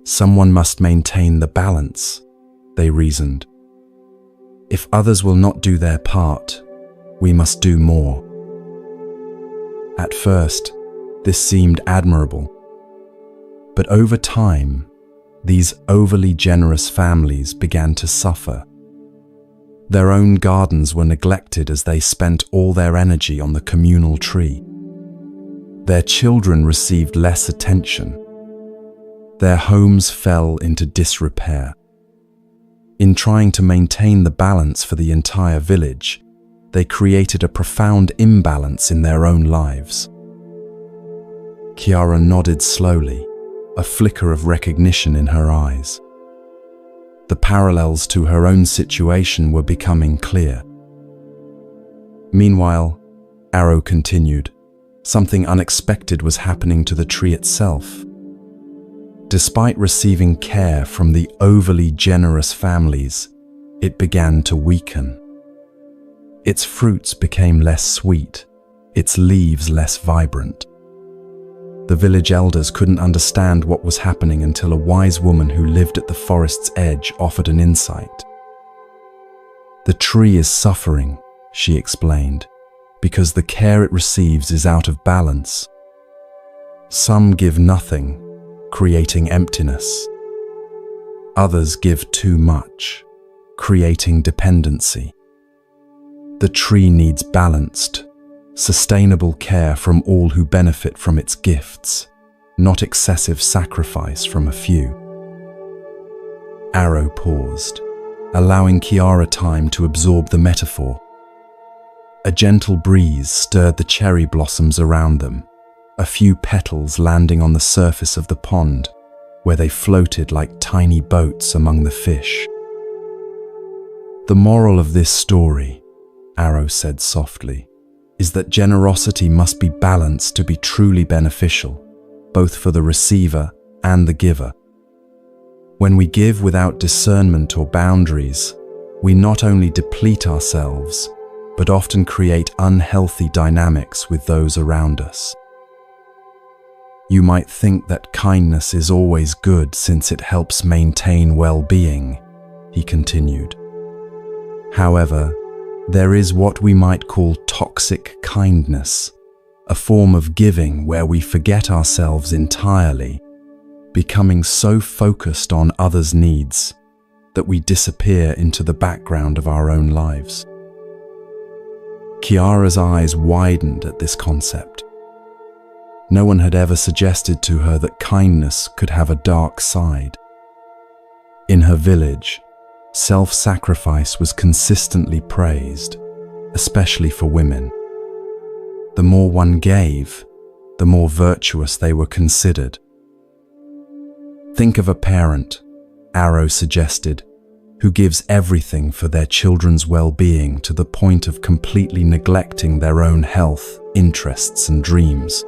Someone must maintain the balance, they reasoned. If others will not do their part, we must do more. At first, this seemed admirable. But over time, these overly generous families began to suffer. Their own gardens were neglected as they spent all their energy on the communal tree. Their children received less attention. Their homes fell into disrepair. In trying to maintain the balance for the entire village, they created a profound imbalance in their own lives. Kiara nodded slowly, a flicker of recognition in her eyes. The parallels to her own situation were becoming clear. Meanwhile, Arrow continued, something unexpected was happening to the tree itself. Despite receiving care from the overly generous families, it began to weaken. Its fruits became less sweet, its leaves less vibrant. The village elders couldn't understand what was happening until a wise woman who lived at the forest's edge offered an insight. "The tree is suffering," she explained, "because the care it receives is out of balance. Some give nothing, creating emptiness. Others give too much, creating dependency. The tree needs balanced, sustainable care from all who benefit from its gifts, not excessive sacrifice from a few." Arrow paused, allowing Kiara time to absorb the metaphor. A gentle breeze stirred the cherry blossoms around them, a few petals landing on the surface of the pond, where they floated like tiny boats among the fish. "The moral of this story," Arrow said softly, "is that generosity must be balanced to be truly beneficial, both for the receiver and the giver. When we give without discernment or boundaries, we not only deplete ourselves, but often create unhealthy dynamics with those around us." "You might think that kindness is always good since it helps maintain well-being," he continued. "However, there is what we might call toxic kindness, a form of giving where we forget ourselves entirely, becoming so focused on others' needs that we disappear into the background of our own lives." Kiara's eyes widened at this concept. No one had ever suggested to her that kindness could have a dark side. In her village, self-sacrifice was consistently praised, especially for women. The more one gave, the more virtuous they were considered. "Think of a parent," Arrow suggested, "who gives everything for their children's well-being to the point of completely neglecting their own health, interests, and dreams.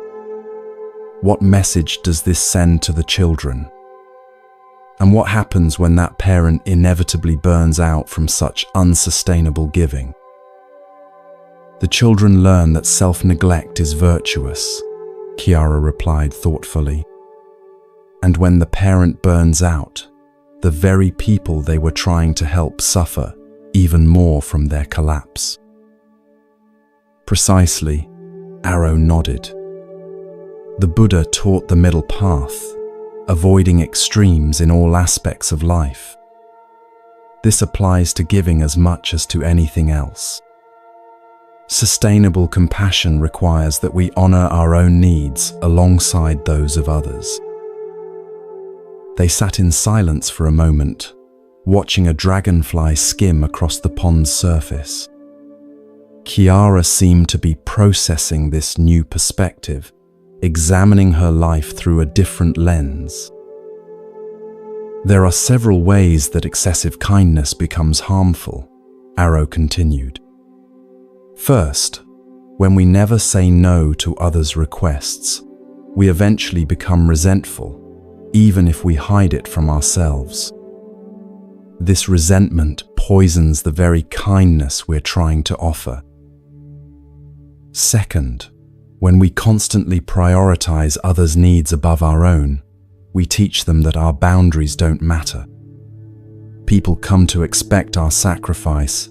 What message does this send to the children? And what happens when that parent inevitably burns out from such unsustainable giving?" "The children learn that self-neglect is virtuous," Kiara replied thoughtfully. "And when the parent burns out, the very people they were trying to help suffer even more from their collapse." "Precisely," Arrow nodded. "The Buddha taught the middle path, avoiding extremes in all aspects of life. This applies to giving as much as to anything else. Sustainable compassion requires that we honor our own needs alongside those of others." They sat in silence for a moment, watching a dragonfly skim across the pond's surface. Kiara seemed to be processing this new perspective, examining her life through a different lens. "There are several ways that excessive kindness becomes harmful," Arrow continued. "First, when we never say no to others' requests, we eventually become resentful, even if we hide it from ourselves. This resentment poisons the very kindness we're trying to offer. Second, when we constantly prioritize others' needs above our own, we teach them that our boundaries don't matter. People come to expect our sacrifice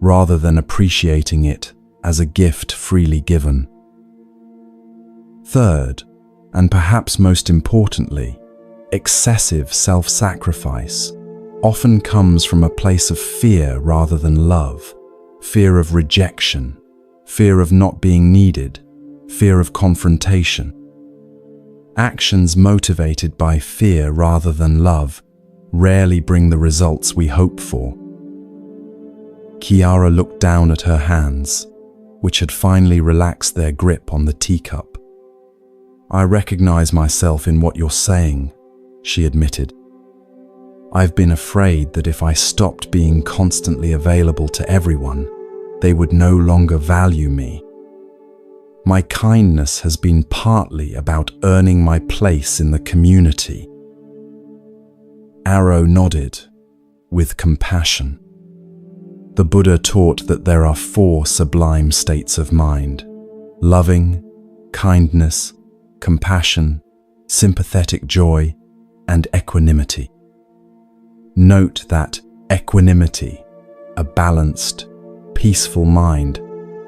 rather than appreciating it as a gift freely given. Third, and perhaps most importantly, excessive self-sacrifice often comes from a place of fear rather than love, fear of rejection, fear of not being needed, fear of confrontation. Actions motivated by fear rather than love rarely bring the results we hope for. Kiara looked down at her hands, which had finally relaxed their grip on the teacup. "I recognize myself in what you're saying," she admitted. "I've been afraid that if I stopped being constantly available to everyone, they would no longer value me. My kindness has been partly about earning my place in the community." Arrow nodded, with compassion. The Buddha taught that there are 4 sublime states of mind: loving, kindness, compassion, sympathetic joy, and equanimity. Note that equanimity, a balanced, peaceful mind,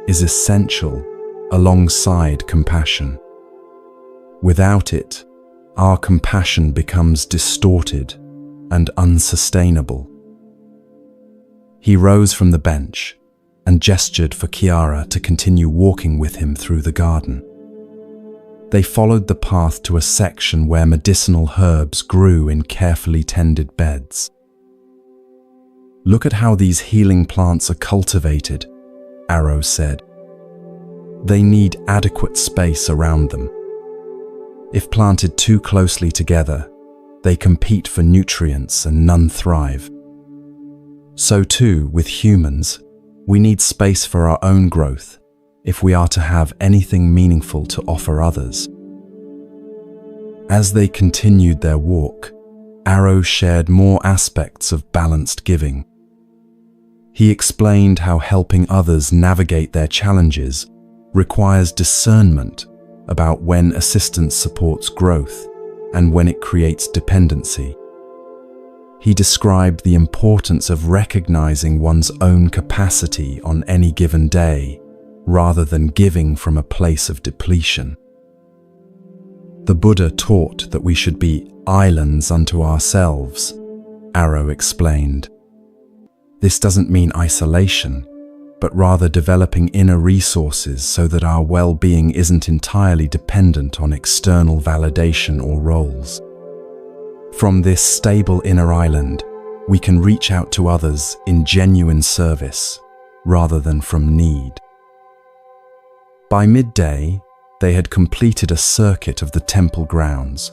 is essential alongside compassion. Without it, our compassion becomes distorted and unsustainable. He rose from the bench and gestured for Kiara to continue walking with him through the garden. They followed the path to a section where medicinal herbs grew in carefully tended beds. "Look at how these healing plants are cultivated," Arrow said. "They need adequate space around them. If planted too closely together, they compete for nutrients and none thrive. So too, with humans, we need space for our own growth if we are to have anything meaningful to offer others." As they continued their walk, Arrow shared more aspects of balanced giving. He explained how helping others navigate their challenges requires discernment about when assistance supports growth and when it creates dependency. He described the importance of recognizing one's own capacity on any given day, rather than giving from a place of depletion. The Buddha taught that we should be islands unto ourselves, Arrow explained. This doesn't mean isolation, but rather developing inner resources so that our well-being isn't entirely dependent on external validation or roles. From this stable inner island, we can reach out to others in genuine service, rather than from need. By midday, they had completed a circuit of the temple grounds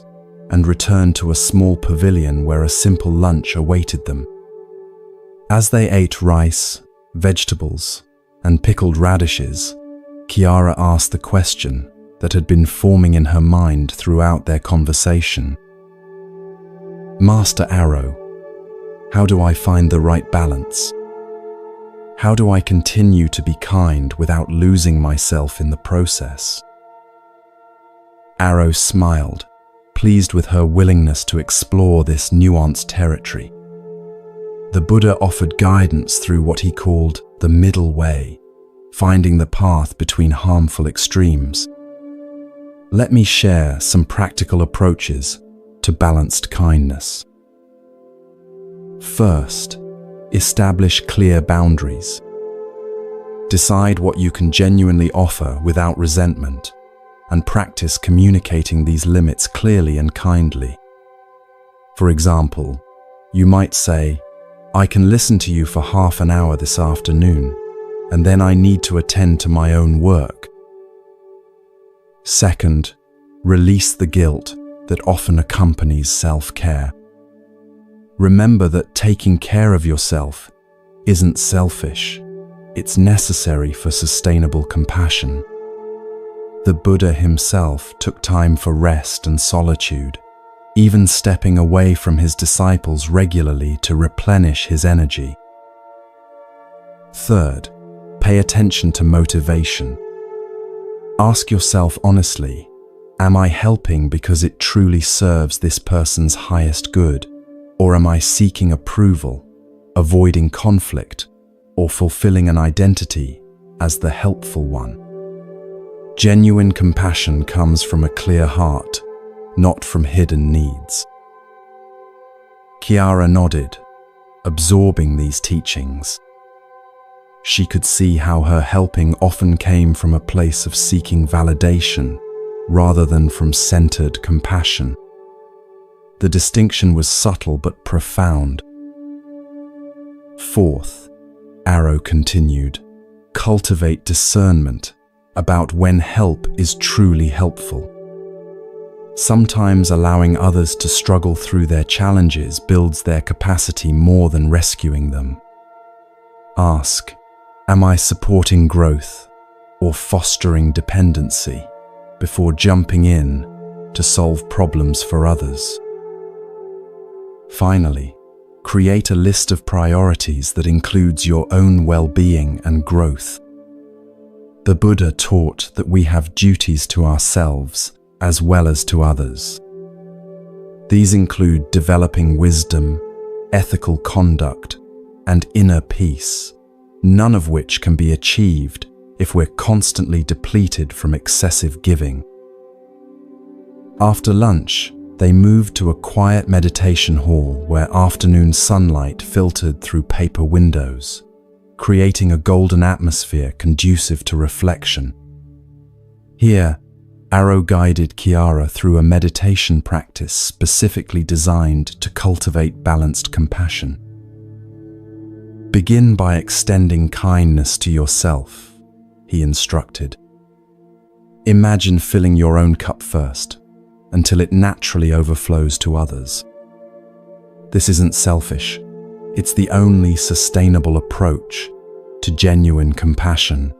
and returned to a small pavilion where a simple lunch awaited them. As they ate rice, vegetables, and pickled radishes, Kiara asked the question that had been forming in her mind throughout their conversation. "Master Arrow, how do I find the right balance? How do I continue to be kind without losing myself in the process?" Arrow smiled, pleased with her willingness to explore this nuanced territory. The Buddha offered guidance through what he called the middle way, finding the path between harmful extremes. Let me share some practical approaches to balanced kindness. First, establish clear boundaries. Decide what you can genuinely offer without resentment, and practice communicating these limits clearly and kindly. For example, you might say, "I can listen to you for half an hour this afternoon, and then I need to attend to my own work." Second, release the guilt that often accompanies self-care. Remember that taking care of yourself isn't selfish, it's necessary for sustainable compassion. The Buddha himself took time for rest and solitude, even stepping away from his disciples regularly to replenish his energy. Third, pay attention to motivation. Ask yourself honestly, am I helping because it truly serves this person's highest good, or am I seeking approval, avoiding conflict, or fulfilling an identity as the helpful one? Genuine compassion comes from a clear heart, not from hidden needs. Kiara nodded, absorbing these teachings. She could see how her helping often came from a place of seeking validation rather than from centered compassion. The distinction was subtle but profound. Fourth, Arrow continued, cultivate discernment about when help is truly helpful. Sometimes allowing others to struggle through their challenges builds their capacity more than rescuing them. Ask, am I supporting growth or fostering dependency before jumping in to solve problems for others? Finally, create a list of priorities that includes your own well-being and growth. The Buddha taught that we have duties to ourselves as well as to others. These include developing wisdom, ethical conduct, and inner peace, none of which can be achieved if we're constantly depleted from excessive giving. After lunch, they moved to a quiet meditation hall where afternoon sunlight filtered through paper windows, creating a golden atmosphere conducive to reflection. Here, Arrow guided Kiara through a meditation practice specifically designed to cultivate balanced compassion. Begin by extending kindness to yourself, he instructed. Imagine filling your own cup first, until it naturally overflows to others. This isn't selfish, it's the only sustainable approach to genuine compassion.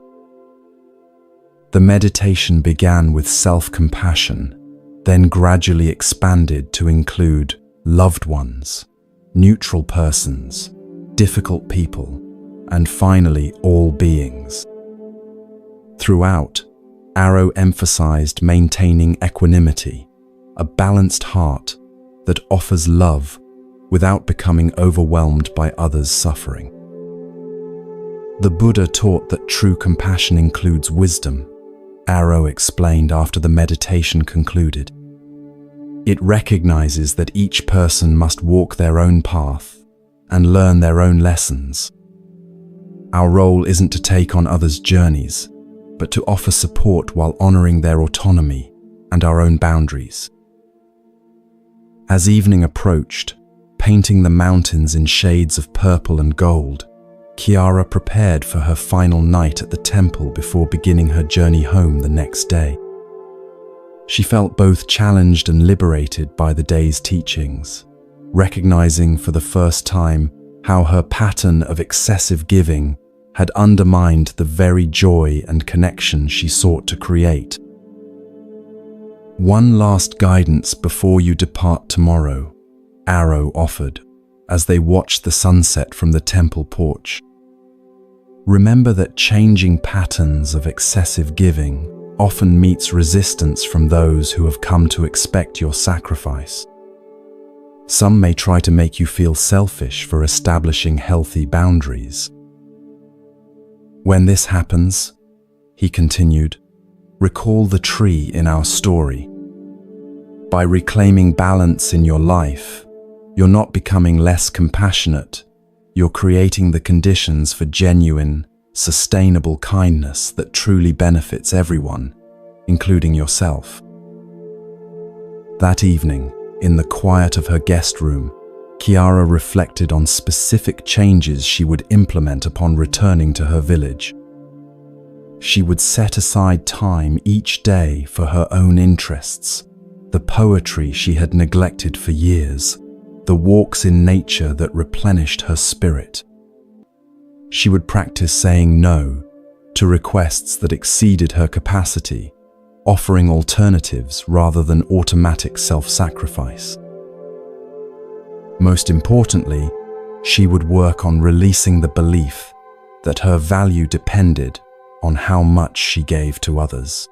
The meditation began with self-compassion, then gradually expanded to include loved ones, neutral persons, difficult people, and finally all beings. Throughout, Arrow emphasized maintaining equanimity, a balanced heart that offers love without becoming overwhelmed by others' suffering. The Buddha taught that true compassion includes wisdom, Arrow explained after the meditation concluded. It recognizes that each person must walk their own path and learn their own lessons. Our role isn't to take on others' journeys, but to offer support while honoring their autonomy and our own boundaries. As evening approached, painting the mountains in shades of purple and gold, Kiara prepared for her final night at the temple before beginning her journey home the next day. She felt both challenged and liberated by the day's teachings, recognizing for the first time how her pattern of excessive giving had undermined the very joy and connection she sought to create. One last guidance before you depart tomorrow, Arrow offered, as they watched the sunset from the temple porch. Remember that changing patterns of excessive giving often meets resistance from those who have come to expect your sacrifice. Some may try to make you feel selfish for establishing healthy boundaries. When this happens, he continued, recall the tree in our story. By reclaiming balance in your life, you're not becoming less compassionate, you're creating the conditions for genuine, sustainable kindness that truly benefits everyone, including yourself. That evening, in the quiet of her guest room, Kiara reflected on specific changes she would implement upon returning to her village. She would set aside time each day for her own interests, the poetry she had neglected for years, the walks in nature that replenished her spirit. She would practice saying no to requests that exceeded her capacity, offering alternatives rather than automatic self-sacrifice. Most importantly, she would work on releasing the belief that her value depended on how much she gave to others.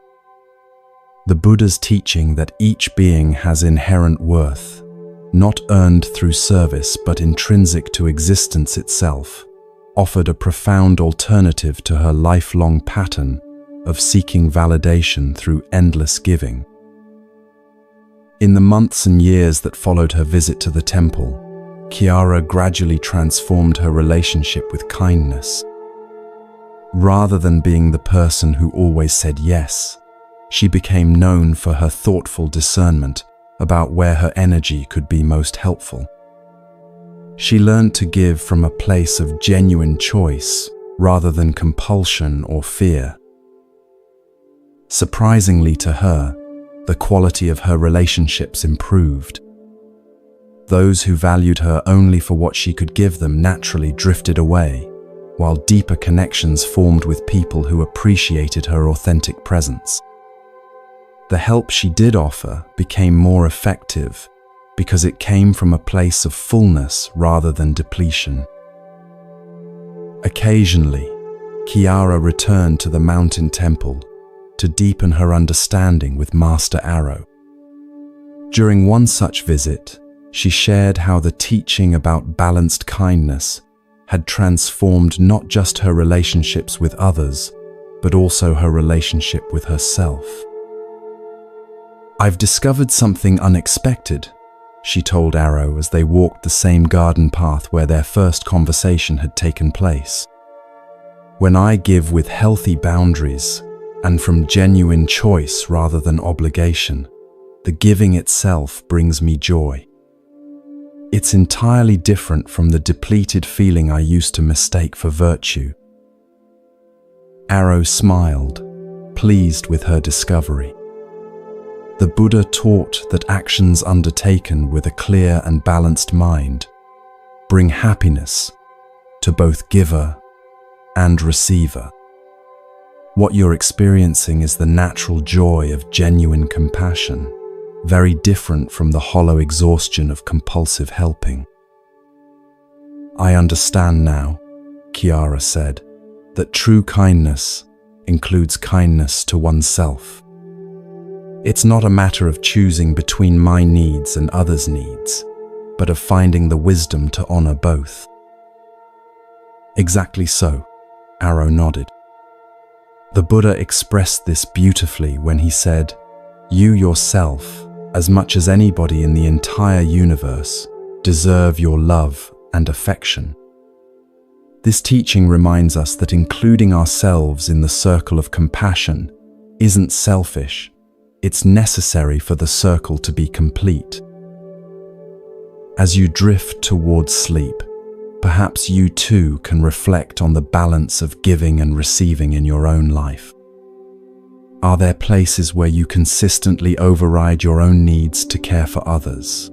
The Buddha's teaching that each being has inherent worth, not earned through service but intrinsic to existence itself, offered a profound alternative to her lifelong pattern of seeking validation through endless giving. In the months and years that followed her visit to the temple, Kiara gradually transformed her relationship with kindness. Rather than being the person who always said yes, she became known for her thoughtful discernment about where her energy could be most helpful. She learned to give from a place of genuine choice rather than compulsion or fear. Surprisingly to her, the quality of her relationships improved. Those who valued her only for what she could give them naturally drifted away, while deeper connections formed with people who appreciated her authentic presence. The help she did offer became more effective because it came from a place of fullness rather than depletion. Occasionally, Kiara returned to the mountain temple to deepen her understanding with Master Arrow. During one such visit, she shared how the teaching about balanced kindness had transformed not just her relationships with others, but also her relationship with herself. "I've discovered something unexpected," she told Arrow as they walked the same garden path where their first conversation had taken place. "When I give with healthy boundaries and from genuine choice rather than obligation, the giving itself brings me joy. It's entirely different from the depleted feeling I used to mistake for virtue." Arrow smiled, pleased with her discovery. The Buddha taught that actions undertaken with a clear and balanced mind bring happiness to both giver and receiver. What you're experiencing is the natural joy of genuine compassion, very different from the hollow exhaustion of compulsive helping. "I understand now," Kiara said, "that true kindness includes kindness to oneself. It's not a matter of choosing between my needs and others' needs, but of finding the wisdom to honor both." "Exactly so," Arrow nodded. The Buddha expressed this beautifully when he said, "You yourself, as much as anybody in the entire universe, deserve your love and affection." This teaching reminds us that including ourselves in the circle of compassion isn't selfish. It's necessary for the circle to be complete. As you drift towards sleep, perhaps you too can reflect on the balance of giving and receiving in your own life. Are there places where you consistently override your own needs to care for others?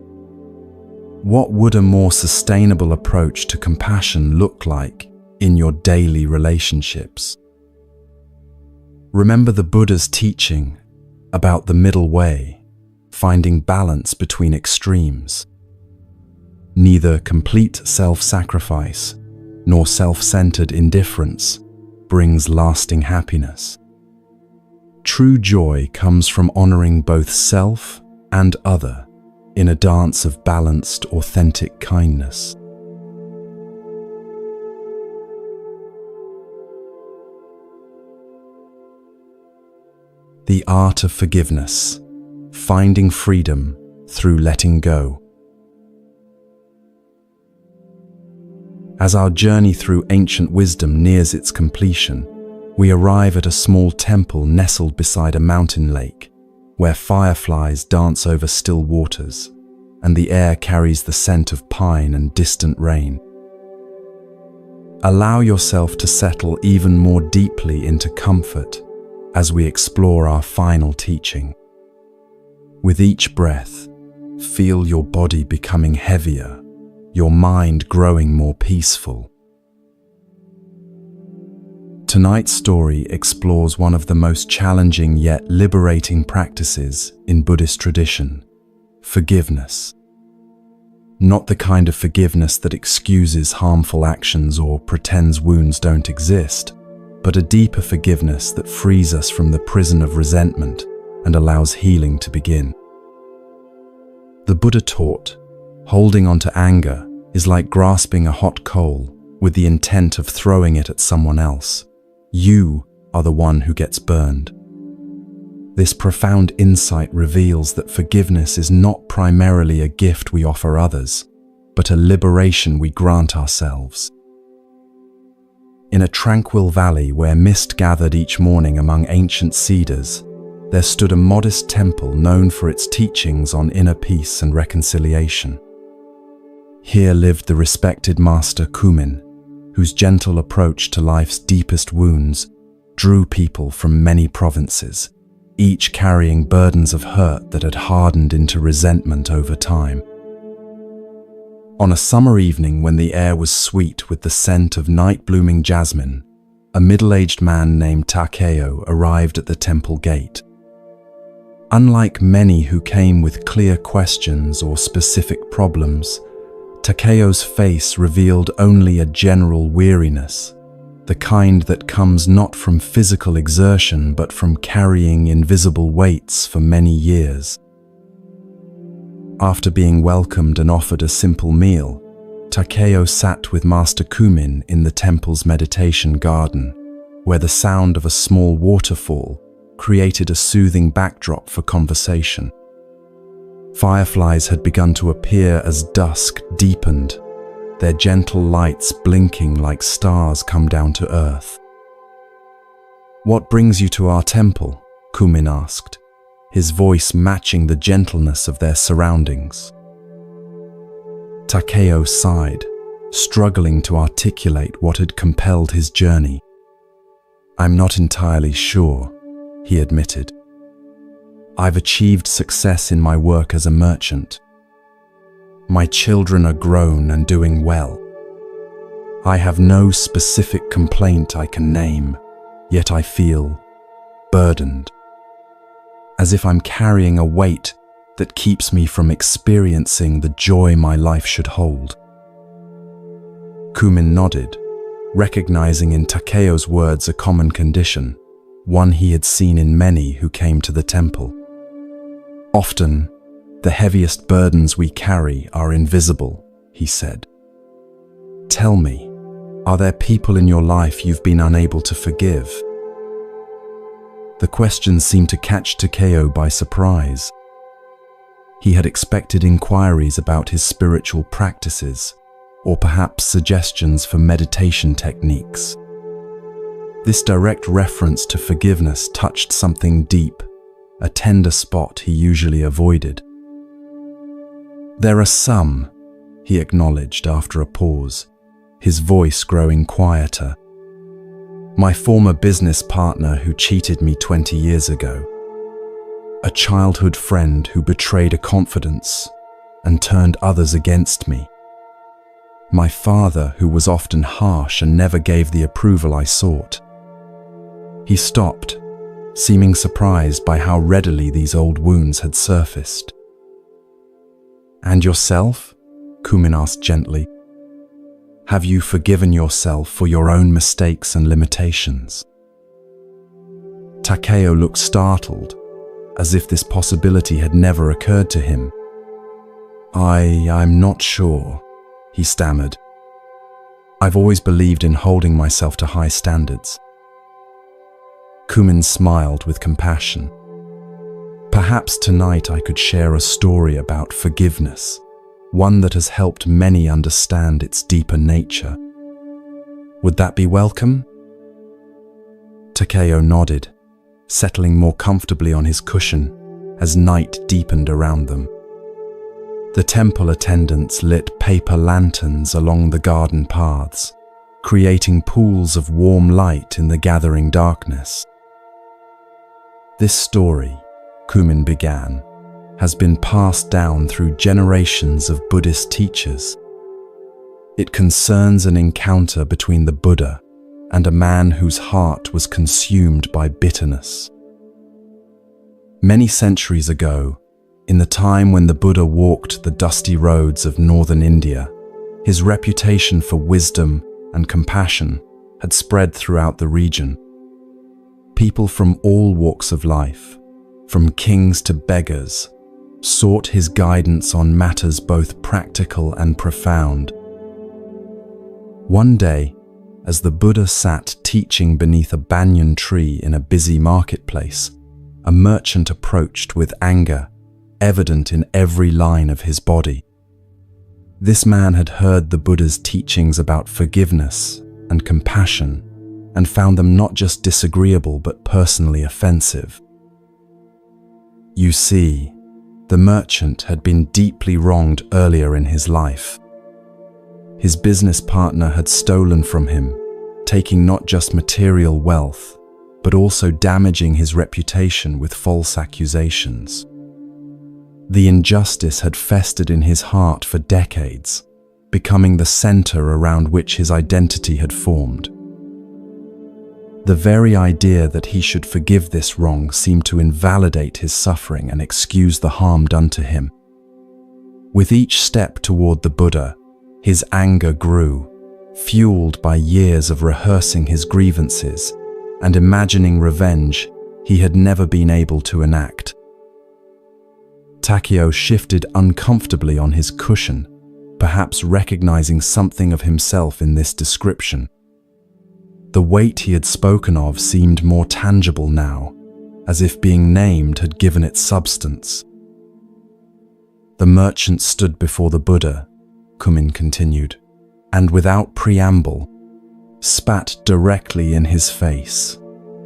What would a more sustainable approach to compassion look like in your daily relationships? Remember the Buddha's teaching about the middle way, finding balance between extremes. Neither complete self-sacrifice nor self-centered indifference brings lasting happiness. True joy comes from honoring both self and other in a dance of balanced, authentic kindness. The art of forgiveness, finding freedom through letting go. As our journey through ancient wisdom nears its completion, we arrive at a small temple nestled beside a mountain lake, where fireflies dance over still waters, and the air carries the scent of pine and distant rain. Allow yourself to settle even more deeply into comfort as we explore our final teaching. With each breath, feel your body becoming heavier, your mind growing more peaceful. Tonight's story explores one of the most challenging yet liberating practices in Buddhist tradition: forgiveness. Not the kind of forgiveness that excuses harmful actions or pretends wounds don't exist, but a deeper forgiveness that frees us from the prison of resentment and allows healing to begin. The Buddha taught, holding on to anger is like grasping a hot coal with the intent of throwing it at someone else. You are the one who gets burned. This profound insight reveals that forgiveness is not primarily a gift we offer others, but a liberation we grant ourselves. In a tranquil valley where mist gathered each morning among ancient cedars, there stood a modest temple known for its teachings on inner peace and reconciliation. Here lived the respected master Kumin, whose gentle approach to life's deepest wounds drew people from many provinces, each carrying burdens of hurt that had hardened into resentment over time. On a summer evening when the air was sweet with the scent of night-blooming jasmine, a middle-aged man named Takeo arrived at the temple gate. Unlike many who came with clear questions or specific problems, Takeo's face revealed only a general weariness, the kind that comes not from physical exertion but from carrying invisible weights for many years. After being welcomed and offered a simple meal, Takeo sat with Master Kumin in the temple's meditation garden, where the sound of a small waterfall created a soothing backdrop for conversation. Fireflies had begun to appear as dusk deepened, their gentle lights blinking like stars come down to earth. "What brings you to our temple?" Kumin asked, his voice matching the gentleness of their surroundings. Takeo sighed, struggling to articulate what had compelled his journey. "I'm not entirely sure," he admitted. "I've achieved success in my work as a merchant. My children are grown and doing well. I have no specific complaint I can name, yet I feel burdened, as if I'm carrying a weight that keeps me from experiencing the joy my life should hold." Kumin nodded, recognizing in Takeo's words a common condition, one he had seen in many who came to the temple. "Often, the heaviest burdens we carry are invisible," he said. "Tell me, are there people in your life you've been unable to forgive?" The question seemed to catch Takeo by surprise. He had expected inquiries about his spiritual practices, or perhaps suggestions for meditation techniques. This direct reference to forgiveness touched something deep, a tender spot he usually avoided. "There are some," he acknowledged after a pause, his voice growing quieter. "My former business partner who cheated me 20 years ago. A childhood friend who betrayed a confidence and turned others against me. My father who was often harsh and never gave the approval I sought." He stopped, seeming surprised by how readily these old wounds had surfaced. "And yourself?" Kumin asked gently. "Have you forgiven yourself for your own mistakes and limitations?" Takeo looked startled, as if this possibility had never occurred to him. I'm not sure," he stammered. "I've always believed in holding myself to high standards." Kumin smiled with compassion. "Perhaps tonight I could share a story about forgiveness, one that has helped many understand its deeper nature. Would that be welcome?" Takeo nodded, settling more comfortably on his cushion as night deepened around them. The temple attendants lit paper lanterns along the garden paths, creating pools of warm light in the gathering darkness. "This story," Kumin began, "has been passed down through generations of Buddhist teachers. It concerns an encounter between the Buddha and a man whose heart was consumed by bitterness. Many centuries ago, in the time when the Buddha walked the dusty roads of northern India, his reputation for wisdom and compassion had spread throughout the region. People from all walks of life, from kings to beggars, sought his guidance on matters both practical and profound. One day, as the Buddha sat teaching beneath a banyan tree in a busy marketplace, a merchant approached with anger, evident in every line of his body. This man had heard the Buddha's teachings about forgiveness and compassion and found them not just disagreeable but personally offensive. You see, the merchant had been deeply wronged earlier in his life. His business partner had stolen from him, taking not just material wealth, but also damaging his reputation with false accusations. The injustice had festered in his heart for decades, becoming the center around which his identity had formed. The very idea that he should forgive this wrong seemed to invalidate his suffering and excuse the harm done to him. With each step toward the Buddha, his anger grew, fueled by years of rehearsing his grievances and imagining revenge he had never been able to enact. Takeo shifted uncomfortably on his cushion, perhaps recognizing something of himself in this description. The weight he had spoken of seemed more tangible now, as if being named had given it substance. The merchant stood before the Buddha, Kumin continued, and without preamble, spat directly in his face,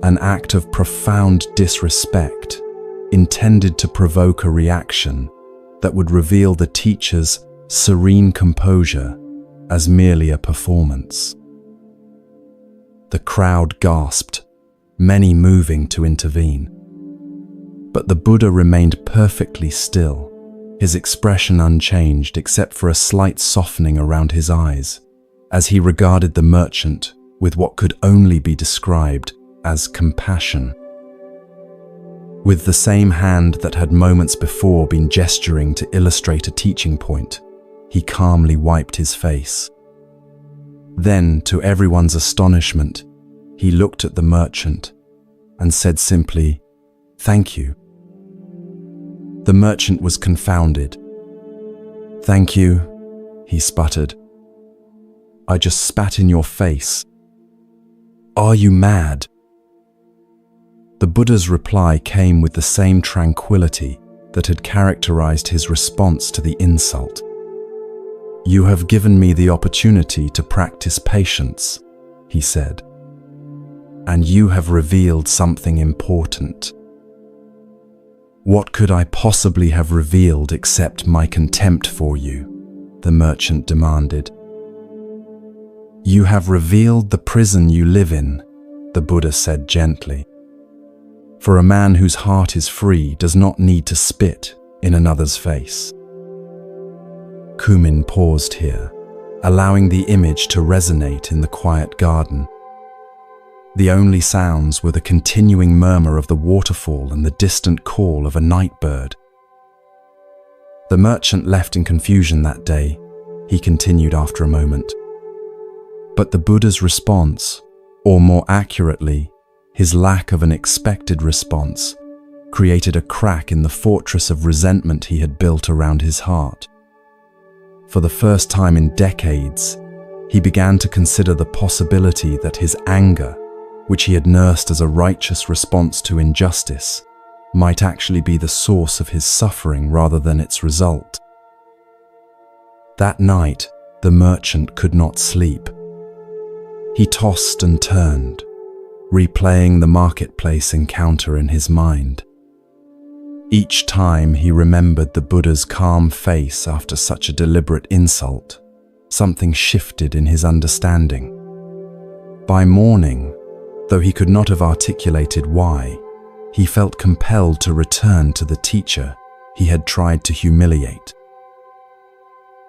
an act of profound disrespect intended to provoke a reaction that would reveal the teacher's serene composure as merely a performance. The crowd gasped, many moving to intervene. But the Buddha remained perfectly still, his expression unchanged except for a slight softening around his eyes, as he regarded the merchant with what could only be described as compassion. With the same hand that had moments before been gesturing to illustrate a teaching point, he calmly wiped his face. Then, to everyone's astonishment, he looked at the merchant and said simply, "Thank you." The merchant was confounded. "Thank you," he sputtered. "I just spat in your face. Are you mad?" The Buddha's reply came with the same tranquility that had characterized his response to the insult. "You have given me the opportunity to practice patience," he said, "and you have revealed something important." "What could I possibly have revealed except my contempt for you?" the merchant demanded. "You have revealed the prison you live in," the Buddha said gently. "For a man whose heart is free does not need to spit in another's face." Kumin paused here, allowing the image to resonate in the quiet garden. The only sounds were the continuing murmur of the waterfall and the distant call of a night bird. The merchant left in confusion that day, he continued after a moment. But the Buddha's response, or more accurately, his lack of an expected response, created a crack in the fortress of resentment he had built around his heart. For the first time in decades, he began to consider the possibility that his anger, which he had nursed as a righteous response to injustice, might actually be the source of his suffering rather than its result. That night, the merchant could not sleep. He tossed and turned, replaying the marketplace encounter in his mind. Each time he remembered the Buddha's calm face after such a deliberate insult, something shifted in his understanding. By morning, though he could not have articulated why, he felt compelled to return to the teacher he had tried to humiliate.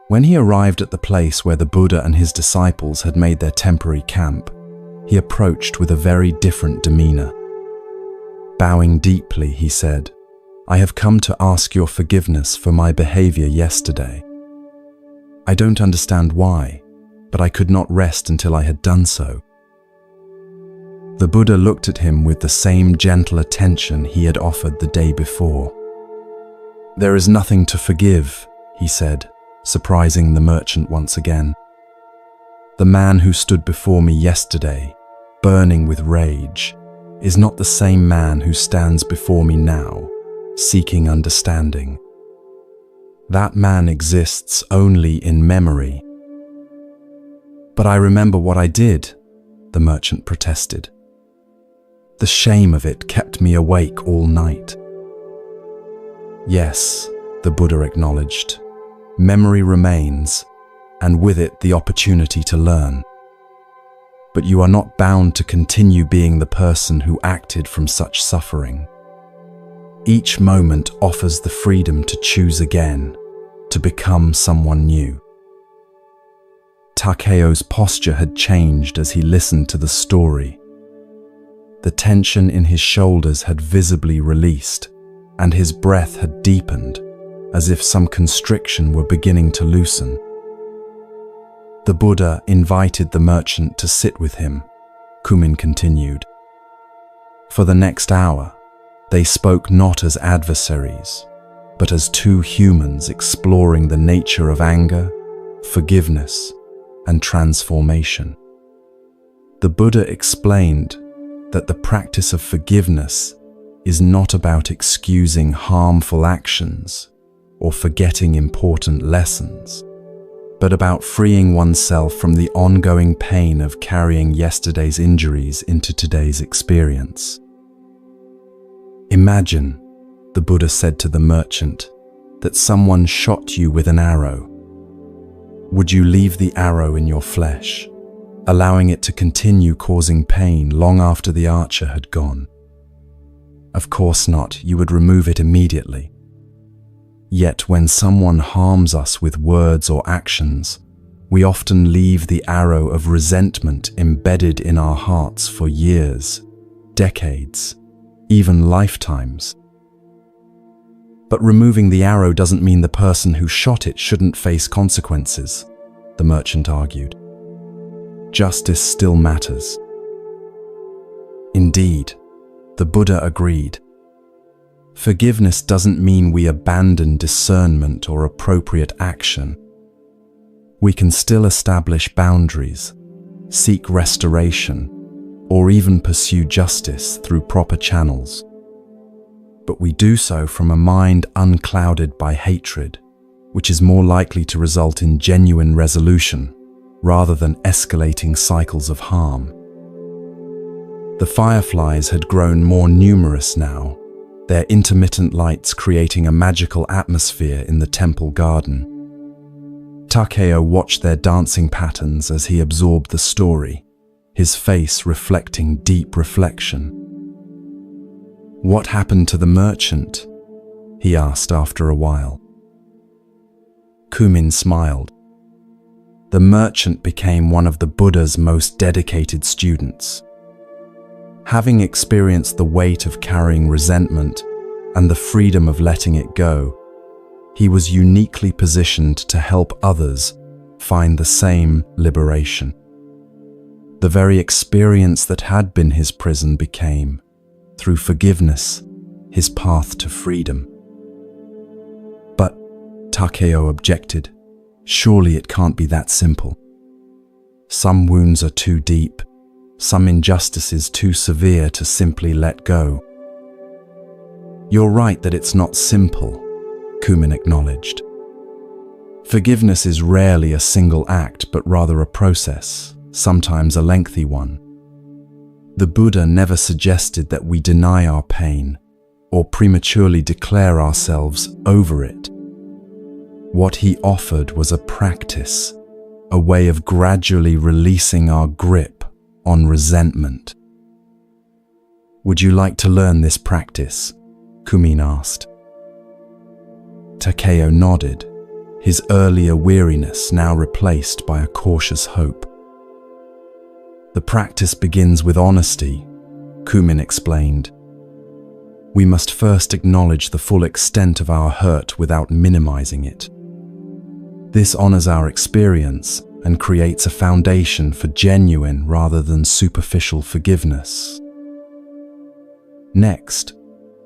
When he arrived at the place where the Buddha and his disciples had made their temporary camp, he approached with a very different demeanor. Bowing deeply, he said, "I have come to ask your forgiveness for my behavior yesterday. I don't understand why, but I could not rest until I had done so." The Buddha looked at him with the same gentle attention he had offered the day before. "There is nothing to forgive," he said, surprising the merchant once again. "The man who stood before me yesterday, burning with rage, is not the same man who stands before me now, seeking understanding. That man exists only in memory." "But I remember what I did," the merchant protested. "The shame of it kept me awake all night." Yes, the Buddha acknowledged. Memory remains, and with it the opportunity to learn. But you are not bound to continue being the person who acted from such suffering. Each moment offers the freedom to choose again, to become someone new. Takeo's posture had changed as he listened to the story. The tension in his shoulders had visibly released, and his breath had deepened, as if some constriction were beginning to loosen. The Buddha invited the merchant to sit with him, Kumin continued. For the next hour, they spoke not as adversaries, but as two humans exploring the nature of anger, forgiveness, and transformation. The Buddha explained that the practice of forgiveness is not about excusing harmful actions or forgetting important lessons, but about freeing oneself from the ongoing pain of carrying yesterday's injuries into today's experience. Imagine, the Buddha said to the merchant, that someone shot you with an arrow. Would you leave the arrow in your flesh, allowing it to continue causing pain long after the archer had gone? Of course not, you would remove it immediately. Yet when someone harms us with words or actions, we often leave the arrow of resentment embedded in our hearts for years, decades, even lifetimes. But removing the arrow doesn't mean the person who shot it shouldn't face consequences, the merchant argued. Justice still matters. Indeed, the Buddha agreed. Forgiveness doesn't mean we abandon discernment or appropriate action. We can still establish boundaries, seek restoration, or even pursue justice through proper channels. But we do so from a mind unclouded by hatred, which is more likely to result in genuine resolution rather than escalating cycles of harm. The fireflies had grown more numerous now, their intermittent lights creating a magical atmosphere in the temple garden. Takeo watched their dancing patterns as he absorbed the story, his face reflecting deep reflection. What happened to the merchant? He asked after a while. Kumin smiled. The merchant became one of the Buddha's most dedicated students. Having experienced the weight of carrying resentment and the freedom of letting it go, he was uniquely positioned to help others find the same liberation. The very experience that had been his prison became, through forgiveness, his path to freedom. But, Takeo objected, surely it can't be that simple. Some wounds are too deep, some injustices too severe to simply let go. You're right that it's not simple, Kumin acknowledged. Forgiveness is rarely a single act, but rather a process, sometimes a lengthy one. The Buddha never suggested that we deny our pain or prematurely declare ourselves over it. What he offered was a practice, a way of gradually releasing our grip on resentment. Would you like to learn this practice? Kumin asked. Takeo nodded, his earlier weariness now replaced by a cautious hope. The practice begins with honesty, Kumin explained. We must first acknowledge the full extent of our hurt without minimizing it. This honors our experience and creates a foundation for genuine rather than superficial forgiveness. Next,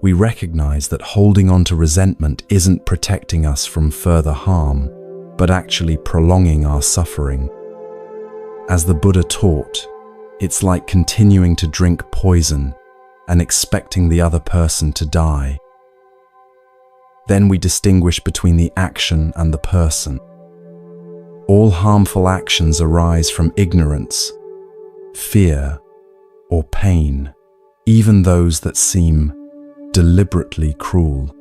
we recognize that holding on to resentment isn't protecting us from further harm, but actually prolonging our suffering. As the Buddha taught, it's like continuing to drink poison and expecting the other person to die. Then we distinguish between the action and the person. All harmful actions arise from ignorance, fear, or pain, even those that seem deliberately cruel.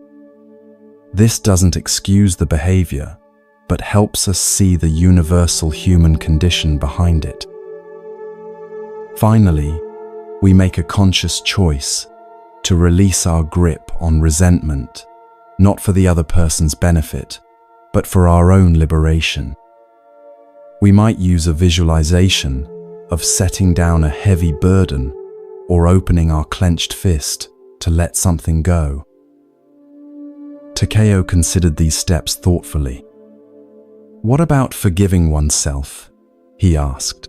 This doesn't excuse the behavior, but helps us see the universal human condition behind it. Finally, we make a conscious choice to release our grip on resentment, not for the other person's benefit, but for our own liberation. We might use a visualization of setting down a heavy burden or opening our clenched fist to let something go. Takeo considered these steps thoughtfully. "What about forgiving oneself?" he asked.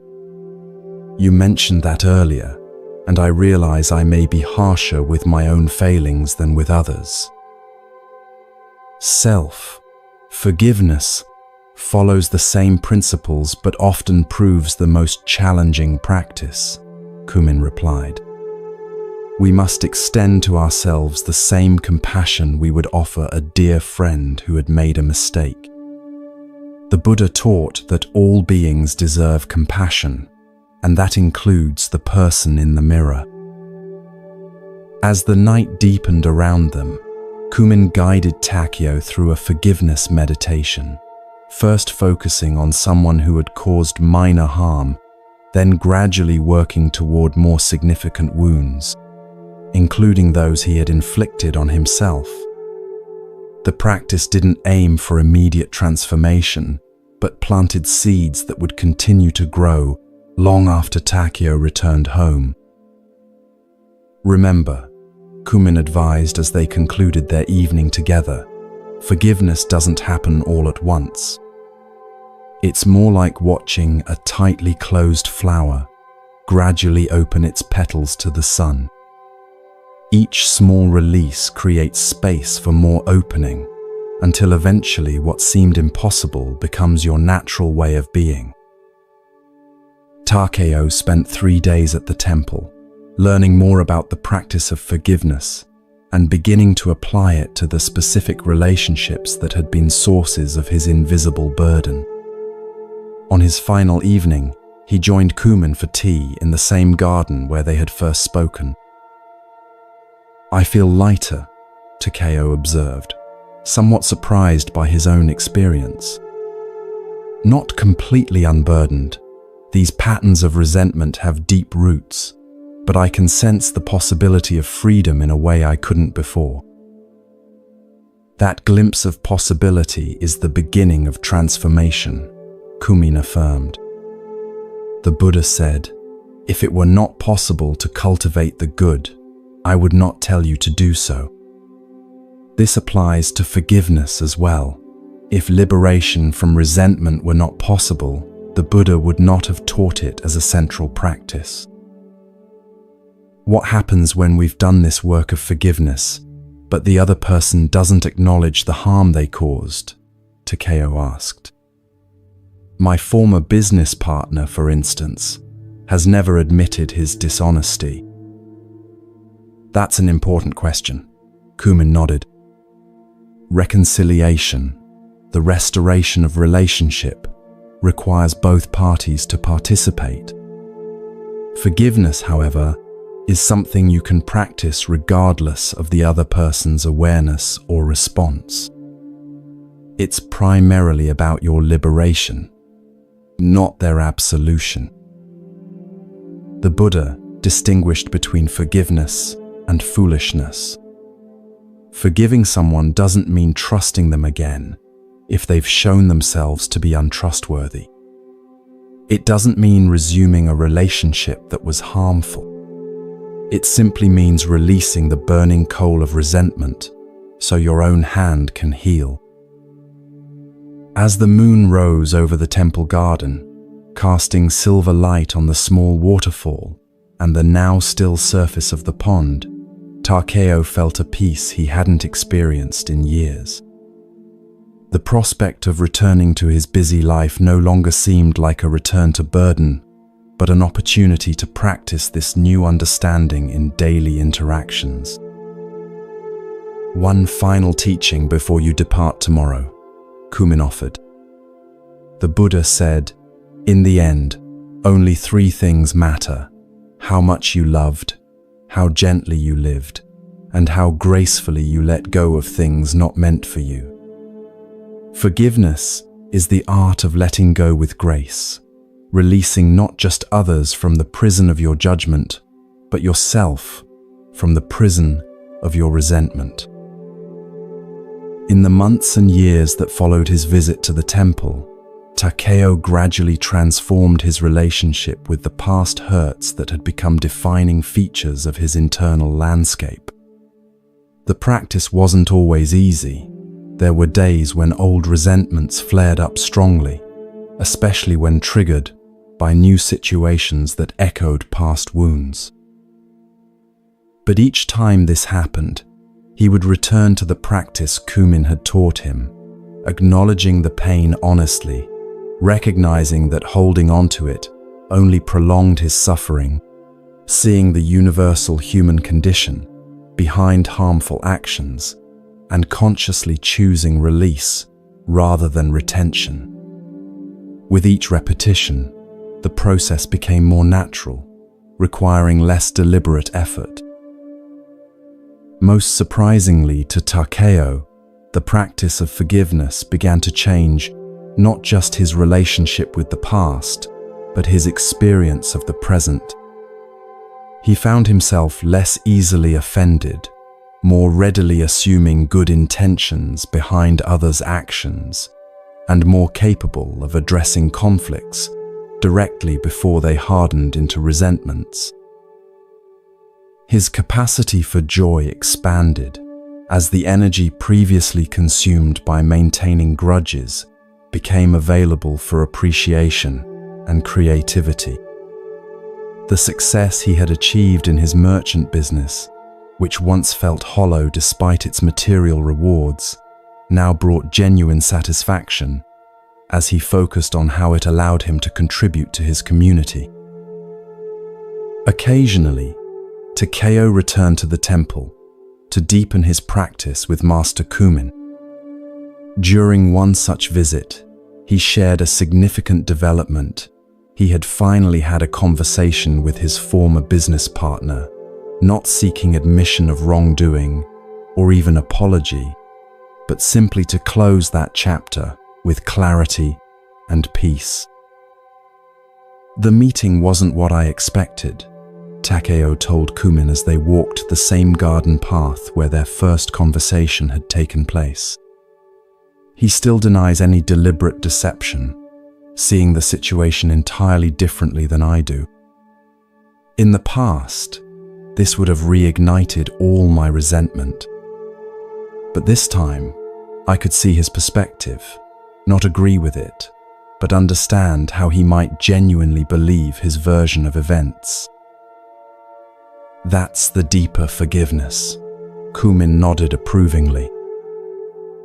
"You mentioned that earlier, and I realize I may be harsher with my own failings than with others." Self-forgiveness follows the same principles but often proves the most challenging practice, Kumin replied. "We must extend to ourselves the same compassion we would offer a dear friend who had made a mistake. The Buddha taught that all beings deserve compassion, and that includes the person in the mirror." As the night deepened around them, Kumin guided Takeo through a forgiveness meditation, first focusing on someone who had caused minor harm, then gradually working toward more significant wounds, including those he had inflicted on himself. The practice didn't aim for immediate transformation, but planted seeds that would continue to grow long after Takeo returned home. "Remember," Kumin advised as they concluded their evening together, "forgiveness doesn't happen all at once. It's more like watching a tightly closed flower gradually open its petals to the sun. Each small release creates space for more opening, until eventually what seemed impossible becomes your natural way of being." Takeo spent 3 days at the temple, learning more about the practice of forgiveness and beginning to apply it to the specific relationships that had been sources of his invisible burden. On his final evening, he joined Kumin for tea in the same garden where they had first spoken. "I feel lighter," Takeo observed, somewhat surprised by his own experience. "Not completely unburdened. These patterns of resentment have deep roots, but I can sense the possibility of freedom in a way I couldn't before." "That glimpse of possibility is the beginning of transformation," Kumin affirmed. "The Buddha said, if it were not possible to cultivate the good, I would not tell you to do so. This applies to forgiveness as well. If liberation from resentment were not possible, the Buddha would not have taught it as a central practice." "What happens when we've done this work of forgiveness, but the other person doesn't acknowledge the harm they caused?" Takeo asked. "My former business partner, for instance, has never admitted his dishonesty." "That's an important question," Kumin nodded. "Reconciliation, the restoration of relationship, requires both parties to participate. Forgiveness, however, is something you can practice regardless of the other person's awareness or response. It's primarily about your liberation, not their absolution." The Buddha distinguished between forgiveness and foolishness. Forgiving someone doesn't mean trusting them again if they've shown themselves to be untrustworthy. It doesn't mean resuming a relationship that was harmful. It simply means releasing the burning coal of resentment so your own hand can heal. As the moon rose over the temple garden, casting silver light on the small waterfall and the now still surface of the pond, Takeo felt a peace he hadn't experienced in years. The prospect of returning to his busy life no longer seemed like a return to burden, but an opportunity to practice this new understanding in daily interactions. "One final teaching before you depart tomorrow," Kumin offered. "The Buddha said, in the end, only 3 things matter: how much you loved, how gently you lived, and how gracefully you let go of things not meant for you. Forgiveness is the art of letting go with grace, releasing not just others from the prison of your judgment, but yourself from the prison of your resentment. In the months and years that followed his visit to the temple, Takeo gradually transformed his relationship with the past hurts that had become defining features of his internal landscape. The practice wasn't always easy. There were days when old resentments flared up strongly, especially when triggered by new situations that echoed past wounds. But each time this happened, he would return to the practice Kumin had taught him, acknowledging the pain honestly, recognizing that holding on to it only prolonged his suffering, seeing the universal human condition behind harmful actions, and consciously choosing release rather than retention. With each repetition, the process became more natural, requiring less deliberate effort. Most surprisingly to Takeo, the practice of forgiveness began to change not just his relationship with the past, but his experience of the present. He found himself less easily offended, more readily assuming good intentions behind others' actions, and more capable of addressing conflicts directly before they hardened into resentments. His capacity for joy expanded as the energy previously consumed by maintaining grudges became available for appreciation and creativity. The success he had achieved in his merchant business, which once felt hollow despite its material rewards, now brought genuine satisfaction as he focused on how it allowed him to contribute to his community. Occasionally, Takeo returned to the temple to deepen his practice with Master Kumin. During one such visit, he shared a significant development. He had finally had a conversation with his former business partner, not seeking admission of wrongdoing or even apology, but simply to close that chapter with clarity and peace. The meeting wasn't what I expected, Takeo told Kumin as they walked the same garden path where their first conversation had taken place. He still denies any deliberate deception, seeing the situation entirely differently than I do. In the past, this would have reignited all my resentment. But this time, I could see his perspective, not agree with it, but understand how he might genuinely believe his version of events. That's the deeper forgiveness, Kumin nodded approvingly.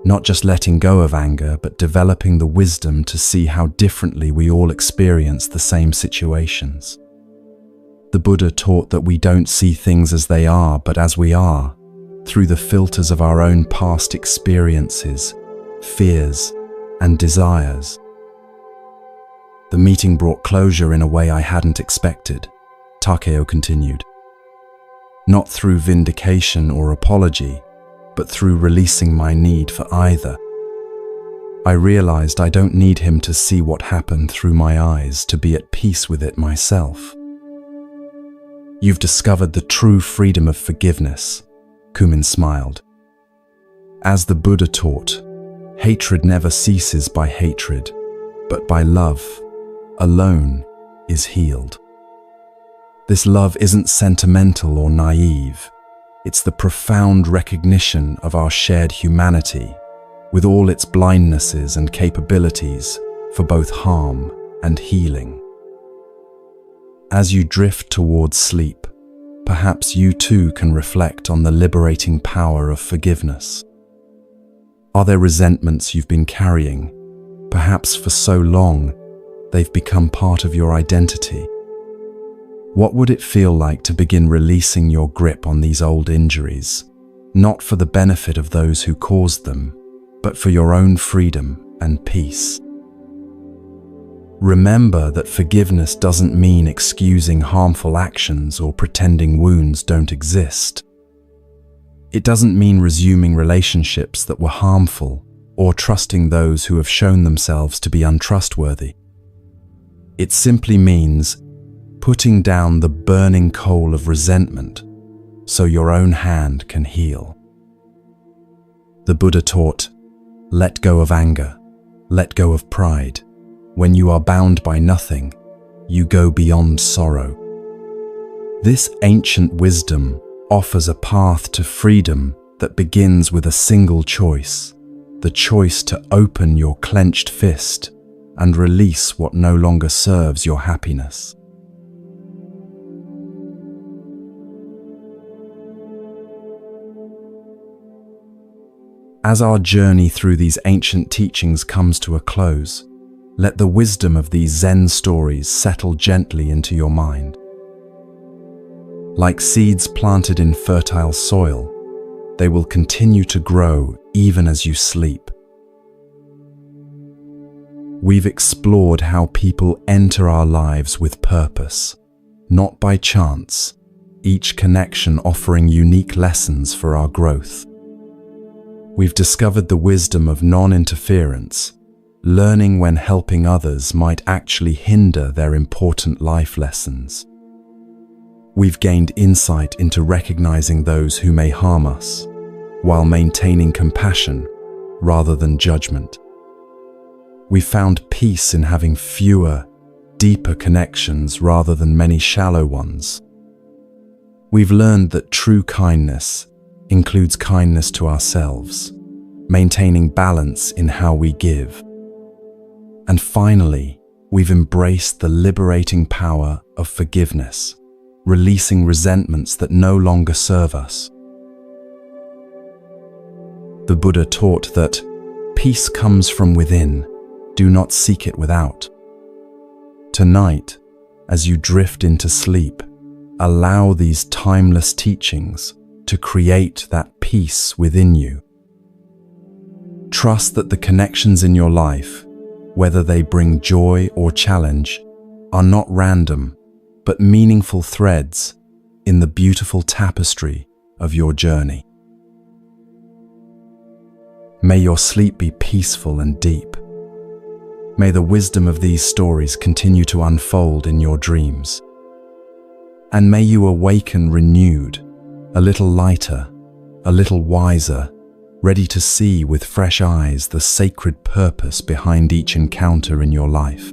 Not just letting go of anger, but developing the wisdom to see how differently we all experience the same situations. The Buddha taught that we don't see things as they are, but as we are, through the filters of our own past experiences, fears, and desires. The meeting brought closure in a way I hadn't expected, Takeo continued. Not through vindication or apology, but through releasing my need for either. I realized I don't need him to see what happened through my eyes to be at peace with it myself. You've discovered the true freedom of forgiveness, Kumin smiled. As the Buddha taught, hatred never ceases by hatred, but by love alone is healed. This love isn't sentimental or naive. It's the profound recognition of our shared humanity, with all its blindnesses and capabilities for both harm and healing. As you drift towards sleep, perhaps you too can reflect on the liberating power of forgiveness. Are there resentments you've been carrying, perhaps for so long they've become part of your identity? What would it feel like to begin releasing your grip on these old injuries, not for the benefit of those who caused them, but for your own freedom and peace? Remember that forgiveness doesn't mean excusing harmful actions or pretending wounds don't exist. It doesn't mean resuming relationships that were harmful or trusting those who have shown themselves to be untrustworthy. It simply means putting down the burning coal of resentment so your own hand can heal. The Buddha taught, let go of anger, let go of pride. When you are bound by nothing, you go beyond sorrow. This ancient wisdom offers a path to freedom that begins with a single choice, the choice to open your clenched fist and release what no longer serves your happiness. As our journey through these ancient teachings comes to a close, let the wisdom of these Zen stories settle gently into your mind. Like seeds planted in fertile soil, they will continue to grow even as you sleep. We've explored how people enter our lives with purpose, not by chance, each connection offering unique lessons for our growth. We've discovered the wisdom of non-interference, learning when helping others might actually hinder their important life lessons. We've gained insight into recognizing those who may harm us, while maintaining compassion rather than judgment. We found peace in having fewer, deeper connections rather than many shallow ones. We've learned that true kindness includes kindness to ourselves, maintaining balance in how we give. And finally, we've embraced the liberating power of forgiveness, releasing resentments that no longer serve us. The Buddha taught that peace comes from within, do not seek it without. Tonight, as you drift into sleep, allow these timeless teachings to create that peace within you. Trust that the connections in your life, whether they bring joy or challenge, are not random, but meaningful threads in the beautiful tapestry of your journey. May your sleep be peaceful and deep. May the wisdom of these stories continue to unfold in your dreams. And may you awaken renewed, a little lighter, a little wiser, ready to see with fresh eyes the sacred purpose behind each encounter in your life.